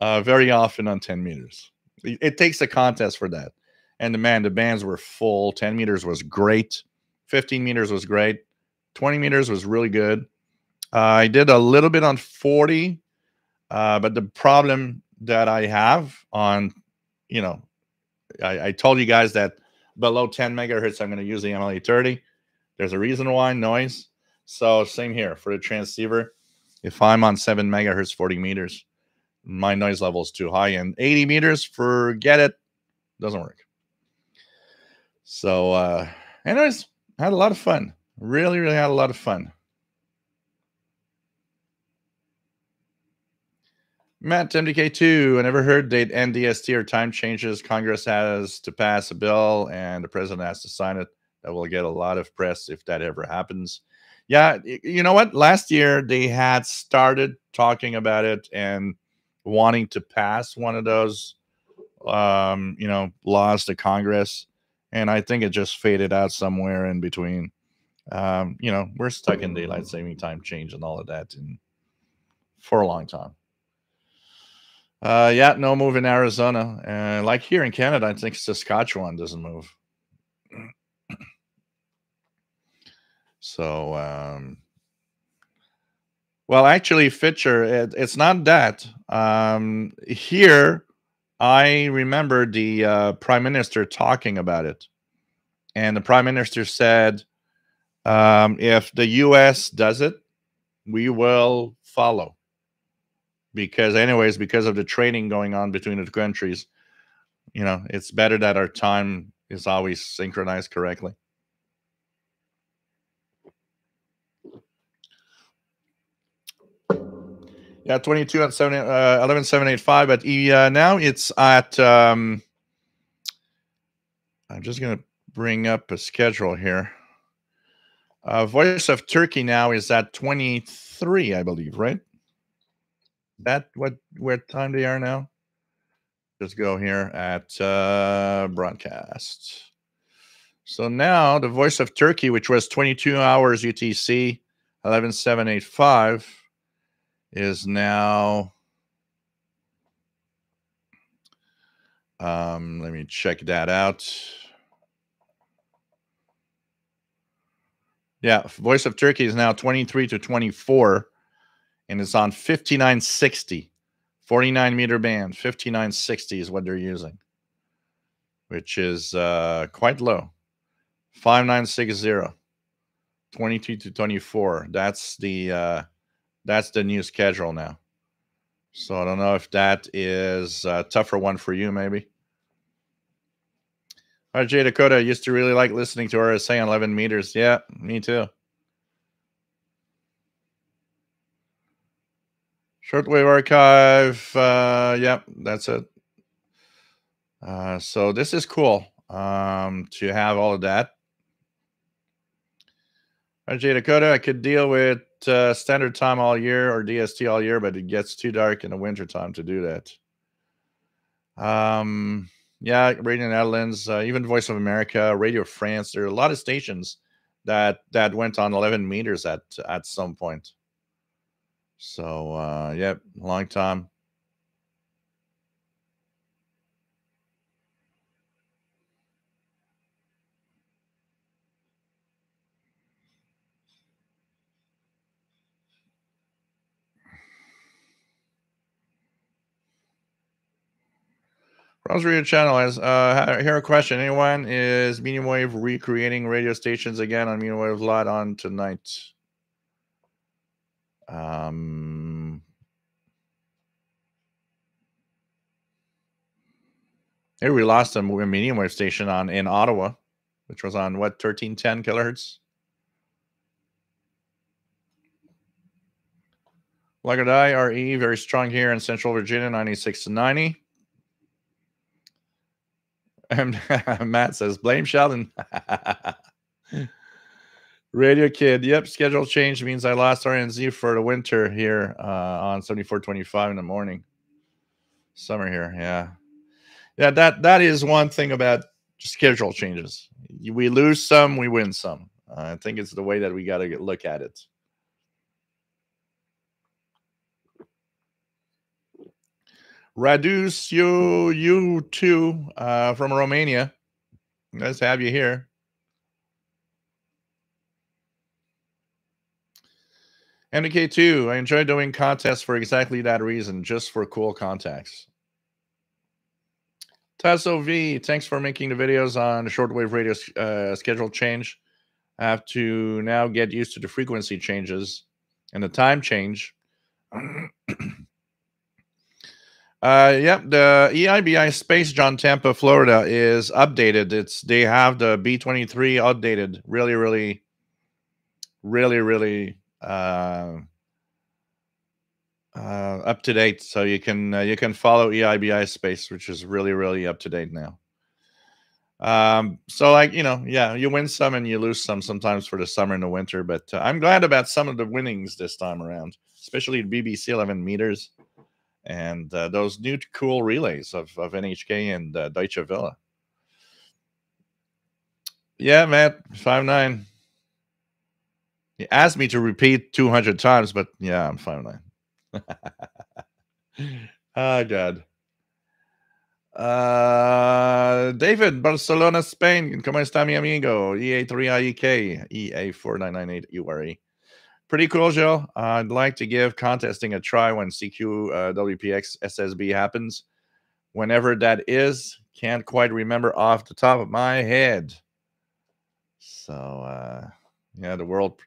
very often on 10 meters. It takes a contest for that. And the bands were full. 10 meters was great. 15 meters was great. 20 meters was really good. I did a little bit on 40, but the problem that I have on, I told you guys that below 10 megahertz, I'm going to use the MLA 30. There's a reason why, noise. So same here for the transceiver. If I'm on 7 megahertz, 40 meters, my noise level is too high. And 80 meters, forget it. Doesn't work. So anyways, had a lot of fun. Really, really had a lot of fun. Matt, MDK2, I never heard they'd end DST or time changes. Congress has to pass a bill and the president has to sign it. That will get a lot of press if that ever happens. Yeah, you know what? Last year, they had started talking about it and wanting to pass one of those, laws to Congress. And I think it just faded out somewhere in between. We're stuck in daylight saving time change and all of that for a long time. No move in Arizona. Like here in Canada, I think Saskatchewan doesn't move. So, well, actually, Fitcher, it's not that. Here, I remember the Prime Minister talking about it. And the Prime Minister said, if the U.S. does it, we will follow. Because of the trading going on between the countries, it's better that our time is always synchronized correctly. Yeah, 22 at 11,785. But now it's at. I'm just gonna bring up a schedule here. Voice of Turkey now is at 23, I believe, right? That what time they are now? Just go here at broadcast. So now the voice of Turkey, which was 22 hours UTC, 11785, is now, let me check that out. Yeah, voice of Turkey is now 23 to 24, and it's on 5960, 49 meter band. 5960 is what they're using, which is quite low. 5960, 22 to 24. That's the new schedule now. So I don't know if that is a tougher one for you, maybe. RJ Dakota, used to really like listening to RSA on 11 meters. Yeah, me too. Shortwave archive. Yep, that's it. So this is cool to have all of that. RJ Dakota, I could deal with standard time all year or DST all year, but it gets too dark in the winter time to do that. Yeah, Radio Netherlands, even Voice of America, Radio France. There are a lot of stations that went on 11 meters at some point. So yeah, long time. Rosary channel has here a question. Anyone is medium wave recreating radio stations again on medium wave lot on tonight? Here we lost a medium wave station in Ottawa, which was on what, 1310 kilohertz. Lagadai RE, very strong here in Central Virginia, 96 to 90. And Matt says, blame Sheldon. Radio Kid, yep, schedule change means I lost RNZ for the winter here on 7425 in the morning. Summer here, yeah. Yeah, that is one thing about schedule changes. We lose some, we win some. I think it's the way that we got to look at it. Radus, you too, from Romania. Nice to have you here. MDK2, I enjoy doing contests for exactly that reason, just for cool contacts. Tasso V, thanks for making the videos on the shortwave radio schedule change. I have to now get used to the frequency changes and the time change. Yep, the EIBI Space John Tampa, Florida is updated. They have the B23 updated, really up to date. So you can follow EIBI Space, which is really up to date now. So like, yeah, you win some and you lose some sometimes for the summer and the winter, but I'm glad about some of the winnings this time around, especially BBC 11 meters and those new cool relays of NHK and Deutsche Welle. Yeah, Matt, 5'9". He asked me to repeat 200 times, but yeah, I'm 5'9". Oh, God. David, Barcelona, Spain. ¿Cómo está mi amigo? EA3IEK, EA4998 URE. Pretty cool, Joe. I'd like to give contesting a try when CQ WPX SSB happens. Whenever that is, can't quite remember off the top of my head. So, yeah, the world,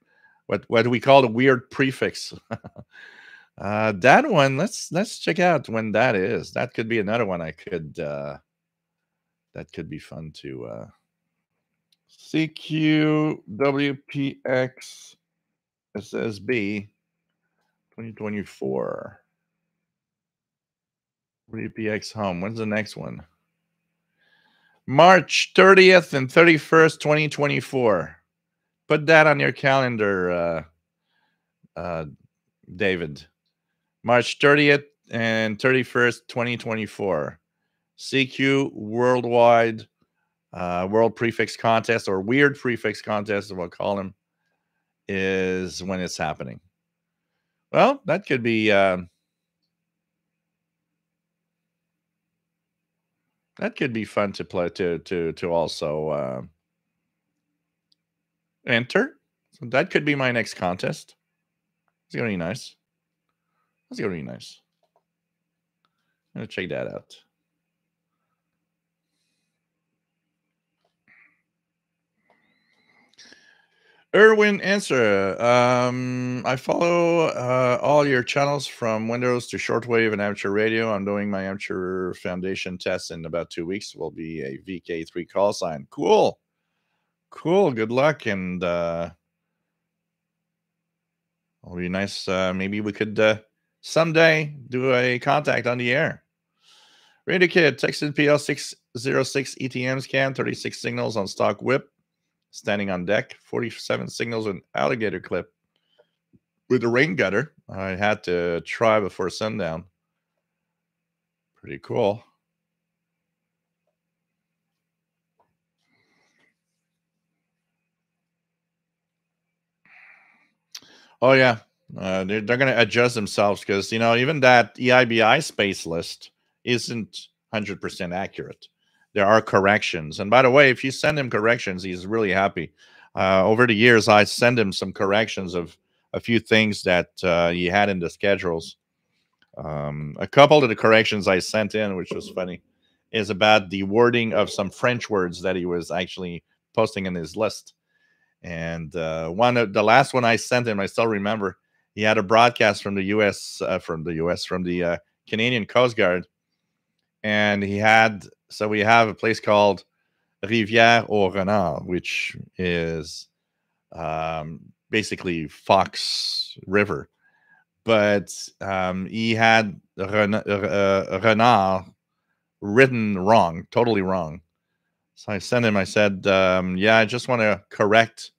what do we call the weird prefix? That one, let's check out when that is. That could be another one I could that could be fun to CQ WPX SSB 2024 WPX home. When's the next one? March 30th and 31st, 2024. Put that on your calendar, David. March 30th and 31st, 2024. CQ Worldwide World Prefix Contest or Weird Prefix Contest, we'll call them, is when it's happening. Well, that could be fun to play to also enter. So that could be my next contest. It's gonna be nice. It's gonna be nice. I'm gonna check that out. Erwin answer. I follow all your channels from Windows to Shortwave and amateur radio. I'm doing my amateur foundation test in about 2 weeks. Will be a VK3 call sign. Cool. Good luck, and it'll be nice. Maybe we could someday do a contact on the air. Radio Kid, Texas PL606 ETM scan, 36 signals on stock whip, standing on deck, 47 signals with alligator clip. With the rain gutter, I had to try before sundown. Pretty cool. Oh yeah, they're going to adjust themselves because even that EIBI space list isn't 100% accurate. There are corrections, and by the way, if you send him corrections, he's really happy. Over the years, I send him some corrections of a few things that he had in the schedules. A couple of the corrections I sent in, which was funny, is about the wording of some French words that he was actually posting in his list. And one of the last one I sent him, I still remember. He had a broadcast from the U.S. From the Canadian Coast Guard, and we have a place called Rivière au Renard, which is basically Fox River, but he had Renard written wrong, totally wrong. So I sent him. I said, "Yeah, I just want to correct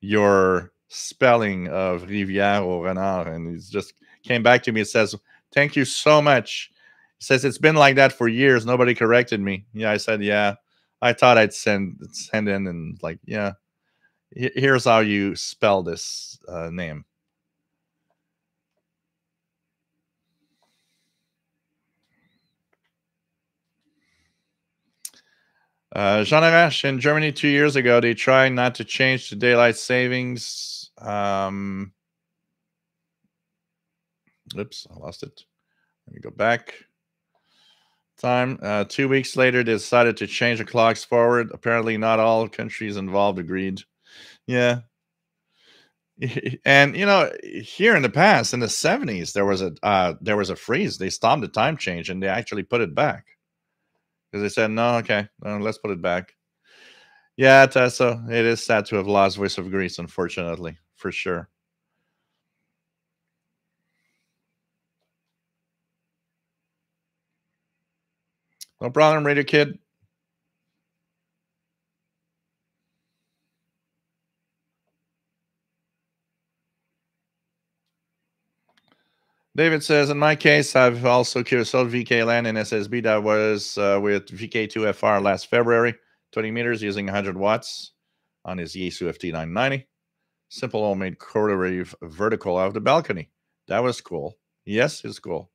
your spelling of Rivière au Renard," and he's just came back to me and says, "Thank you so much." He says it's been like that for years. Nobody corrected me. Yeah, I said, "Yeah, I thought I'd send in and like, yeah, here's how you spell this name." Jean Arash in Germany 2 years ago, they tried not to change the daylight savings. Oops, I lost it. Let me go back. Time. 2 weeks later, they decided to change the clocks forward. Apparently, not all countries involved agreed. Yeah. And here in the past, in the 70s, there was a freeze. They stopped the time change and they actually put it back because they said, no, okay, let's put it back. Yeah, Tessa, it is sad to have lost Voice of Greece, unfortunately, for sure. No problem, Radio Kid. David says, in my case, I've also sold VK land in SSB that was with VK2FR last February, 20 meters using 100 watts on his Yaesu FT990. Simple homemade quarter wave vertical out of the balcony. That was cool. Yes, it's cool.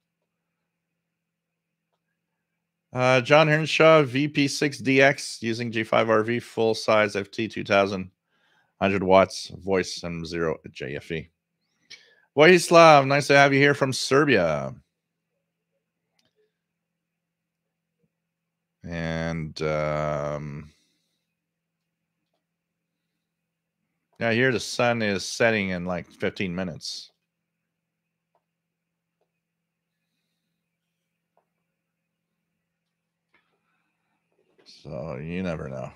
John Hernshaw, VP6DX using G5RV, full size FT2000, 100 watts, voice M0 JFE. Vojislav, nice to have you here from Serbia. And yeah, here the sun is setting in like 15 minutes. So you never know.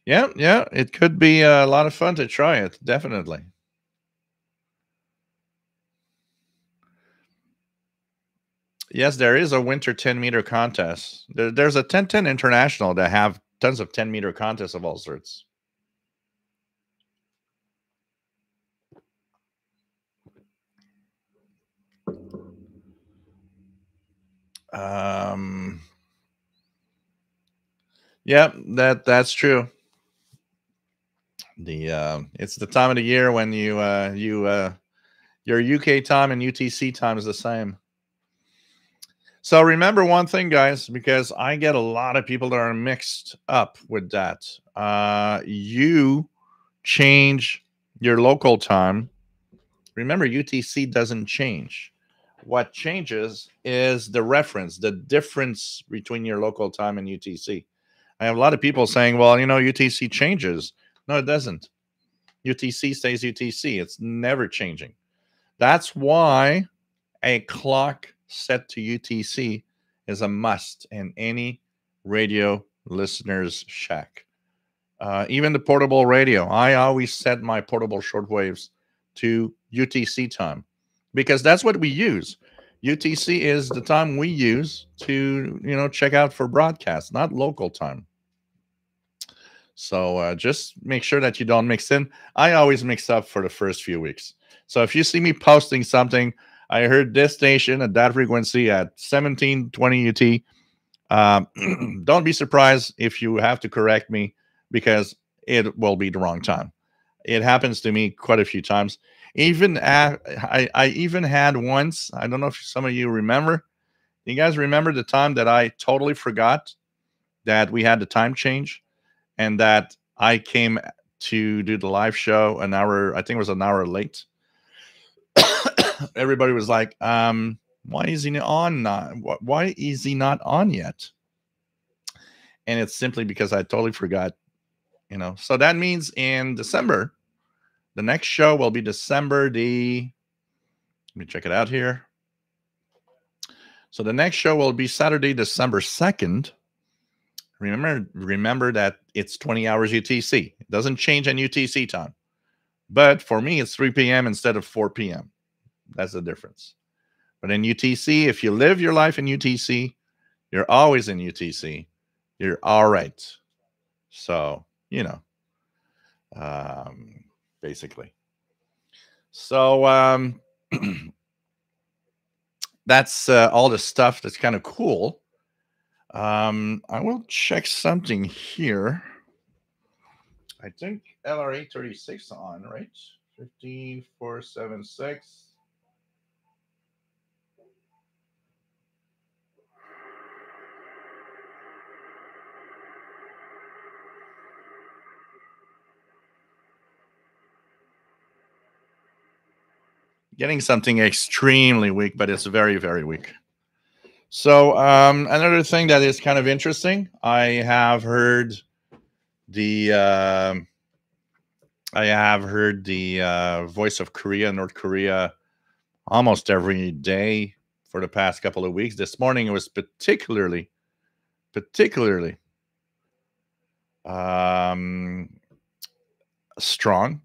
Yeah, it could be a lot of fun to try it, definitely. Yes, there is a winter 10-meter contest. There's a 10-10 international that have tons of 10-meter contests of all sorts. Um, Yeah, that's true. It's the time of the year when your UK time and UTC time is the same. So remember one thing, guys, because I get a lot of people that are mixed up with that. You change your local time. Remember, UTC doesn't change. What changes is the reference, the difference between your local time and UTC. I have a lot of people saying, well, UTC changes. No, it doesn't. UTC stays UTC. It's never changing. That's why a clock set to UTC is a must in any radio listener's shack. Even the portable radio, I always set my portable shortwaves to UTC time because that's what we use. UTC is the time we use to, check out for broadcast, not local time. So just make sure that you don't mix in. I always mix up for the first few weeks. So if you see me posting something, I heard this station at that frequency at 1720 UT. Don't be surprised if you have to correct me because it will be the wrong time. It happens to me quite a few times. I even had once. I don't know if some of you remember. You guys remember the time that I totally forgot that we had the time change and that I came to do the live show an hour. I think it was an hour late. Everybody was like, "Why is he on? Why is he not on yet?" And it's simply because I totally forgot. So that means in December, the next show will be December the. Let me check it out here. So the next show will be Saturday, December 2nd. Remember that it's 20 hours UTC. It doesn't change on UTC time. But for me, it's 3 p.m. instead of 4 p.m. That's the difference. But in UTC, if you live your life in UTC, you're always in UTC. You're all right. So, basically. So that's all the stuff that's kind of cool. I will check something here. I think LRA 36 on, right? 15476. Getting something extremely weak, but it's very, very weak. So another thing that is kind of interesting, I have heard the Voice of Korea, North Korea, almost every day for the past couple of weeks. This morning it was particularly strong.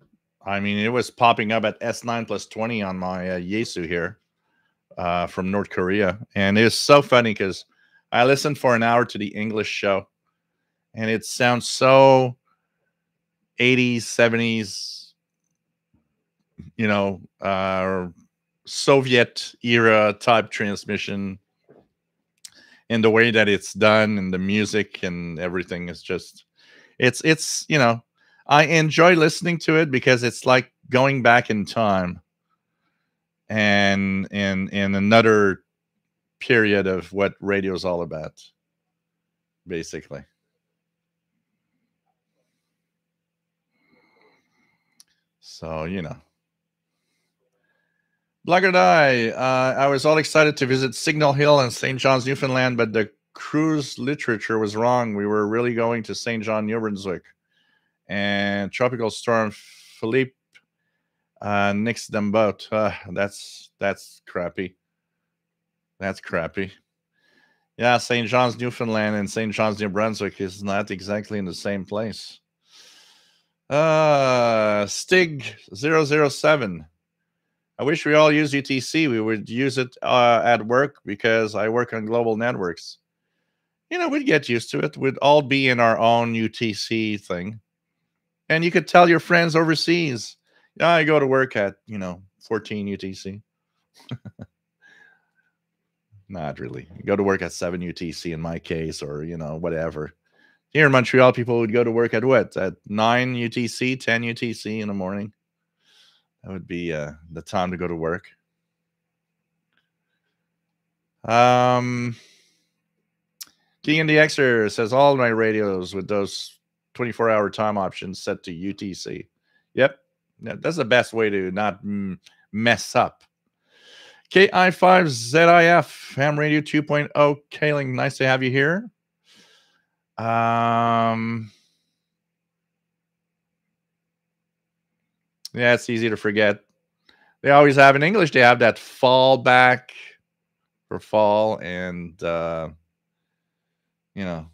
I mean, it was popping up at S9+20 on my Yesu here from North Korea. And it's so funny because I listened for an hour to the English show and it sounds so 80s, 70s, Soviet era type transmission in the way that it's done and the music and everything is just, it's, I enjoy listening to it because it's like going back in time and in another period of what radio is all about, basically. So, Blackguard Eye, I was all excited to visit Signal Hill and St. John's, Newfoundland, but the cruise literature was wrong. We were really going to St. John, New Brunswick. And Tropical Storm Philippe nixed them both. That's crappy. That's crappy. Yeah, St. John's, Newfoundland and St. John's, New Brunswick is not exactly in the same place. Stig007. I wish we all use UTC. We would use it at work because I work on global networks. We'd get used to it. We'd all be in our own UTC thing. And you could tell your friends overseas, I go to work at, 14 UTC. Not really. You go to work at 7 UTC in my case, or, whatever. Here in Montreal, people would go to work at what? At 9 UTC, 10 UTC in the morning. That would be the time to go to work. King and the Xer says all my radios with those 24-hour time options set to UTC. Yep. That's the best way to not mess up. KI5ZIF, Ham Radio 2.0. Kaling, nice to have you here. Yeah, it's easy to forget. They always have in English, they have that fallback for fall, and you know,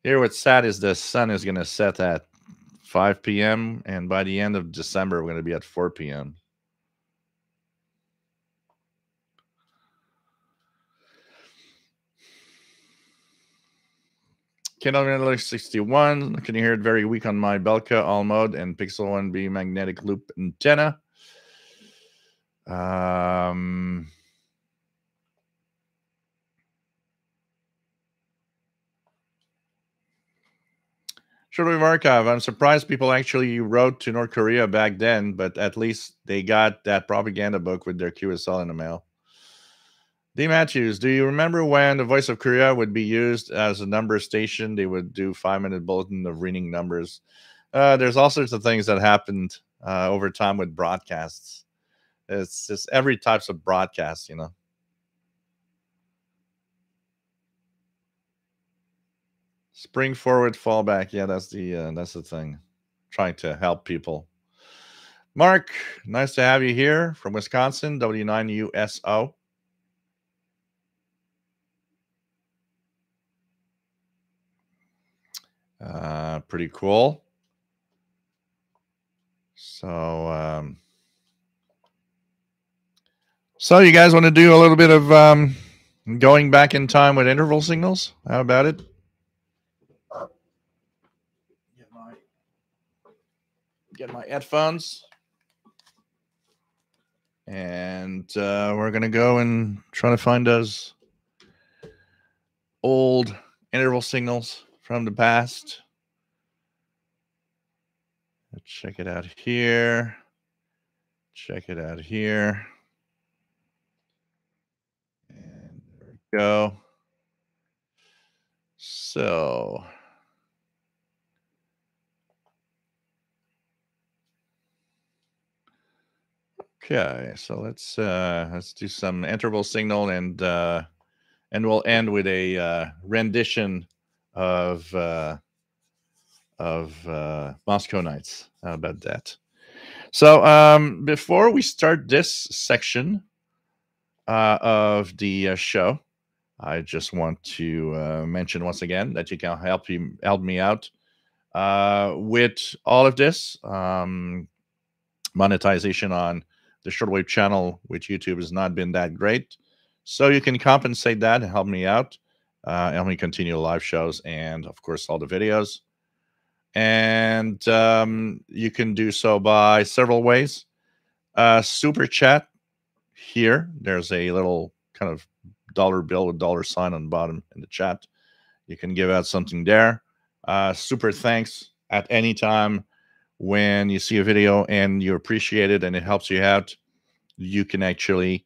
here what's sad is the sun is going to set at 5 p.m. and by the end of December, we're going to be at 4 p.m. Kindle Analytics 61. Can you hear it very weak on my Belka all mode and Pixel 1B magnetic loop antenna? Shortwave Archive. I'm surprised people actually wrote to North Korea back then, but at least they got that propaganda book with their QSL in the mail. D. Matthews, do you remember when the Voice of Korea would be used as a number station? They would do 5-minute bulletin of reading numbers. There's all sorts of things that happened over time with broadcasts. It's just every types of broadcasts, you know. Spring forward, fall back. Yeah, that's the thing. Trying to help people. Mark, nice to have you here from Wisconsin, W9USO. Pretty cool. So you guys want to do a little bit of going back in time with interval signals? How about it? Get my headphones. And we're going to go and try to find those old interval signals from the past. Let's check it out here. Check it out here. And there we go. So okay, so let's do some interval signal, and we'll end with a rendition of Moscow Nights. How about that? So before we start this section of the show, I just want to mention once again that you can help me out with all of this. Monetization on the Shortwave channel, which YouTube has not been that great. So you can compensate that and help me out. Help me continue the live shows and, of course, all the videos. And you can do so by several ways. Super chat here. There's a little kind of dollar bill with $sign on the bottom in the chat. You can give out something there. Super thanks at any time when you see a video and you appreciate it and it helps you out. You can actually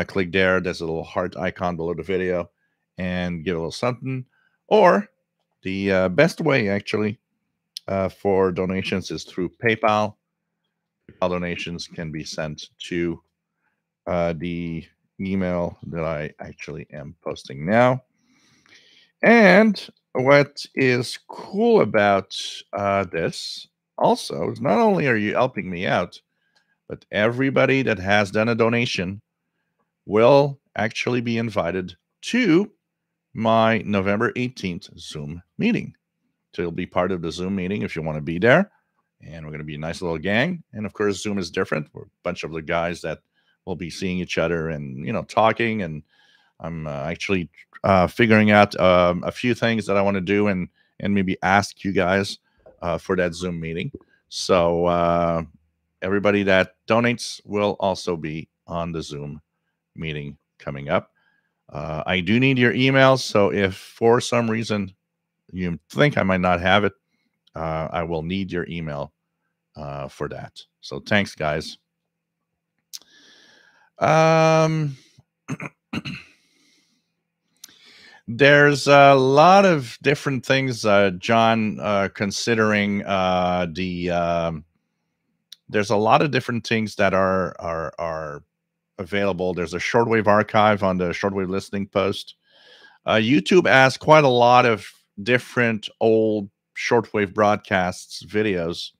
click there. There's a little heart icon below the video and give a little something. Or the best way actually for donations is through PayPal. PayPal donations can be sent to the email that I actually am posting now. And what is cool about this also is not only are you helping me out, but everybody that has done a donation will actually be invited to my November 18th Zoom meeting. So you'll be part of the Zoom meeting if you want to be there. And we're going to be a nice little gang. And of course, Zoom is different. We're a bunch of the guys that will be seeing each other and, talking. And I'm actually figuring out a few things that I want to do and maybe ask you guys for that Zoom meeting. So everybody that donates will also be on the Zoom meeting coming up. I do need your emails, so if for some reason you think I might not have it, I will need your email for that. So thanks, guys. Um, there's a lot of different things, John, considering the. There's a lot of different things that are available. There's a shortwave archive on the shortwave listening post. YouTube has quite a lot of different old shortwave broadcasts videos.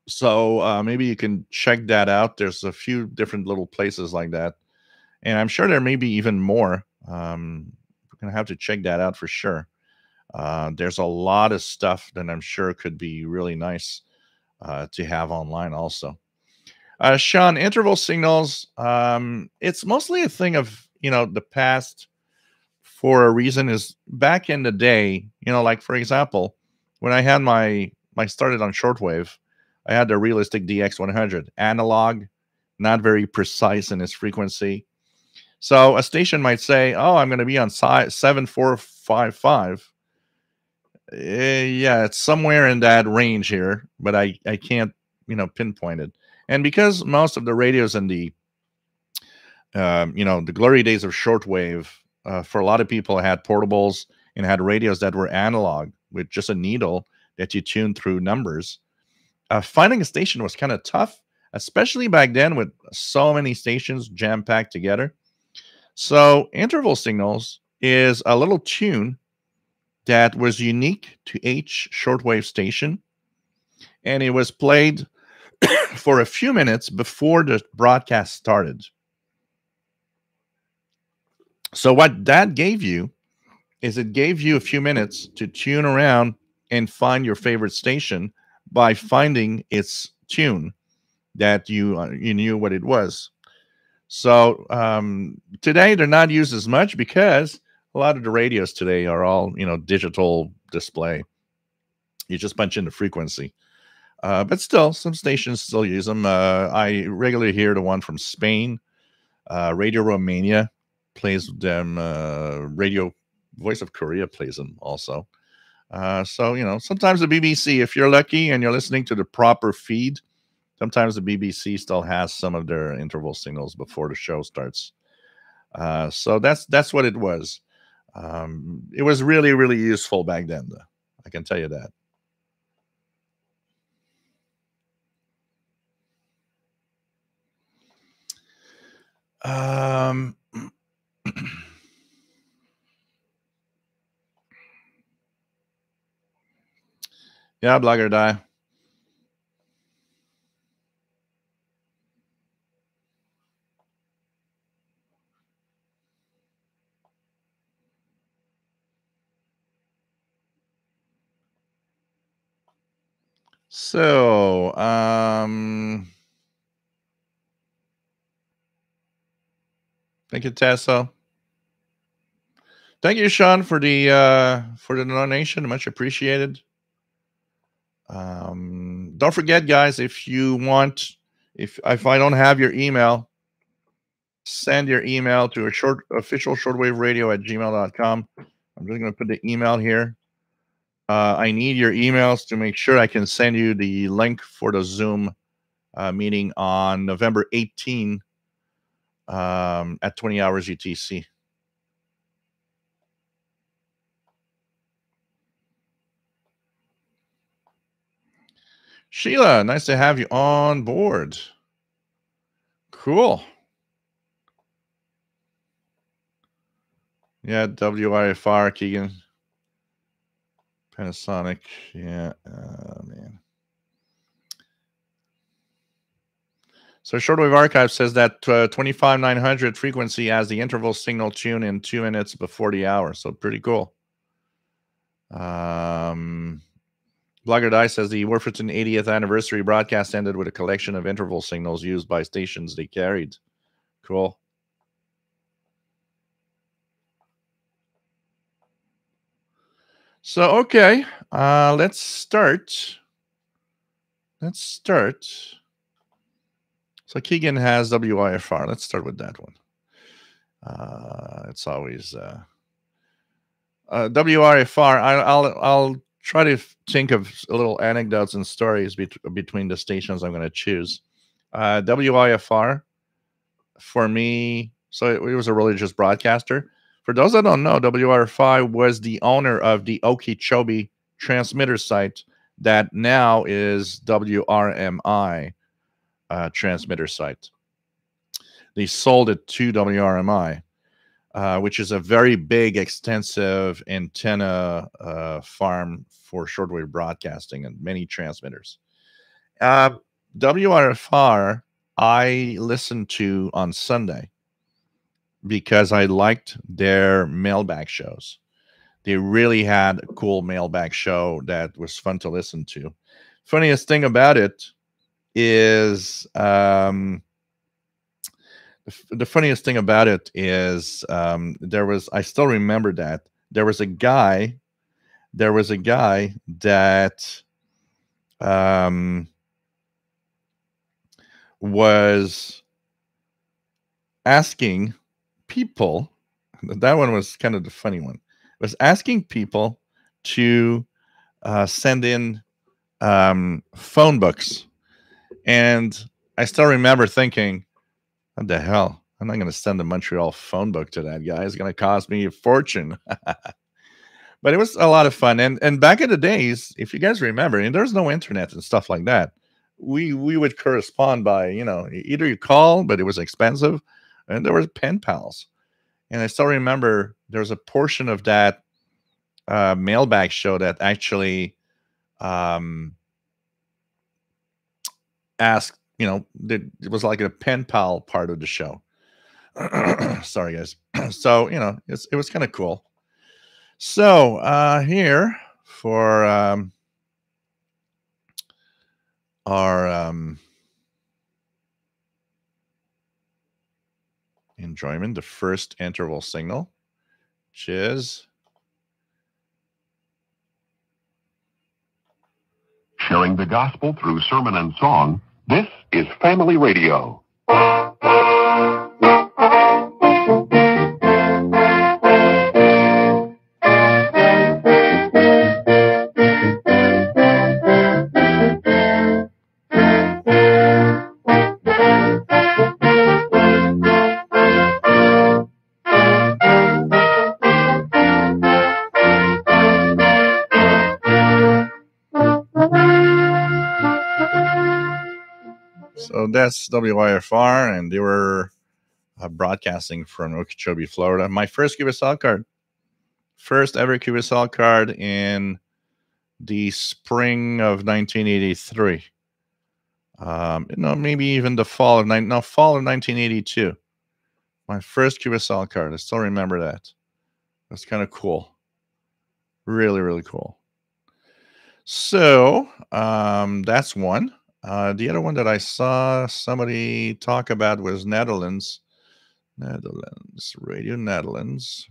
So maybe you can check that out. There's a few different little places like that. And I'm sure there may be even more. We're going to have to check that out for sure. There's a lot of stuff that I'm sure could be really nice to have online also. Sean, interval signals, it's mostly a thing of, the past for a reason. Is back in the day, like for example, when I had my started on shortwave, I had the Realistic DX100 analog, not very precise in its frequency. So a station might say, "Oh, I'm going to be on 7455." Yeah, it's somewhere in that range here, but I can't pinpoint it. And because most of the radios in the the glory days of shortwave, for a lot of people had portables and had radios that were analog with just a needle that you tuned through numbers. Finding a station was kind of tough, especially back then with so many stations jam packed together. So interval signals is a little tune that was unique to each shortwave station, and it was played for a few minutes before the broadcast started. So what that gave you is it gave you a few minutes to tune around and find your favorite station by finding its tune that you knew what it was. So today they're not used as much because a lot of the radios today are all digital display. You just punch in the frequency. But still, some stations still use them. I regularly hear the one from Spain. Radio Romania plays them. Radio Voice of Korea plays them also. So, sometimes the BBC, if you're lucky and you're listening to the proper feed, sometimes the BBC still has some of their interval signals before the show starts. So that's what it was. It was really, really useful back then, though. I can tell you that. Yeah, Blogger Die. So, thank you, Tessa. Thank you, Sean, for the donation. Much appreciated. Don't forget, guys, if you want, if I don't have your email, send your email to official shortwave radio at gmail.com. I'm just going to put the email here. I need your emails to make sure I can send you the link for the Zoom meeting on November 18 at 20 hours UTC. Sheila, nice to have you on board. Cool. Yeah, WIFR, Keegan. Panasonic. Yeah, man. So Shortwave Archive says that 25900 frequency has the interval signal tune in 2 minutes before the hour. So pretty cool. Blogger Die says the Warferton 80th anniversary broadcast ended with a collection of interval signals used by stations they carried. Cool. So, okay, let's start. So Keegan has WIFR. Let's start with that one. It's always WRFR. I'll try to think of little anecdotes and stories between the stations I'm going to choose. WIFR for me. So it was a religious broadcaster. For those that don't know, WRFI was the owner of the Okeechobee transmitter site that now is WRMI transmitter site. They sold it to WRMI, which is a very big, extensive antenna farm for shortwave broadcasting and many transmitters. WRFR I listened to on Sunday because I liked their mailbag shows. They really had a cool mailbag show that was fun to listen to. Funniest thing about it is the funniest thing about it is I still remember that there was a guy that was asking people. That one was kind of the funny one. Was asking people to send in phone books, and I still remember thinking, what the hell? I'm not going to send a Montreal phone book to that guy. It's going to cost me a fortune. But it was a lot of fun. And back in the days, if you guys remember, and there's no internet and stuff like that, we would correspond by, either you call, but it was expensive, and there was pen pals. And I still remember there was a portion of that mailbag show that actually asked, it was like a pen pal part of the show. Sorry, guys. So, it was kind of cool. So here for our enjoyment, the first interval signal, which is sharing the gospel through sermon and song. This is Family Radio. So that's WIFR, and they were broadcasting from Okeechobee, Florida. My first QSL card. First ever QSL card in the spring of 1983. Maybe even the fall of 1982. My first QSL card. I still remember that. That's kind of cool. Really, really cool. So that's one. The other one that I saw somebody talk about was Netherlands, Radio Netherlands.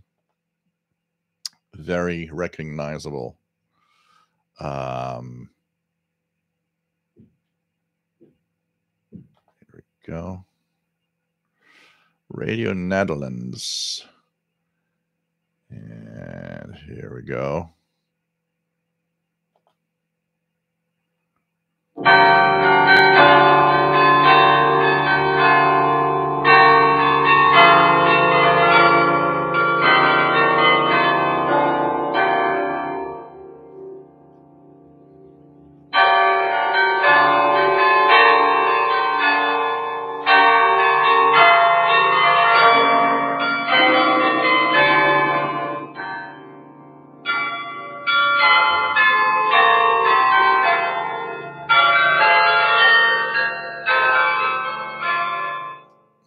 Very recognizable. Here we go. Radio Netherlands. And here we go.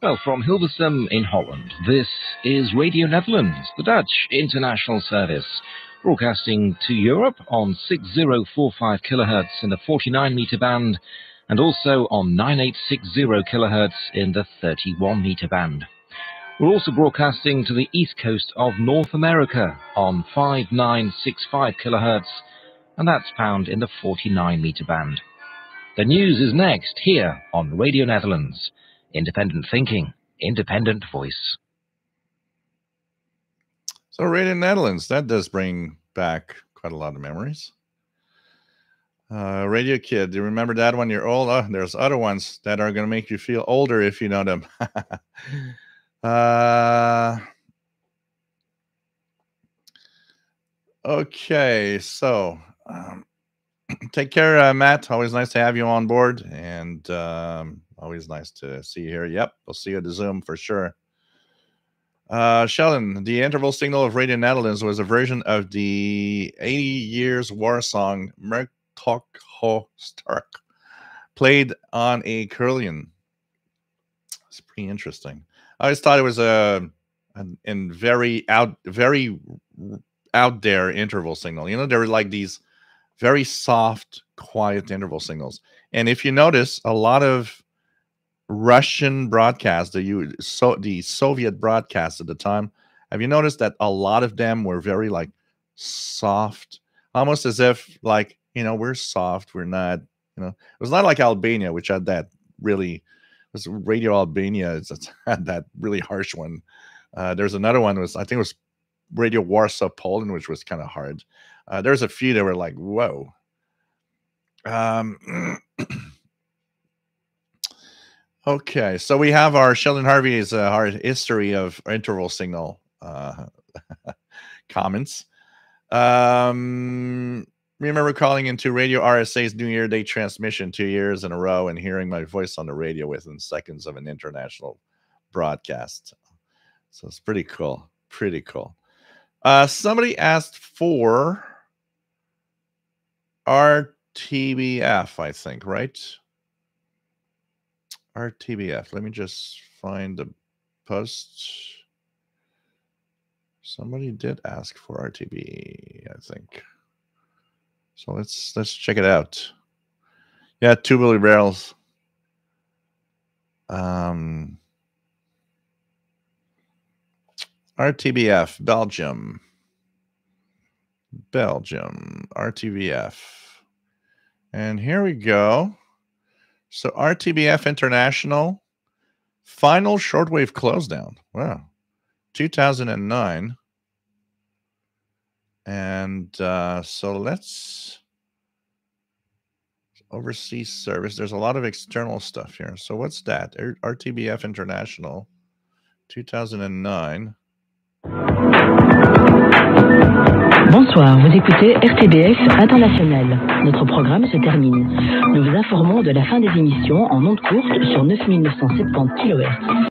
Well, from Hilversum in Holland, this is Radio Netherlands, the Dutch international service, broadcasting to Europe on 6045 kHz in the 49-meter band, and also on 9860 kHz in the 31-meter band. We're also broadcasting to the east coast of North America on 5965 kHz, and that's found in the 49-meter band. The news is next here on Radio Netherlands. Independent thinking, independent voice. So Radio Netherlands, that does bring back quite a lot of memories. Radio Kid, do you remember that when you're old? Oh, there's other ones that are going to make you feel older if you know them. Okay, so take care, Matt. Always nice to have you on board, and always nice to see you here. Yep, we'll see you at the Zoom for sure. Sheldon, the interval signal of Radio Netherlands was a version of the 80 Years War song Merk Tok Ho Stark, played on a Curlian. It's pretty interesting. I always thought it was a very out there interval signal. You know, there were like these very soft, quiet interval signals. And if you notice, a lot of Russian broadcasts, the Soviet broadcasts at the time, have you noticed that a lot of them were very like soft, almost as if like, you know, we're soft, we're not, you know, it was not like Albania, which had that really, was Radio Albania, it's had that really harsh one. There's another one, was I think it was Radio Warsaw, Poland, which was kind of hard. There's a few that were like, whoa. Okay, so we have our Sheldon Harvey's our history of interval signal comments. Remember calling into Radio RSA's New Year Day transmission 2 years in a row and hearing my voice on the radio within seconds of an international broadcast. So it's pretty cool. Pretty cool. Somebody asked for RTBF, I think, right? RTBF. Let me just find the post. Somebody did ask for RTB, I think. So let's check it out. Yeah, tubular barrels. RTBF, Belgium, RTBF. And here we go. So RTBF International, final shortwave close down. Wow. 2009. And so let's overseas service. There's a lot of external stuff here. So what's that? RTBF International, 2009. Bonsoir, vous écoutez RTBF International. Notre programme se termine. Nous vous informons de la fin des émissions en ondes courtes sur 9970 kHz.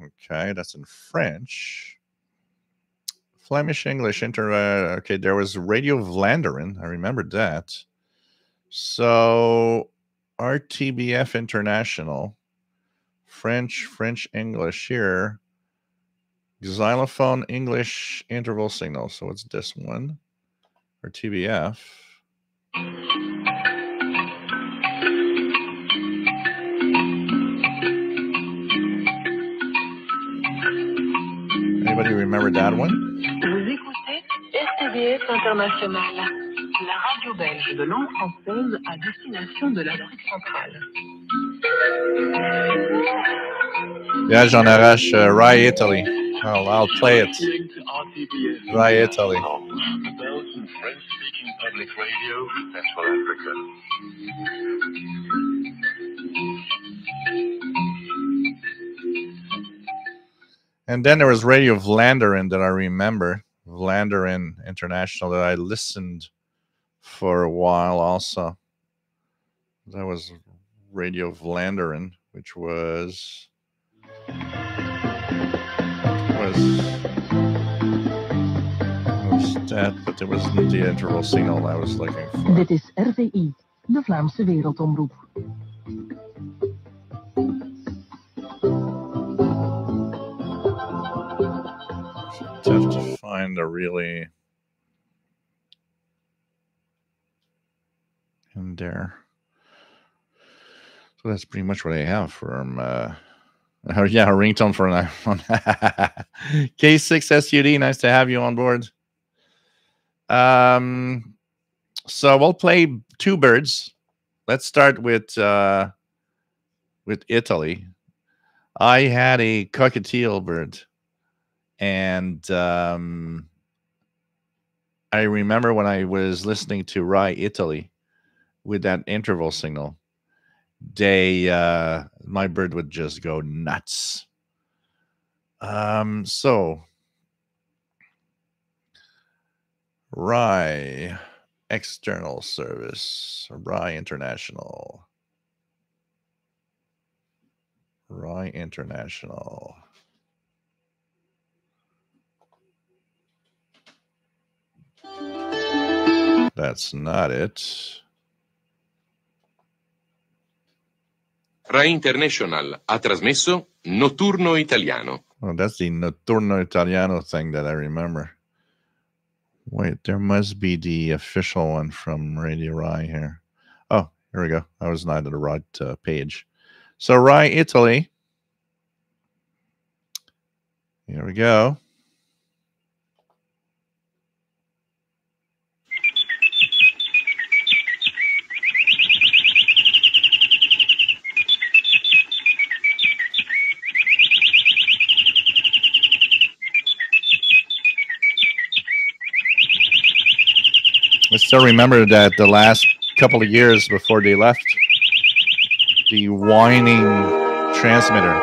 Okay, that's in French. Flemish, English, okay, there was Radio Vlaanderen. I remembered that. So RTBF International, French, English here. Xylophone, English, interval signal. So what's this one? RTBF. Anybody remember that one? Vous écoutez RTBF International, la radio belge de langue française à destination de l'Afrique centrale. Yeah, Jean Arrache, Rai Italy. I'll play it. Rai Italy. Belgian French-speaking public radio, Central Africa. And then there was Radio Vlaanderen that I remember. Vlaanderen International that I listened for a while also. That was Radio Vlaanderen, which was that, but there wasn't the interval signal I was looking for. Dit is RVI, de Vlaamse Wereldomroep. Have to find a really in there. So that's pretty much what I have from a ringtone for an iPhone. K6SUD, nice to have you on board. So we'll play two birds. Let's start with Italy. I had a cockatiel bird, and I remember when I was listening to Rai Italy with that interval signal, my bird would just go nuts. So Rai external service, Rai International. Rai International. That's not it. Rai International ha trasmesso Notturno Italiano. Oh, that's the Notturno Italiano thing that I remember. Wait, there must be the official one from Radio Rai here. Oh, here we go. I was not at the right page. So Rai Italy. Here we go. I still remember that the last couple of years before they left, the whining transmitter.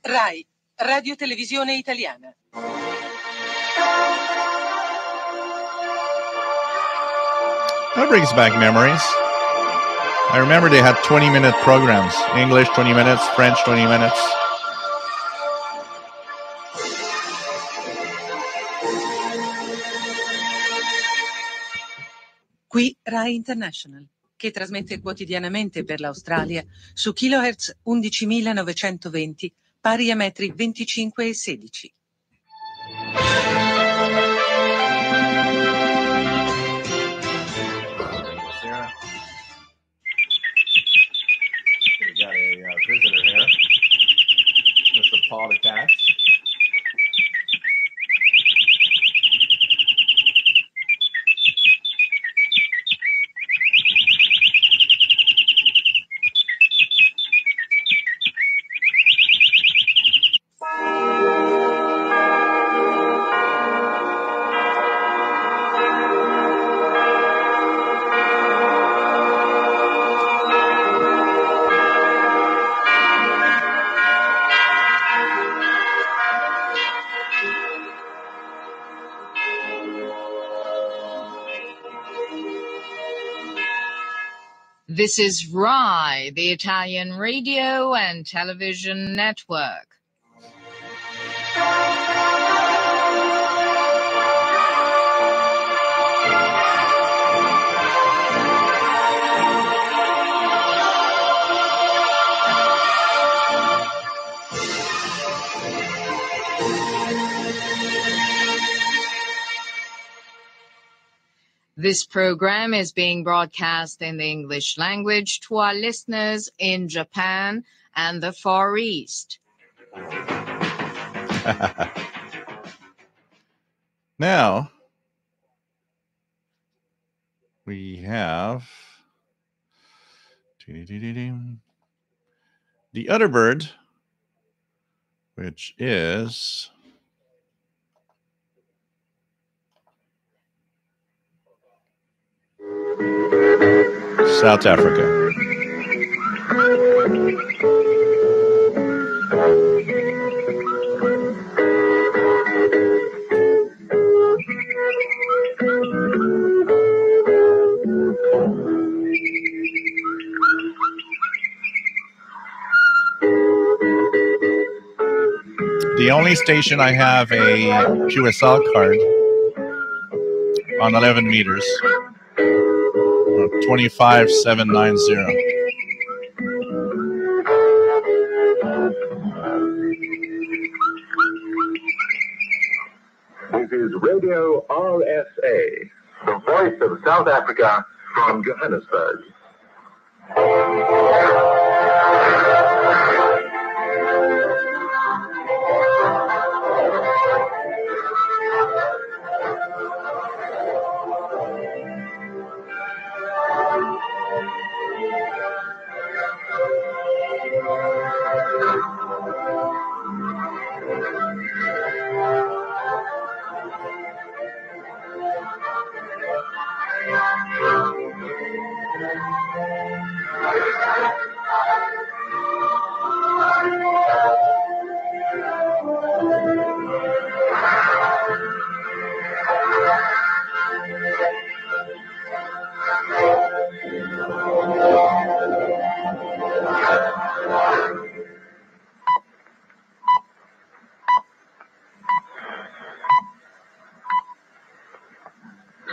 RAI, Radio Televisione Italiana. That brings back memories. I remember they had 20-minute programs. English 20 minutes, French 20 minutes. Qui Rai International, che trasmette quotidianamente per l'Australia su kHz 11.920, pari a metri 25 e 16. We got a visitor here, Mr. Paul the Cat. This is RAI, the Italian radio and television network. This program is being broadcast in the English language to our listeners in Japan and the Far East. Now, we have the other bird, which is South Africa. The only station I have a QSL card on 11 meters, 25790. This is Radio RSA, the voice of South Africa from Johannesburg.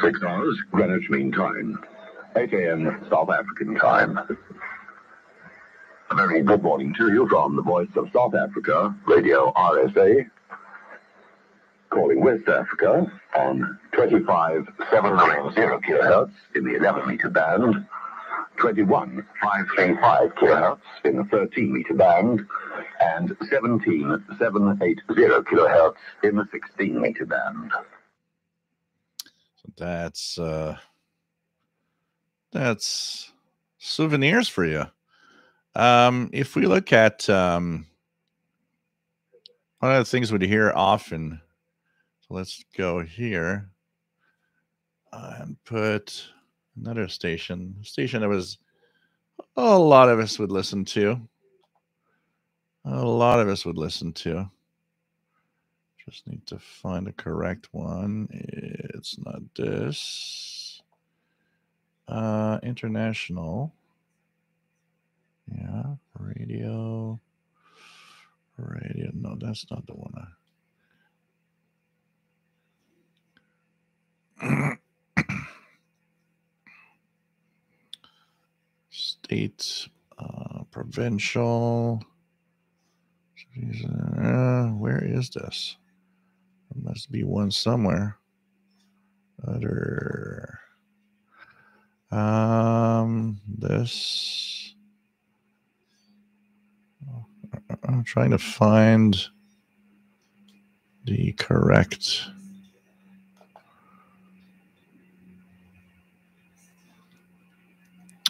6 hours, Greenwich Mean Time. 8 a.m. South African Time. A very good morning to you from the Voice of South Africa, Radio RSA. Calling West Africa on 25790 kilohertz in the 11-meter band, 21535 kilohertz in the 13-meter band, and 17780 kilohertz in the 16-meter band. So that's souvenirs for you. If we look at one of the things we hear often, so let's go here and put another station that was a lot of us would listen to. Just need to find the correct one. It's not this. International. Yeah, radio. No, that's not the one. State, provincial. Where is this? There must be one somewhere. Other. This. I'm trying to find the correct.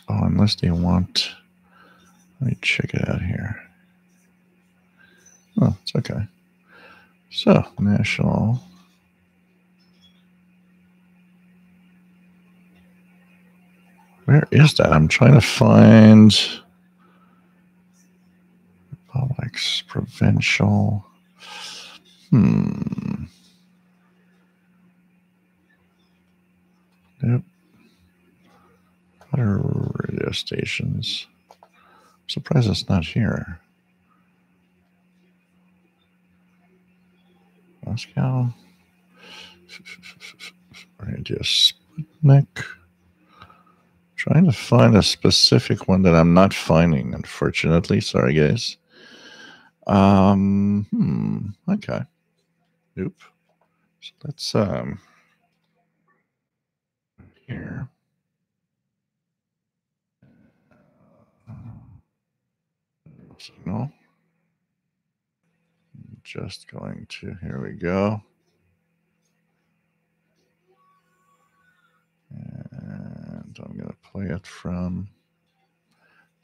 Oh, unless they want. Let me check it out here. Oh, it's okay. So, national. Where is that? I'm trying to find Republics, provincial. Nope. Other radio stations. I'm surprised it's not here. Moscow. Radio Sputnik. Trying to find a specific one that I'm not finding, unfortunately. Sorry, guys. Okay. Nope. So let's here. Signal. Just going to, here we go. And I'm going to play it from,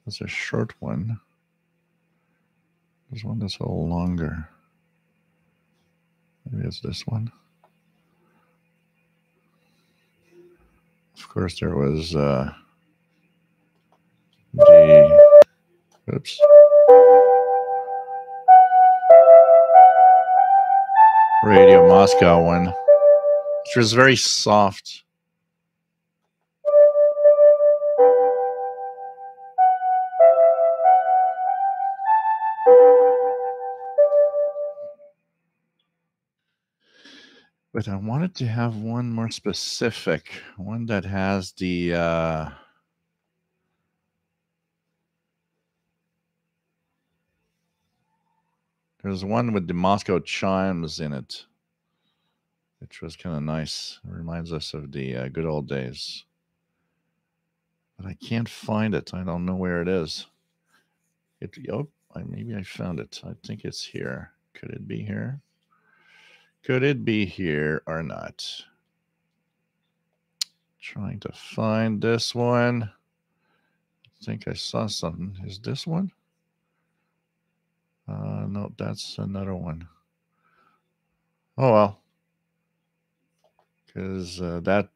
there's a short one. There's one that's a little longer. Maybe it's this one. Of course, there was the, oops. Radio Moscow one, which was very soft. But I wanted to have one more specific, one that has the there's one with the Moscow chimes in it, which was kind of nice. It reminds us of the good old days. But I can't find it. I don't know where it is. Maybe I found it. I think it's here. Could it be here? Could it be here or not? Trying to find this one. I think I saw something. Is this one? No, that's another one. Oh well, because that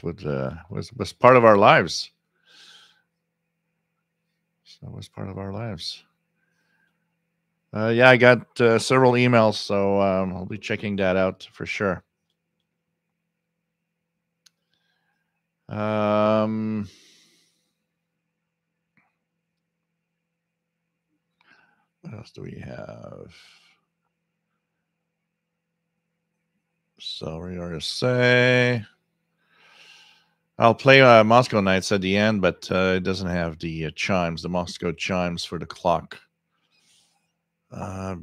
would was part of our lives. So that was part of our lives. Yeah, I got several emails, so I'll be checking that out for sure. What else do we have? Sorry, RSA. I'll play Moscow Nights at the end, but it doesn't have the chimes, the Moscow chimes for the clock.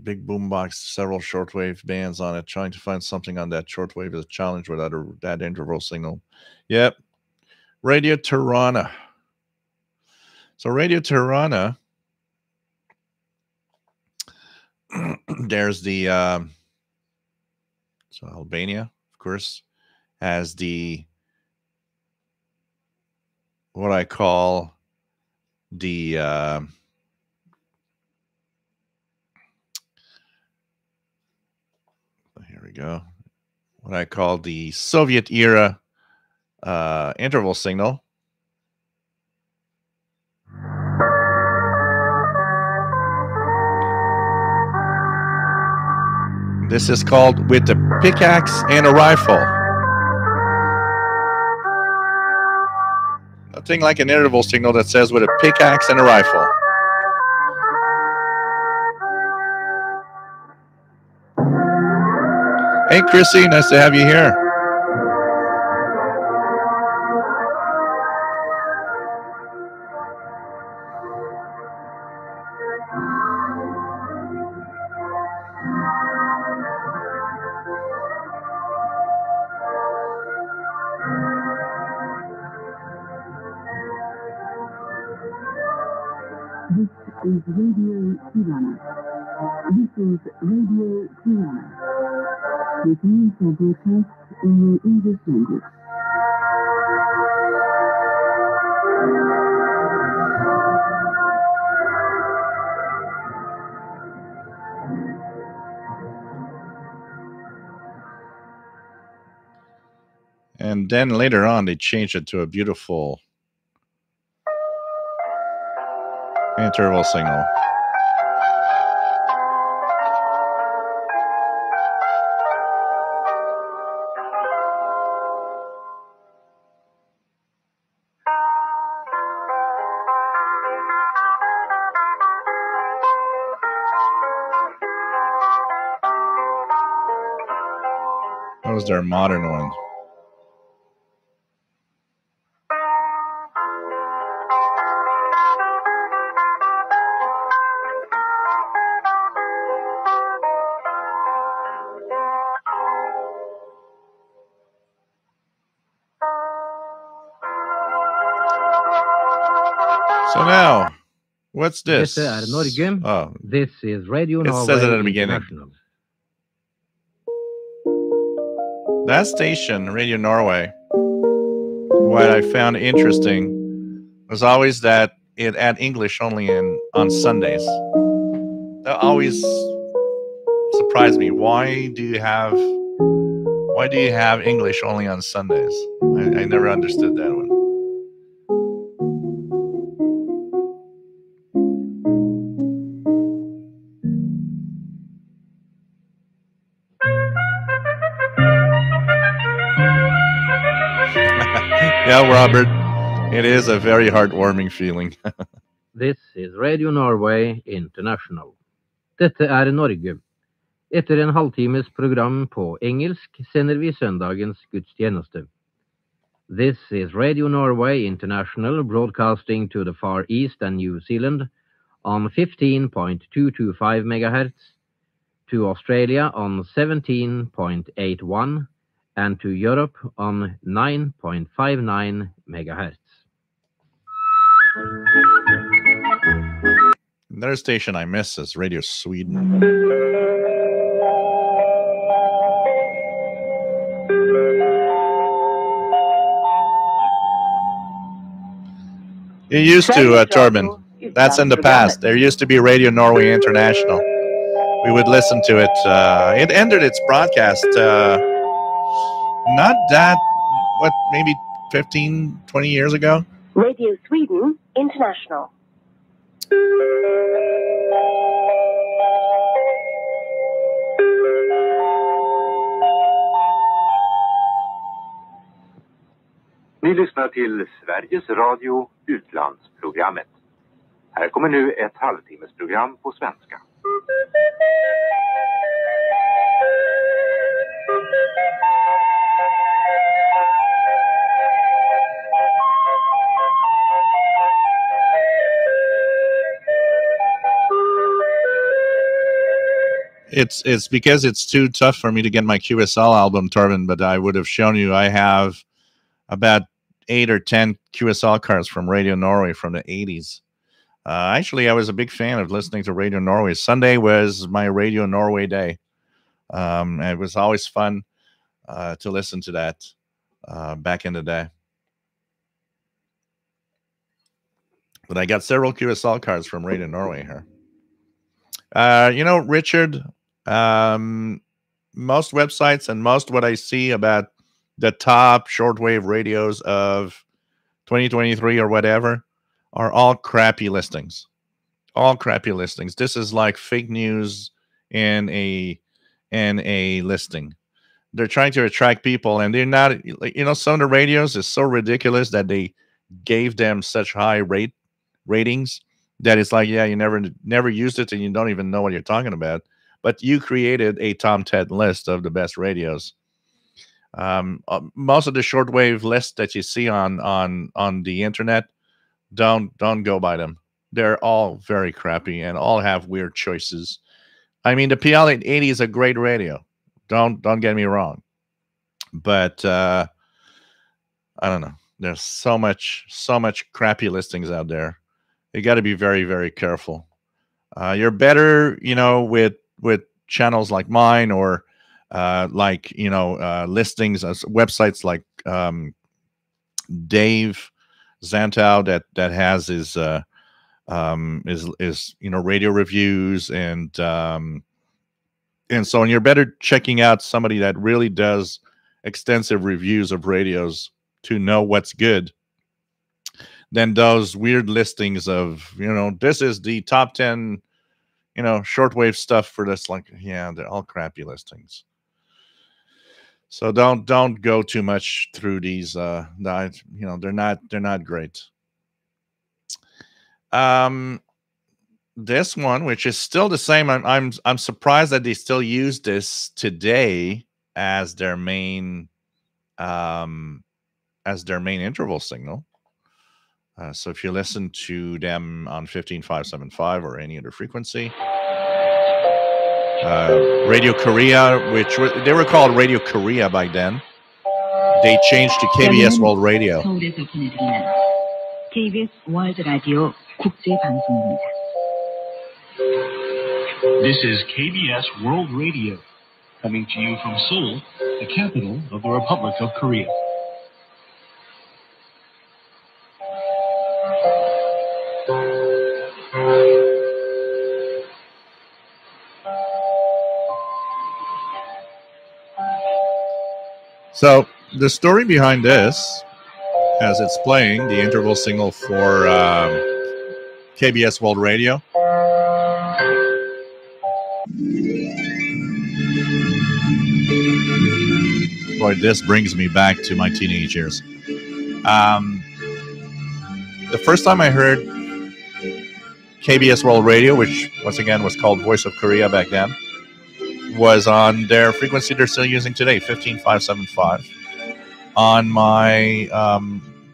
Big boombox, several shortwave bands on it. Trying to find something on that shortwave is a challenge without that interval signal. Yep. Radio Tirana. So Radio Tirana, there's the, so Albania, of course, has the, what I call the, here we go, what I call the Soviet era interval signal. This is called With a Pickaxe and a Rifle. Nothing like an interval signal that says with a pickaxe and a rifle. Hey, Chrissy, nice to have you here. This is Radio Tirana. This is Radio Tirana. With news and broadcasts in the English language. And then later on, they changed it to a beautiful interval signal. That was their modern one. So now, what's this? Dette Norge. Oh, This is Radio it Norway says it at the beginning. International. That station, Radio Norway, what I found interesting was always that it had English only on Sundays. That always surprised me. Why do you have English only on Sundays? I never understood that one. Yeah, Robert, it is a very heartwarming feeling. This is Radio Norway International. Dette Norge. Etter en halvtimes program på engelsk sender vi søndagens gudstjeneste. This is Radio Norway International, broadcasting to the Far East and New Zealand on 15.225 MHz, to Australia on 17.81, and to Europe on 9.59 MHz. Another station I miss is Radio Sweden. It used to, Torben. That's in the past. There used to be Radio Norway International. We would listen to it. It ended its broadcast not that, maybe 15, 20 years ago? Radio Sweden International. Ni lyssnar till Sveriges Radio utlandsprogrammet. Här kommer nu ett halvtimmesprogram på svenska. It's because it's too tough for me to get my QSL album, Torben, but I would have shown you I have about 8 or 10 QSL cards from Radio Norway from the 80s. Actually, I was a big fan of listening to Radio Norway. Sunday was my Radio Norway day. And it was always fun to listen to that back in the day. But I got several QSL cards from Radio Norway here. You know, Richard, most websites and most what I see about the top shortwave radios of 2023 or whatever are all crappy listings. All crappy listings. This is like fake news in a listing. They're trying to attract people, and they're not. You know, some of the radios is so ridiculous that they gave them such high ratings that it's like, yeah, you never used it and you don't even know what you're talking about. But you created a Tom 10 list of the best radios. Most of the shortwave lists that you see on the internet, don't go by them. They're all very crappy and all have weird choices. I mean, the PL880 is a great radio. Don't get me wrong, but I don't know. There's so much crappy listings out there. You got to be very, very careful. You're better, you know, with channels like mine or like, you know, listings as websites like Dave Zantow that has his you know, radio reviews and so on. You're better checking out somebody that really does extensive reviews of radios to know what's good than those weird listings of, you know, this is the top 10, you know, shortwave stuff for this. Like, yeah, they're all crappy listings. So don't go too much through these. You know, they're not great. This one, which is still the same, I'm surprised that they still use this today as their main interval signal. So if you listen to them on 15575 or any other frequency, Radio Korea, which they were called Radio Korea back then, they changed to KBS World Radio. 서울에서 보내드리는 KBS 월드 라디오 국제 방송입니다. This is KBS World Radio, coming to you from Seoul, the capital of the Republic of Korea. So the story behind this, as it's playing the interval signal for KBS World Radio, boy, this brings me back to my teenage years. The first time I heard KBS World Radio, which once again was called Voice of Korea back then, was on their frequency they're still using today, 15575, on my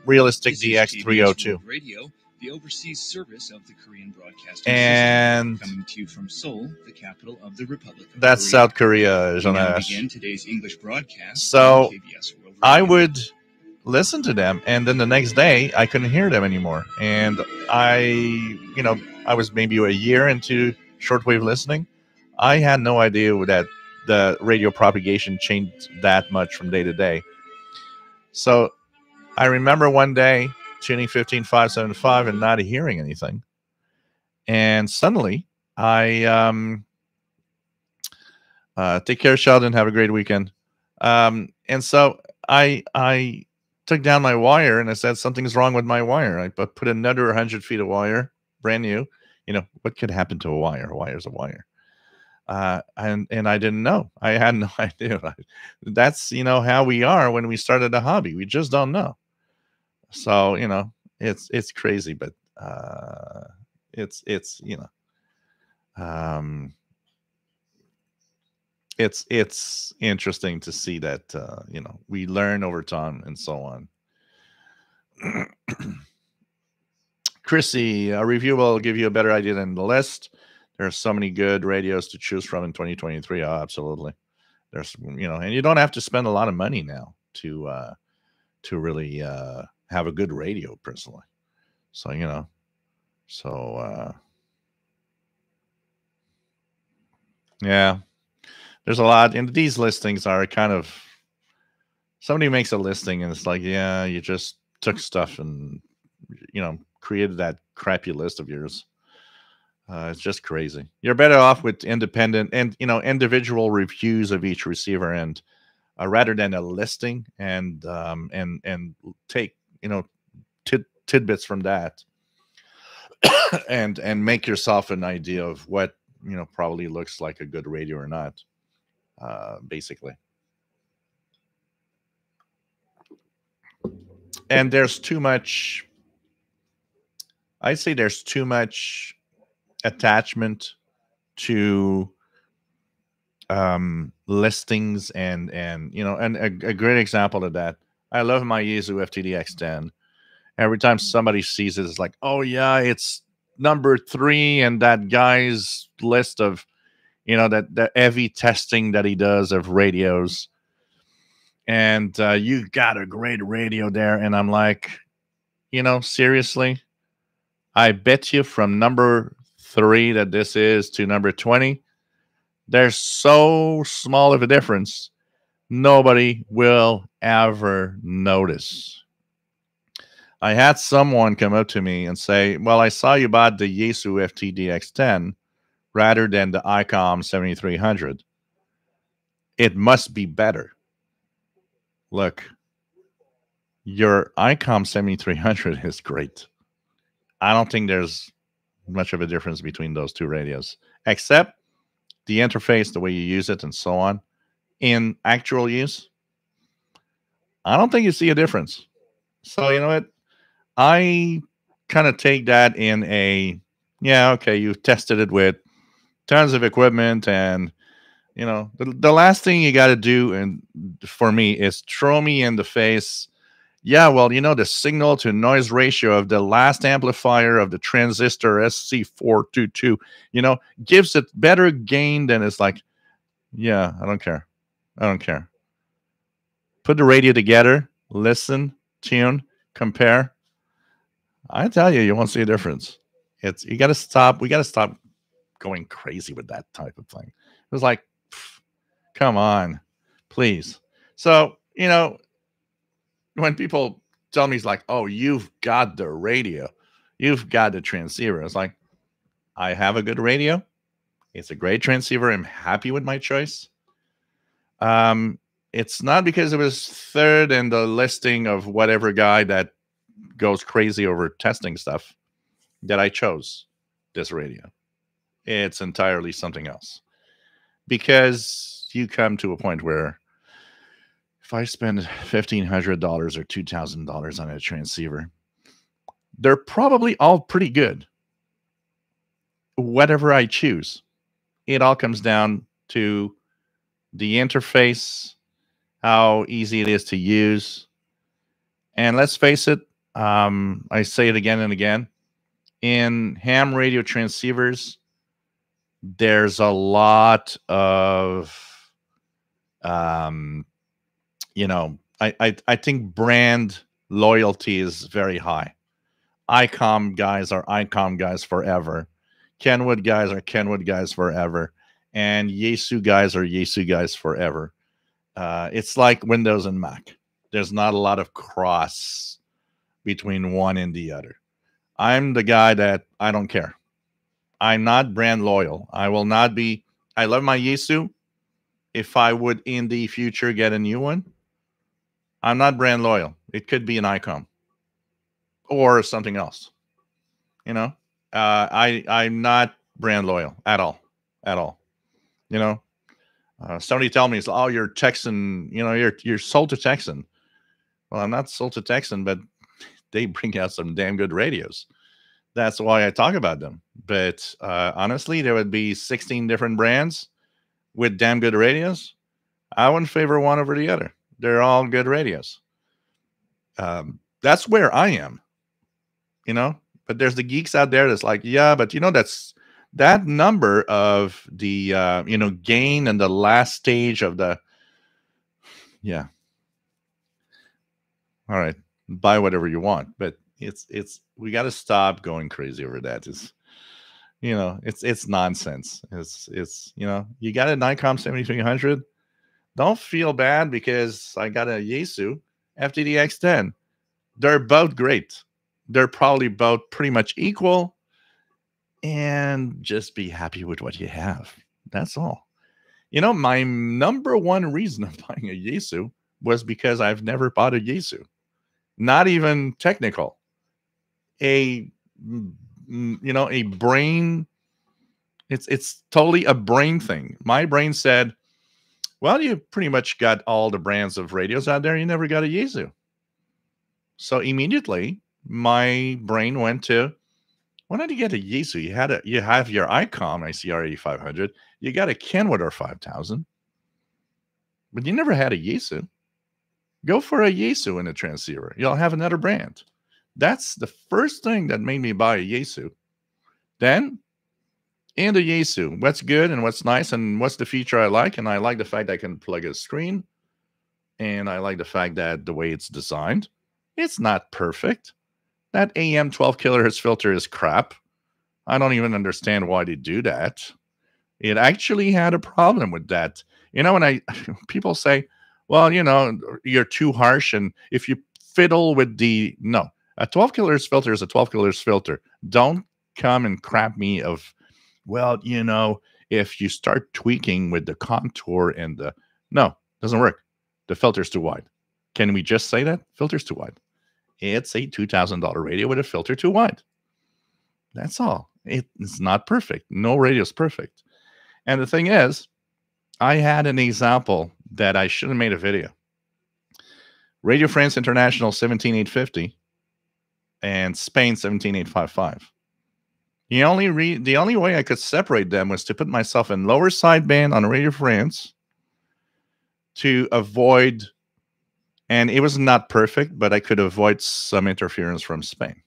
Realistic DX302. Radio, the overseas service of the Korean broadcasting and system, coming to you from Seoul, the capital of the Republic of that's Korea. South Korea. We now begin today's English broadcast. So KBS World Radio. I would listen to them, and then the next day I couldn't hear them anymore. And I was maybe a year into shortwave listening. I had no idea that the radio propagation changed that much from day to day. So I remember one day tuning 15575 and not hearing anything. And suddenly I take care, Sheldon. Have a great weekend. And so I took down my wire and I said, something's wrong with my wire. I put another 100 feet of wire, brand new. You know, what could happen to a wire? A wire's a wire. And I didn't know. I had no idea. That's, how we are when we started a hobby. We just don't know. So, it's crazy, but it's it's interesting to see that we learn over time and so on. Chrissy, a review will give you a better idea than the list. There are so many good radios to choose from in 2023. Oh, absolutely. There's and you don't have to spend a lot of money now to really have a good radio, personally. So yeah, there's a lot, and these listings are kind of, somebody makes a listing and it's like, yeah, you just took stuff and created that crappy list of yours. It's just crazy. You're better off with independent and individual reviews of each receiver, and rather than a listing, and take tidbits from that, and make yourself an idea of what probably looks like a good radio or not. Basically, and there's too much. I'd say there's too much attachment to listings, and a great example of that. I love my Yaesu FTD-X10. Every time somebody sees it, it's like, oh yeah, it's number 3 in that guy's list of that heavy testing that he does of radios, and you got a great radio there. And I'm like, seriously, I bet you from number 3 that this is to number 20, there's so small of a difference, nobody will ever notice. I had someone come up to me and say, well, I saw you bought the Yaesu FTD-X10 rather than the ICOM 7300. It must be better. Look, your ICOM 7300 is great. I don't think there's much of a difference between those two radios, except the interface, the way you use it, and so on. In actual use, I don't think you see a difference. So, you know what? I kind of take that in a, yeah, okay, you've tested it with tons of equipment, and the last thing you got to do, and for me, is throw me in the face, yeah, well, the signal to noise ratio of the last amplifier of the transistor SC422 gives it better gain than, it's like, yeah, I don't care. Put the radio together, listen, tune, compare. I tell you, you won't see a difference. We got to stop going crazy with that type of thing. It was like, come on, please. So, when people tell me, it's like, oh, you've got the radio, you've got the transceiver. It's like, I have a good radio. It's a great transceiver. I'm happy with my choice. It's not because it was third in the listing of whatever guy that goes crazy over testing stuff that I chose this radio. It's entirely something else. Because you come to a point where if I spend $1,500 or $2,000 on a transceiver, they're probably all pretty good. Whatever I choose, it all comes down to the interface, how easy it is to use. And let's face it, I say it again and again, in ham radio transceivers, there's a lot of, I think brand loyalty is very high. ICOM guys are ICOM guys forever. Kenwood guys are Kenwood guys forever. And Yaesu guys are Yaesu guys forever. It's like Windows and Mac. There's not a lot of cross between one and the other. I'm the guy that I don't care. I'm not brand loyal. I will not be. I love my Yaesu. If I would in the future get a new one, I'm not brand loyal. It could be an ICOM or something else. I'm not brand loyal at all. Somebody tell me, oh, you're Texan. You're sold to Texan. Well, I'm not sold to Texan, but they bring out some damn good radios. That's why I talk about them. But honestly, there would be 16 different brands with damn good radios. I wouldn't favor one over the other. They're all good radios. That's where I am, But there's the geeks out there that's like, yeah, but that's that number of the gain and the last stage of the, yeah. All right, buy whatever you want, but it's we got to stop going crazy over that. It's nonsense. It's you got a Nikon 7300. Don't feel bad because I got a Yaesu FTDX10. They're both great. They're probably both pretty much equal, and just be happy with what you have. That's all. My number one reason of buying a Yaesu was because I've never bought a Yaesu. Not even technical. A brain. It's totally a brain thing. My brain said, well, you pretty much got all the brands of radios out there. You never got a Yaesu. So immediately my brain went to, why don't you get a Yaesu? You have your Icom ICR 8500. You got a Kenwood 5000, but you never had a Yaesu. Go for a Yaesu in a transceiver. You'll have another brand. That's the first thing that made me buy a Yaesu. Then, in the Yaesu, what's good and what's nice and what's the feature I like? And I like the fact I can plug a screen. And I like the fact that the way it's designed, it's not perfect. That AM 12 kilohertz filter is crap. I don't even understand why they do that. It actually had a problem with that. When people say, well, you're too harsh, and if you fiddle with no, a 12 kilohertz filter is a 12 kilohertz filter. Don't come and crap me of, well, if you start tweaking with the contour and no, doesn't work. The filter's too wide. Can we just say that? Filter's too wide. It's a $2,000 radio with a filter too wide. That's all. It's not perfect. No radio's perfect. And the thing is, I had an example that I should have made a video. Radio France International 17850 and Spain 17855. The only way I could separate them was to put myself in lower sideband on Radio France to avoid, and it was not perfect, but I could avoid some interference from Spain.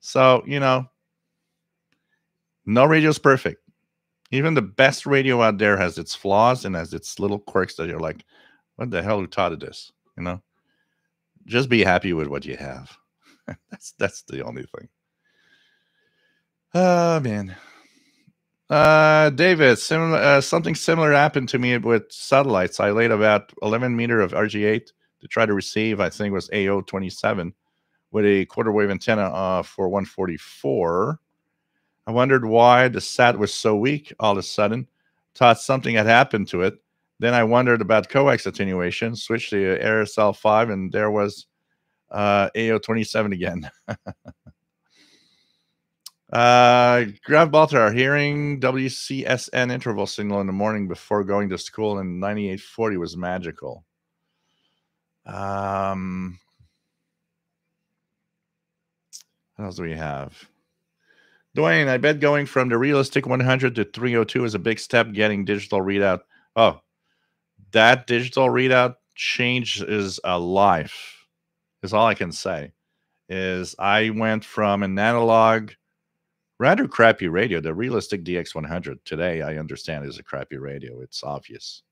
So, no radio is perfect. Even the best radio out there has its flaws and has its little quirks that you're like, what the hell who taught this? Just be happy with what you have. That's the only thing. Oh, man. David, something similar happened to me with satellites. I laid about 11 meter of RG8 to try to receive, I think it was AO27, with a quarter wave antenna for 144. I wondered why the sat was so weak all of a sudden. Thought something had happened to it. Then I wondered about coax attenuation, switched to ARSL 5, and there was AO27 again. Graf Baltar, hearing WCSN interval signal in the morning before going to school in 9840 was magical. What else do we have? Dwayne, I bet going from the realistic 100 to 302 is a big step getting digital readout. Oh, that digital readout changes a life, is all I can say. Is I went from an analog, rather crappy radio, the realistic DX100 today, I understand, is a crappy radio. It's obvious.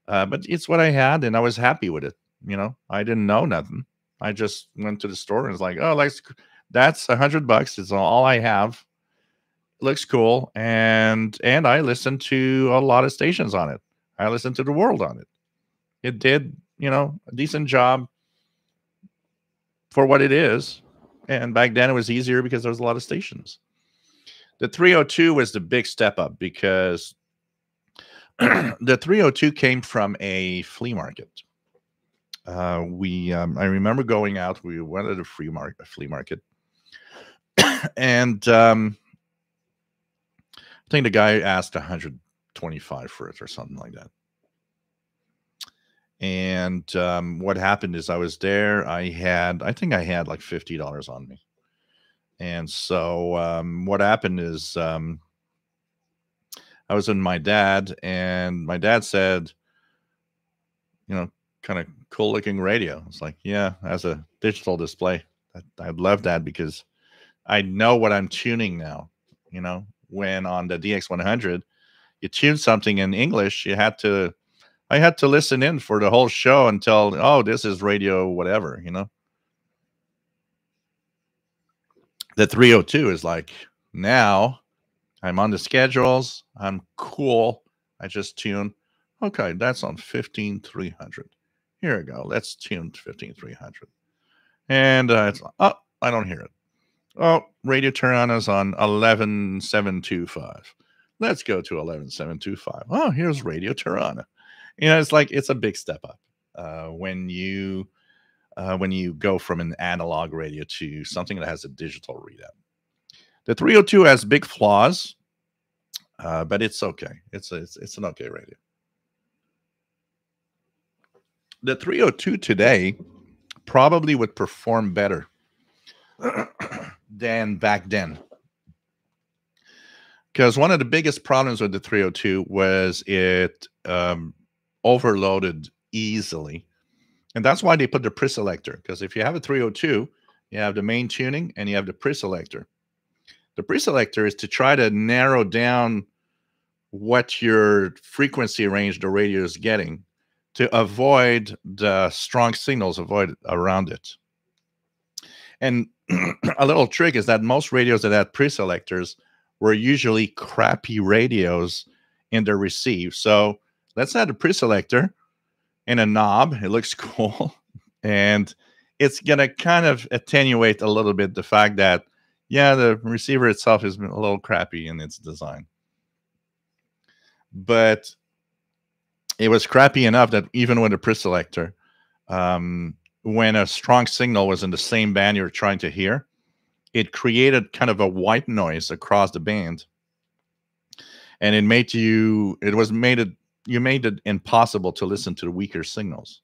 But it's what I had, and I was happy with it. I didn't know nothing. I just went to the store and was like, oh, that's $100. It's all I have. It looks cool. And I listened to a lot of stations on it. I listened to the world on it. It did, a decent job for what it is. And back then it was easier because there was a lot of stations. The 302 was the big step up because the 302 came from a flea market. I remember going out. We went to the flea market, and I think the guy asked $125 for it or something like that. And what happened is I was there. I think I had like $50 on me. And so what happened is I was with my dad, and my dad said, kind of cool looking radio. It's like, yeah, as a digital display. I'd love that because I know what I'm tuning now. When on the DX100, you tune something in English, I had to listen in for the whole show until, oh, this is radio, whatever. The 302 is like, now I'm on the schedules. I'm cool. I just tune. Okay, that's on 15300. Here we go. Let's tune 15300. And it's, oh, I don't hear it. Oh, Radio Tirana's on 11725. Let's go to 11725. Oh, here's Radio Tirana. It's like, it's a big step up when you go from an analog radio to something that has a digital readout. The 302 has big flaws, but it's okay. It's an okay radio. The 302 today probably would perform better than back then. Because one of the biggest problems with the 302 was it overloaded easily. And that's why they put the preselector. Because if you have a 302, you have the main tuning and you have the preselector. The preselector is to try to narrow down what your frequency range the radio is getting to avoid the strong signals around it. And a little trick is that most radios that had preselectors were usually crappy radios in their receive. So let's add a preselector and a knob. It looks cool. And it's going to kind of attenuate a little bit the fact that, yeah, the receiver itself is a little crappy in its design. But it was crappy enough that even with a preselector, when a strong signal was in the same band you're trying to hear, it created kind of a white noise across the band. And it made it impossible to listen to the weaker signals.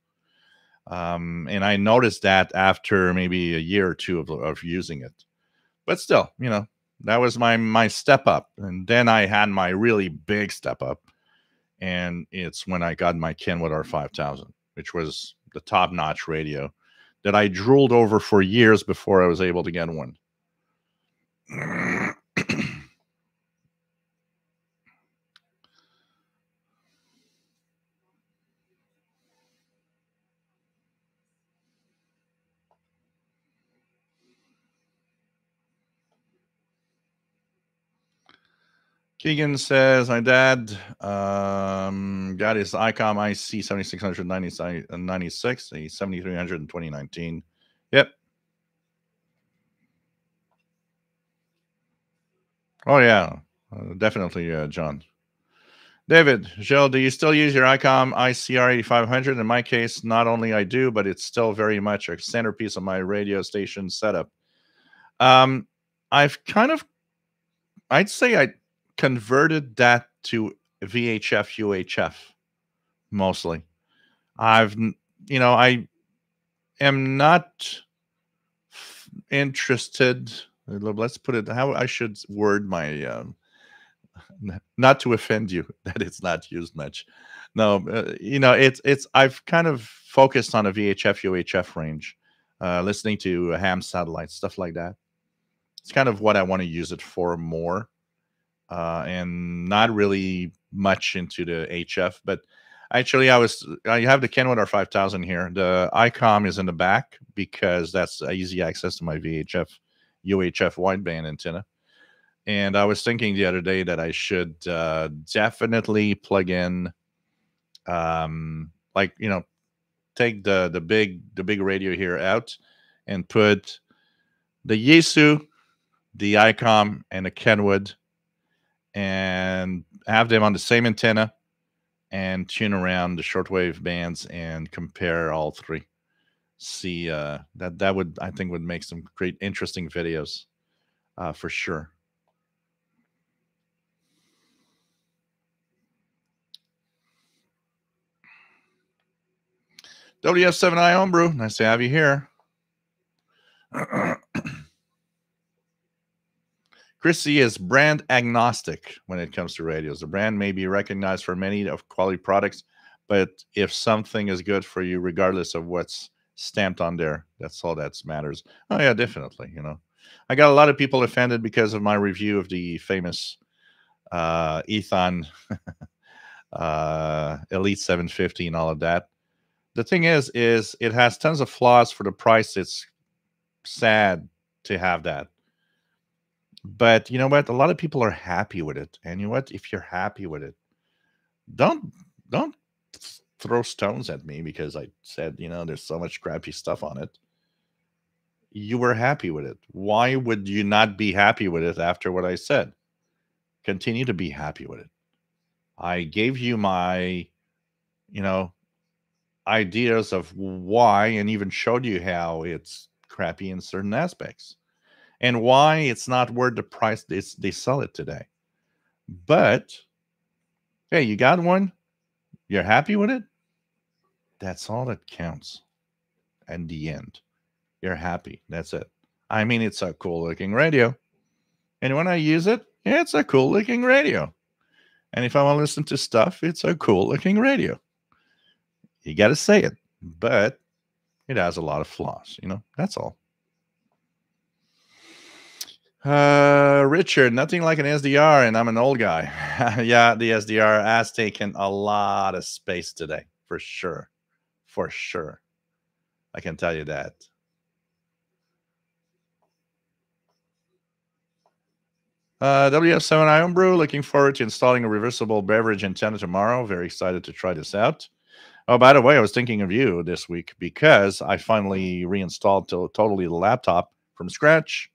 And I noticed that after maybe a year or two of using it. But still, that was my step up. And then I had my really big step up. And it's when I got my Kenwood R5000, which was the top-notch radio that I drooled over for years before I was able to get one. Keegan says, my dad got his ICOM IC 7696, a 7300 in 2019. Yep. Oh, yeah. Definitely, John. David, Joe, do you still use your ICOM ICR 8500? In my case, not only I do, but it's still very much a centerpiece of my radio station setup. I'd say I converted that to VHF UHF mostly. I am not interested. Let's put it how I should word my not to offend you that it's not used much. No, it's I've kind of focused on a VHF UHF range, listening to ham satellites, stuff like that. It's kind of what I want to use it for more. And not really much into the HF, but actually I have the Kenwood R5000 here. The ICOM is in the back because that's easy access to my VHF UHF wideband antenna. And I was thinking the other day that I should definitely plug in, take the big radio here out and put the Yaesu, the ICOM, and the Kenwood, and have them on the same antenna and tune around the shortwave bands and compare all three. See, that would, I think, would make some great, interesting videos for sure. WF7I Homebrew, nice to have you here. Chrissy is brand agnostic when it comes to radios. The brand may be recognized for many of quality products, but if something is good for you, regardless of what's stamped on there, that's all that matters. Oh yeah, definitely. I got a lot of people offended because of my review of the famous Ethan Elite 750 and all of that. The thing is it has tons of flaws for the price. It's sad to have that. But you know what? A lot of people are happy with it. And you know what? If you're happy with it, don't throw stones at me because I said, there's so much crappy stuff on it. You were happy with it. Why would you not be happy with it after what I said? Continue to be happy with it. I gave you my, ideas of why, and even showed you how it's crappy in certain aspects and why it's not worth the price they sell it today. But hey, you got one, you're happy with it, that's all that counts. In the end, you're happy, that's it. I mean, it's a cool looking radio, and when I use it, it's a cool looking radio. And if I want to listen to stuff, it's a cool looking radio. You got to say it, but it has a lot of flaws, that's all. Richard, nothing like an SDR, and I'm an old guy. Yeah, the SDR has taken a lot of space today, for sure. For sure. I can tell you that. WF7I Homebrew, looking forward to installing a reversible beverage antenna tomorrow. Very excited to try this out. Oh, by the way, I was thinking of you this week because I finally reinstalled totally the laptop from scratch.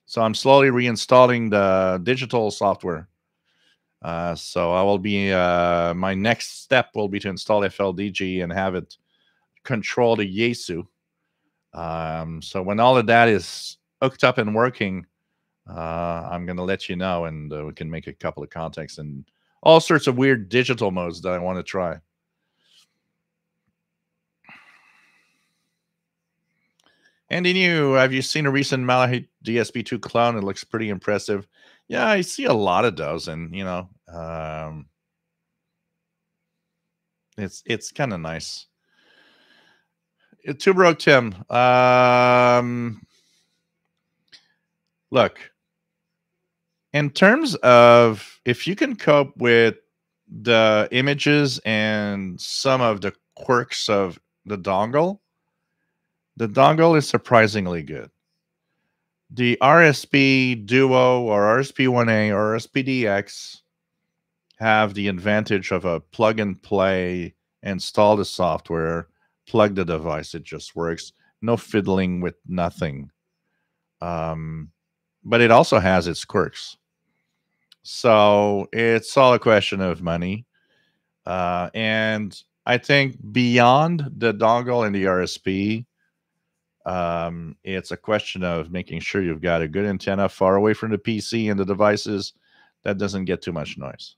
So I'm slowly reinstalling the digital software. So I will be, my next step will be to install FLDG and have it control the Yaesu. So when all of that is hooked up and working, I'm going to let you know, and we can make a couple of contacts and all sorts of weird digital modes that I want to try. Andy New, have you seen a recent Malahite DSP2 clone? It looks pretty impressive. Yeah, I see a lot of those, and it's kind of nice. Two Broke Tim, look, in terms of if you can cope with the images and some of the quirks of the dongle is surprisingly good. The RSP Duo or RSP1A or RSPDX have the advantage of a plug and play, install the software, plug the device, it just works. No fiddling with nothing. But it also has its quirks. So it's all a question of money. And I think beyond the dongle and the RSP, it's a question of making sure you've got a good antenna far away from the PC and the devices that doesn't get too much noise.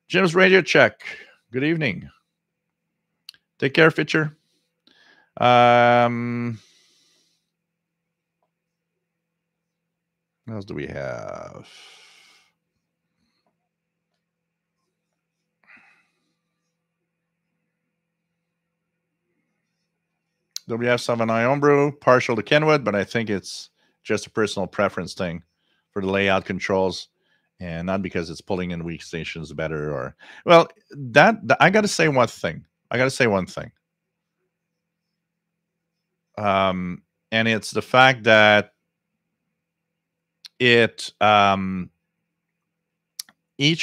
Jim's Radio Check. Good evening. Take care, Fitcher. What else do we have? WF7I Homebrew, partial to Kenwood, but I think it's just a personal preference thing for the layout controls, and not because it's pulling in weak stations better or, well, that I got to say one thing. And it's the fact that each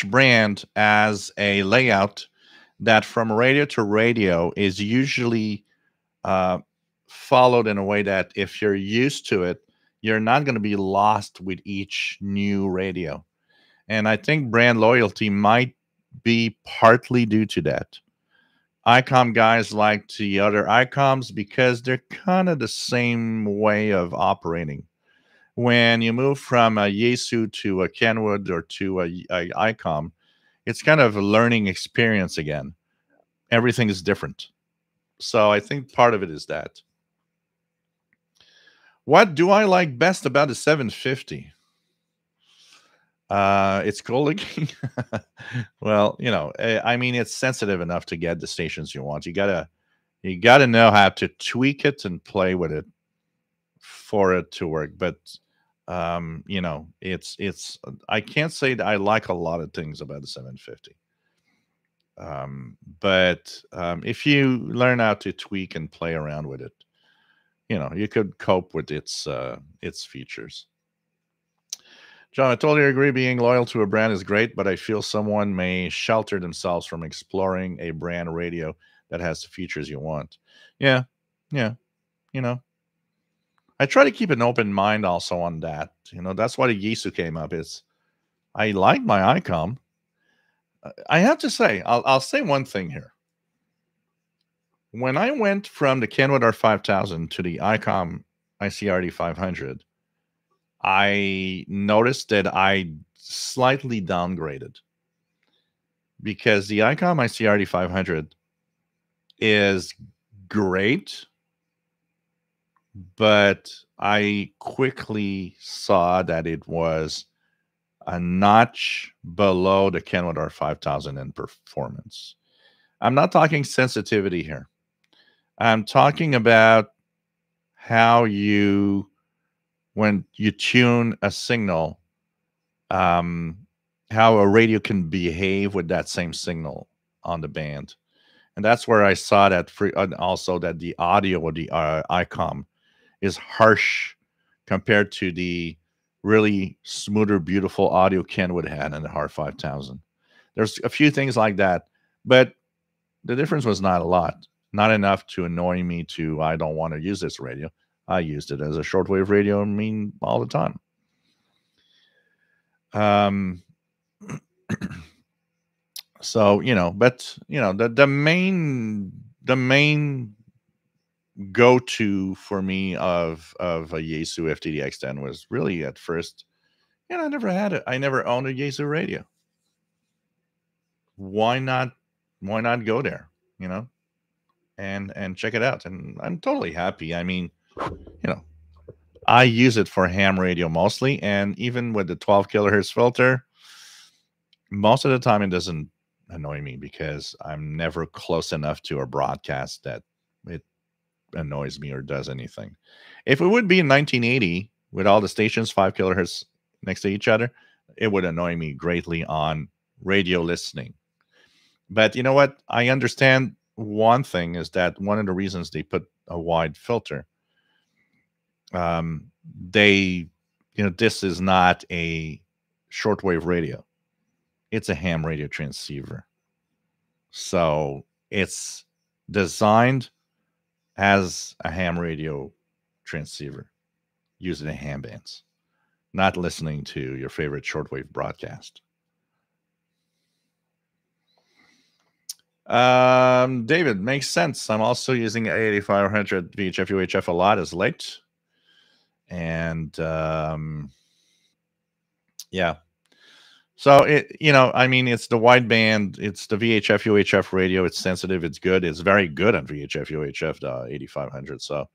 brand has a layout that from radio to radio is usually followed in a way that if you're used to it, you're not going to be lost with each new radio. And I think brand loyalty might be partly due to that. ICOM guys like the other ICOMs because they're kind of the same way of operating. When you move from a Yaesu to a Kenwood or to a ICOM, it's kind of a learning experience again. Everything is different. So I think part of it is that. What do I like best about the 750? It's cool looking. Well, I mean, it's sensitive enough to get the stations you want. You gotta know how to tweak it and play with it for it to work. But it's I can't say that I like a lot of things about the 750. But if you learn how to tweak and play around with it, you could cope with its features. John, I totally agree. Being loyal to a brand is great, but I feel someone may shelter themselves from exploring a brand radio that has the features you want. Yeah, yeah. I try to keep an open mind also on that. That's why the Yisu came up. Is I like my ICOM. I have to say, I'll say one thing here. When I went from the Kenwood R5000 to the ICOM ICRD 500, I noticed that I slightly downgraded because the ICOM ICRD 500 is great, but I quickly saw that it was a notch below the Kenwood R5000 in performance. I'm not talking sensitivity here. I'm talking about how when you tune a signal, how a radio can behave with that same signal on the band. And that's where I saw that also that the audio of the ICOM is harsh compared to the really smoother, beautiful audio Kenwood had in the R5000. There's a few things like that, but the difference was not a lot, not enough to annoy me to I don't want to use this radio. I used it as a shortwave radio, all the time. So but the main go-to for me of a Yaesu FTDX10 was really at first, I never had it. I never owned a Yaesu radio. Why not go there, and check it out? And I'm totally happy. I mean, I use it for ham radio mostly, and even with the 12 kilohertz filter, most of the time it doesn't annoy me because I'm never close enough to a broadcast that it annoys me or does anything. If it would be in 1980 with all the stations 5 kilohertz next to each other, it would annoy me greatly on radio listening. But you know what? I understand one thing is that one of the reasons they put a wide filter, this is not a shortwave radio. It's a ham radio transceiver. So it's designed as a ham radio transceiver using the ham bands, not listening to your favorite shortwave broadcast. David, makes sense. I'm also using A8500 VHF UHF a lot as late. And yeah. So it's the wideband, it's the VHF UHF radio. It's sensitive, it's good, it's very good on VHF UHF, the 8500. So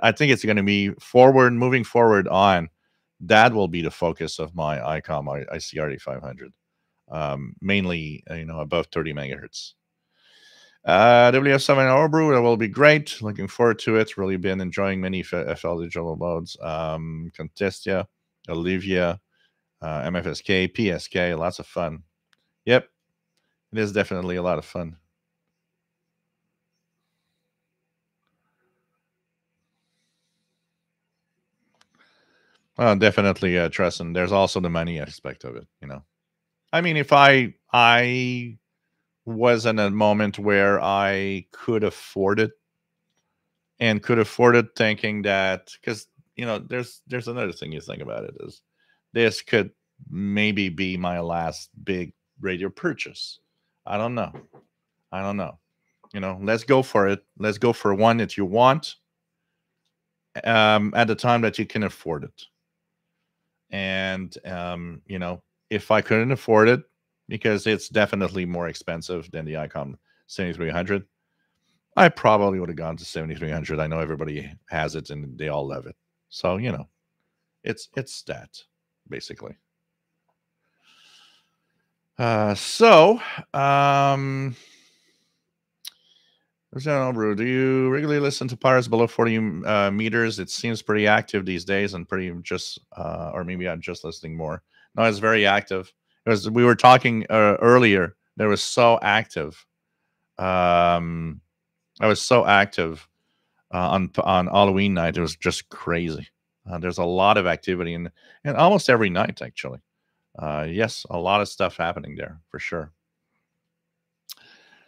I think it's going to be moving forward on. That will be the focus of my ICOM ICRD 500, mainly above 30 megahertz. WF7 Overbrew, that will be great. Looking forward to it. Really been enjoying many FL digital modes. Contestia, Olivia, MFSK, PSK, lots of fun. Yep, it is definitely a lot of fun. Well, definitely, Tresson. There's also the money aspect of it. I mean, if I was in a moment where I could afford it, thinking that, because there's another thing you think about it is this could maybe be my last big radio purchase. I don't know. Let's go for it. Let's go for one that you want at the time that you can afford it. And if I couldn't afford it, because it's definitely more expensive than the ICOM 7300, I probably would have gone to 7300. I know everybody has it and they all love it. So, you know, it's that basically. Do you regularly listen to Pirates below 40 meters? It seems pretty active these days and pretty just, or maybe I'm just listening more. No, it's very active. We were talking earlier. That was so active. I was so active on Halloween night. It was just crazy. There's a lot of activity and almost every night actually. Yes, a lot of stuff happening there for sure.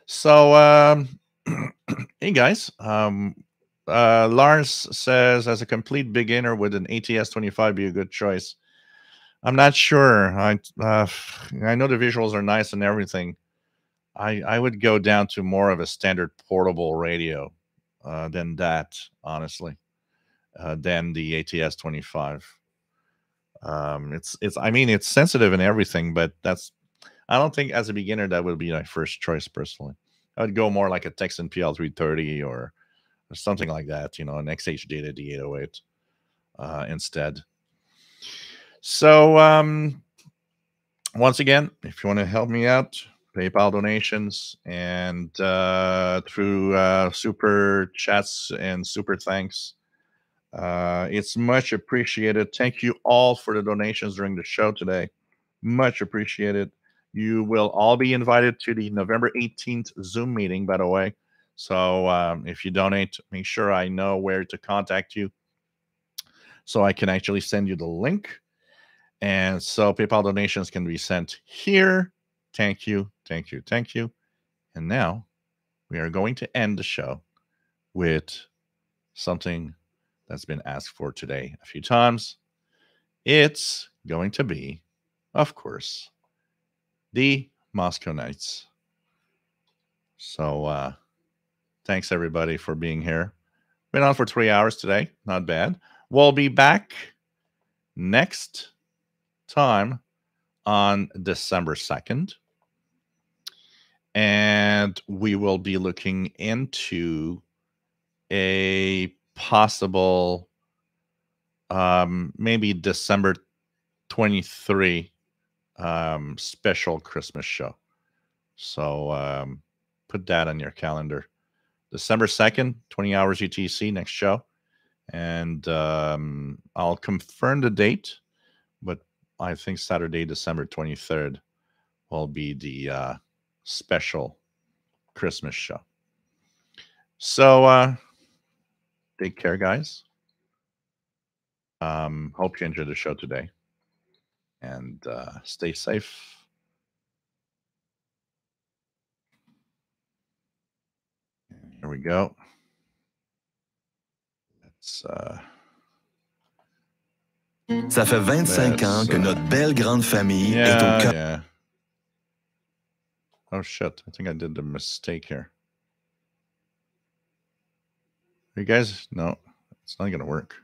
So, hey guys, Lars says, as a complete beginner, would an ATS 25 be a good choice? I'm not sure. I know the visuals are nice and everything. I would go down to more of a standard portable radio than that, honestly, than the ATS 25. I mean, it's sensitive and everything, but I don't think as a beginner that would be my first choice personally. I would go more like a Texan PL330 or something like that, you know, an XH Data D808 instead. So once again, if you want to help me out, PayPal donations and through super chats and super thanks. It's much appreciated. Thank you all for the donations during the show today. Much appreciated. You will all be invited to the November 18th Zoom meeting, by the way. So if you donate, make sure I know where to contact you so I can actually send you the link. And so PayPal donations can be sent here. Thank you, thank you, thank you. And now we are going to end the show with something that's been asked for today a few times. It's going to be, of course, the Moscow Nights. So thanks everybody for being here. Been on for 3 hours today. Not bad. We'll be back next time on December 2nd. And we will be looking into a possible maybe December 23 special Christmas show. So put that on your calendar. December 2nd, 20 hours UTC, next show. And I'll confirm the date, but I think Saturday, December 23rd will be the special Christmas show. So take care, guys. Hope you enjoyed the show today. And stay safe. Here we go. Ça fait 25 ans que notre belle grande famille est au cœur. Yeah. Oh shit, I think I did a mistake here. You guys, no, it's not gonna work.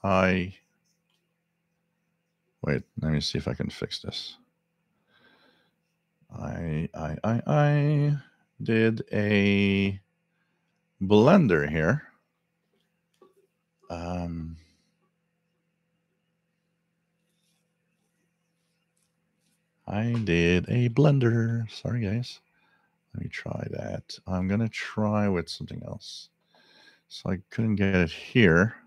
Wait, let me see if I can fix this. I did a blender here. I did a blender. Sorry, guys. Let me try that. I'm going to try with something else. So I couldn't get it here.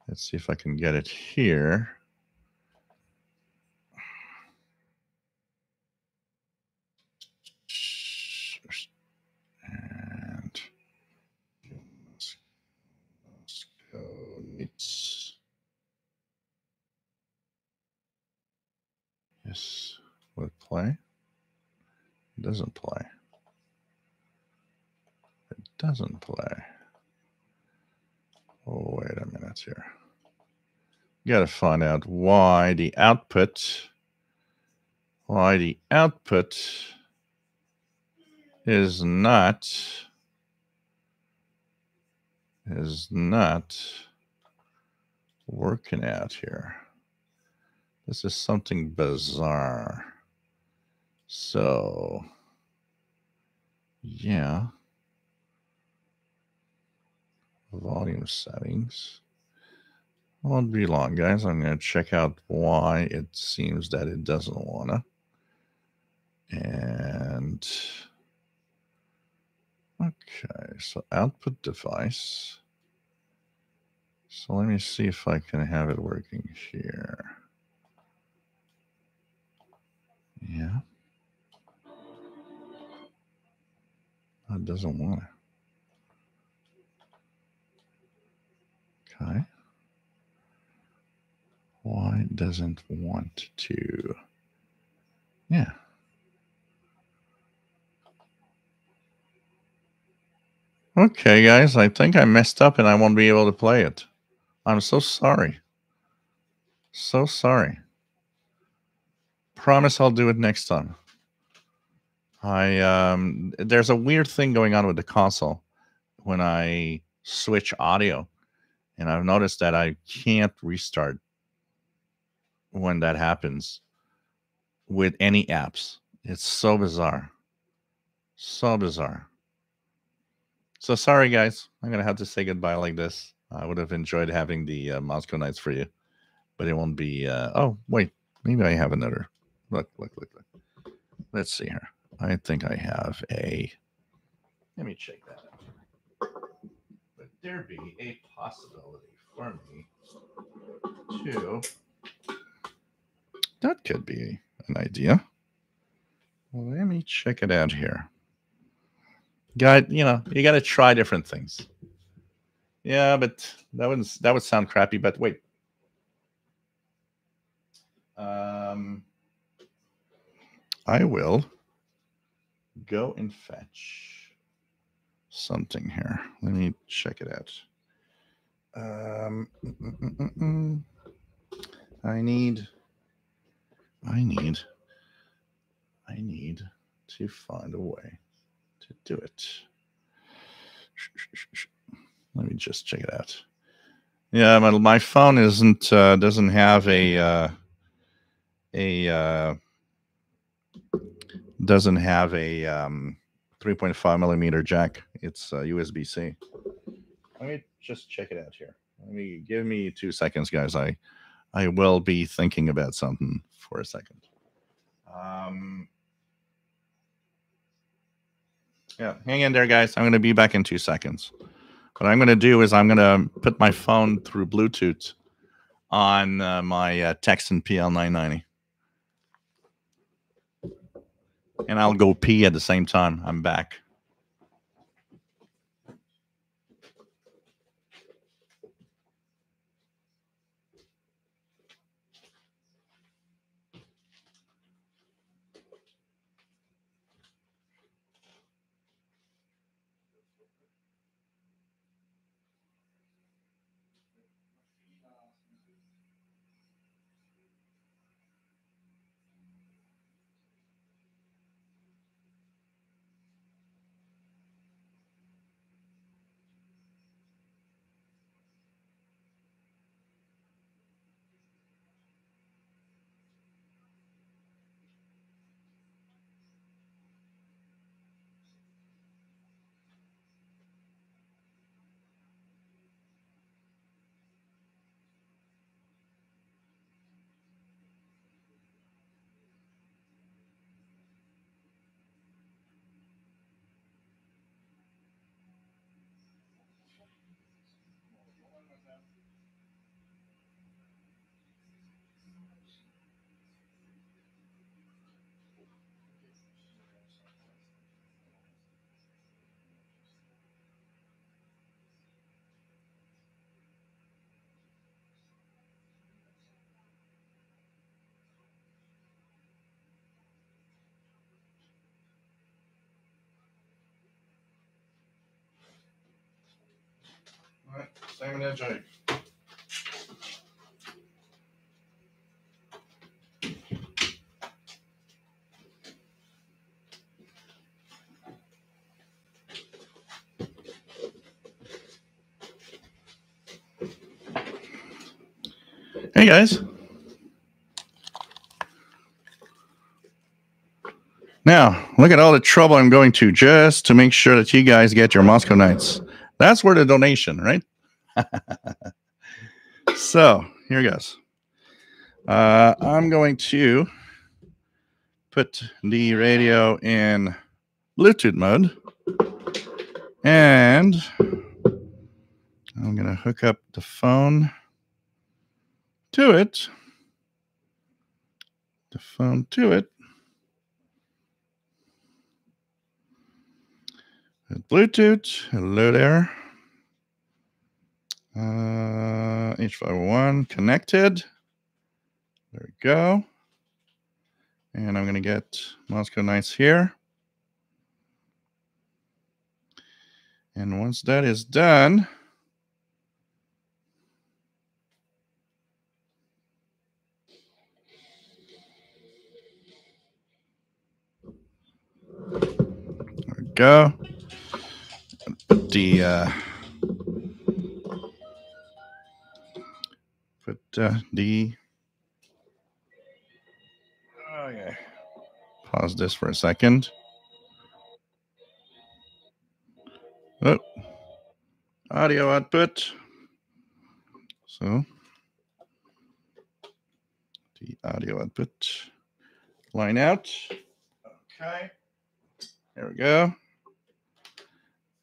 Let's see if I can get it here. And let's go. Yes, will it play? It doesn't play. It doesn't play. Oh, wait a minute here. You gotta find out why the output is not working out here. This is something bizarre. So, yeah. volume settings. Won't be long, guys. I'm going to check out why it seems that it doesn't want to. And okay, so output device. So let me see if I can have it working here. Yeah. It doesn't want to. Okay. Why doesn't want to? Yeah. Okay, guys, I think I messed up and I won't be able to play it. I'm so sorry. So sorry. Promise I'll do it next time. There's a weird thing going on with the console when I switch audio, and I've noticed that I can't restart when that happens with any apps. It's so bizarre. So bizarre. So sorry, guys. I'm going to have to say goodbye like this. I would have enjoyed having the Moscow Nights for you, but it won't be. Oh, wait. Maybe I have another. Look. Let's see here. I think I have a. Let me check that out. Would there be a possibility for me to. That could be an idea. Well, let me check it out here. You got to try different things. Yeah, but that would sound crappy. But wait. I will go and fetch something here. Let me check it out. I need to find a way to do it. Let me just check it out. Yeah, my phone doesn't have a 3.5 millimeter jack. It's USB-C. Let me just check it out here. Give me 2 seconds, guys. I will be thinking about something for a second. Yeah, hang in there, guys. I'm going to be back in 2 seconds. What I'm going to do is I'm going to put my phone through Bluetooth on my Texan PL990. And I'll go pee at the same time. I'm back. All right, same energy. Hey, guys. Now, look at all the trouble I'm going to just to make sure that you guys get your Moscow Nights. That's where the donation, right? So here goes. I'm going to put the radio in Bluetooth mode, and I'm going to hook up the phone to it. The phone to it. Bluetooth. Hello there. H501 connected. There we go. And I'm going to get Moscow Nights here. And once that is done, there we go. Put the okay. Pause this for a second. Oh, audio output. So the audio output line out. Okay. There we go.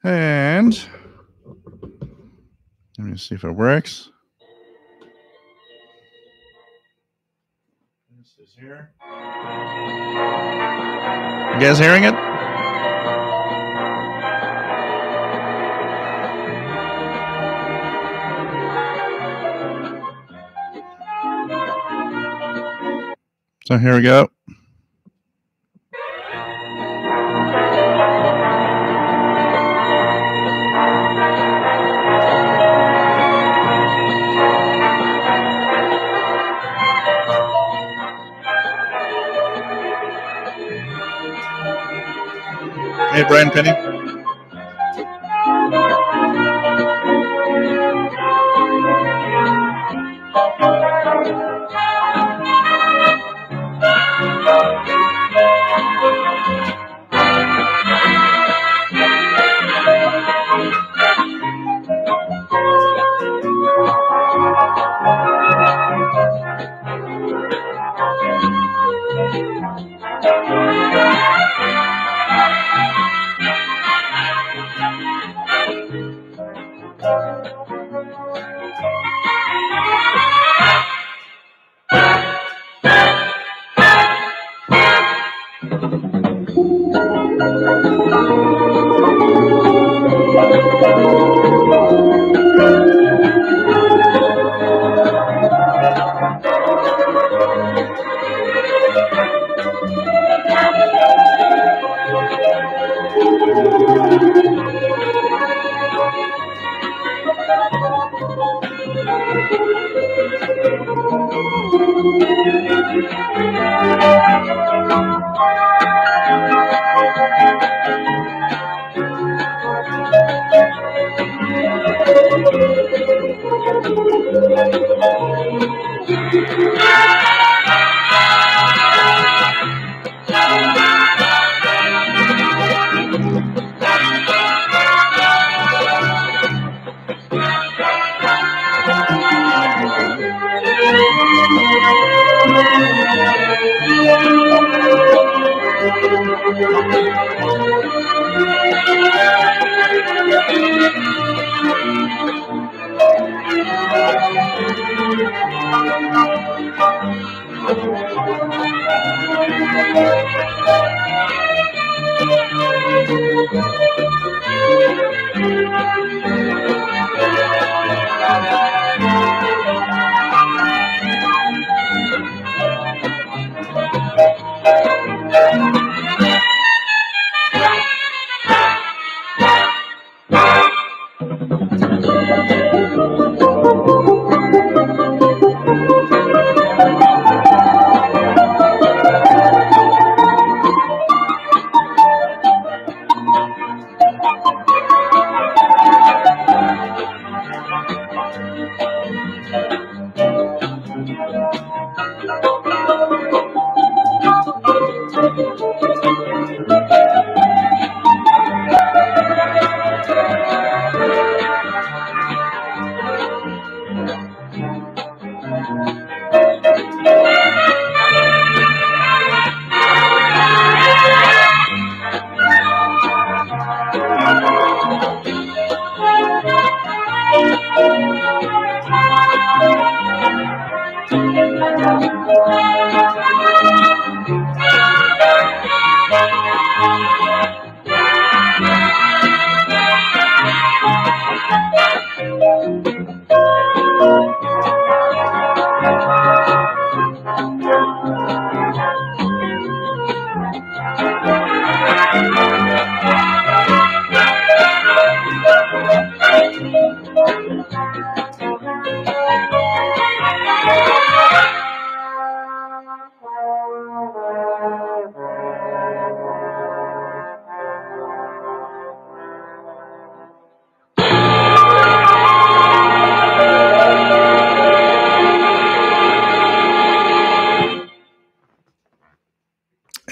And let me see if it works. This is here. You guys hearing it? So here we go. Hey, Brian Penny.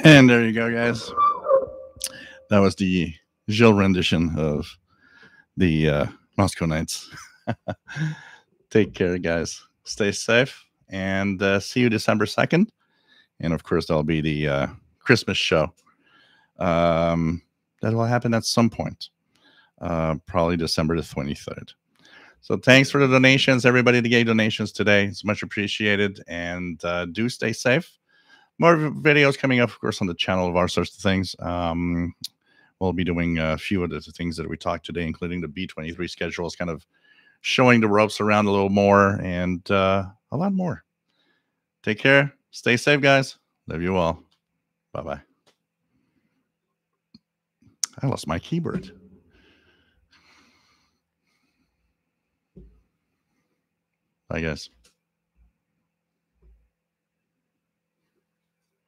And there you go, guys. That was the Gilles rendition of the Moscow Nights. Take care, guys. Stay safe, and see you December 2nd. And of course, there'll be the Christmas show. That will happen at some point, probably December the 23rd. So thanks for the donations, everybody that gave donations today. It's much appreciated, and do stay safe. More videos coming up, of course, on the channel of our sorts of things. We'll be doing a few of the things that we talked today, including the B-23 schedules, kind of showing the ropes around a little more, and a lot more. Take care. Stay safe, guys. Love you all. Bye-bye. I lost my keyboard. Bye, guys.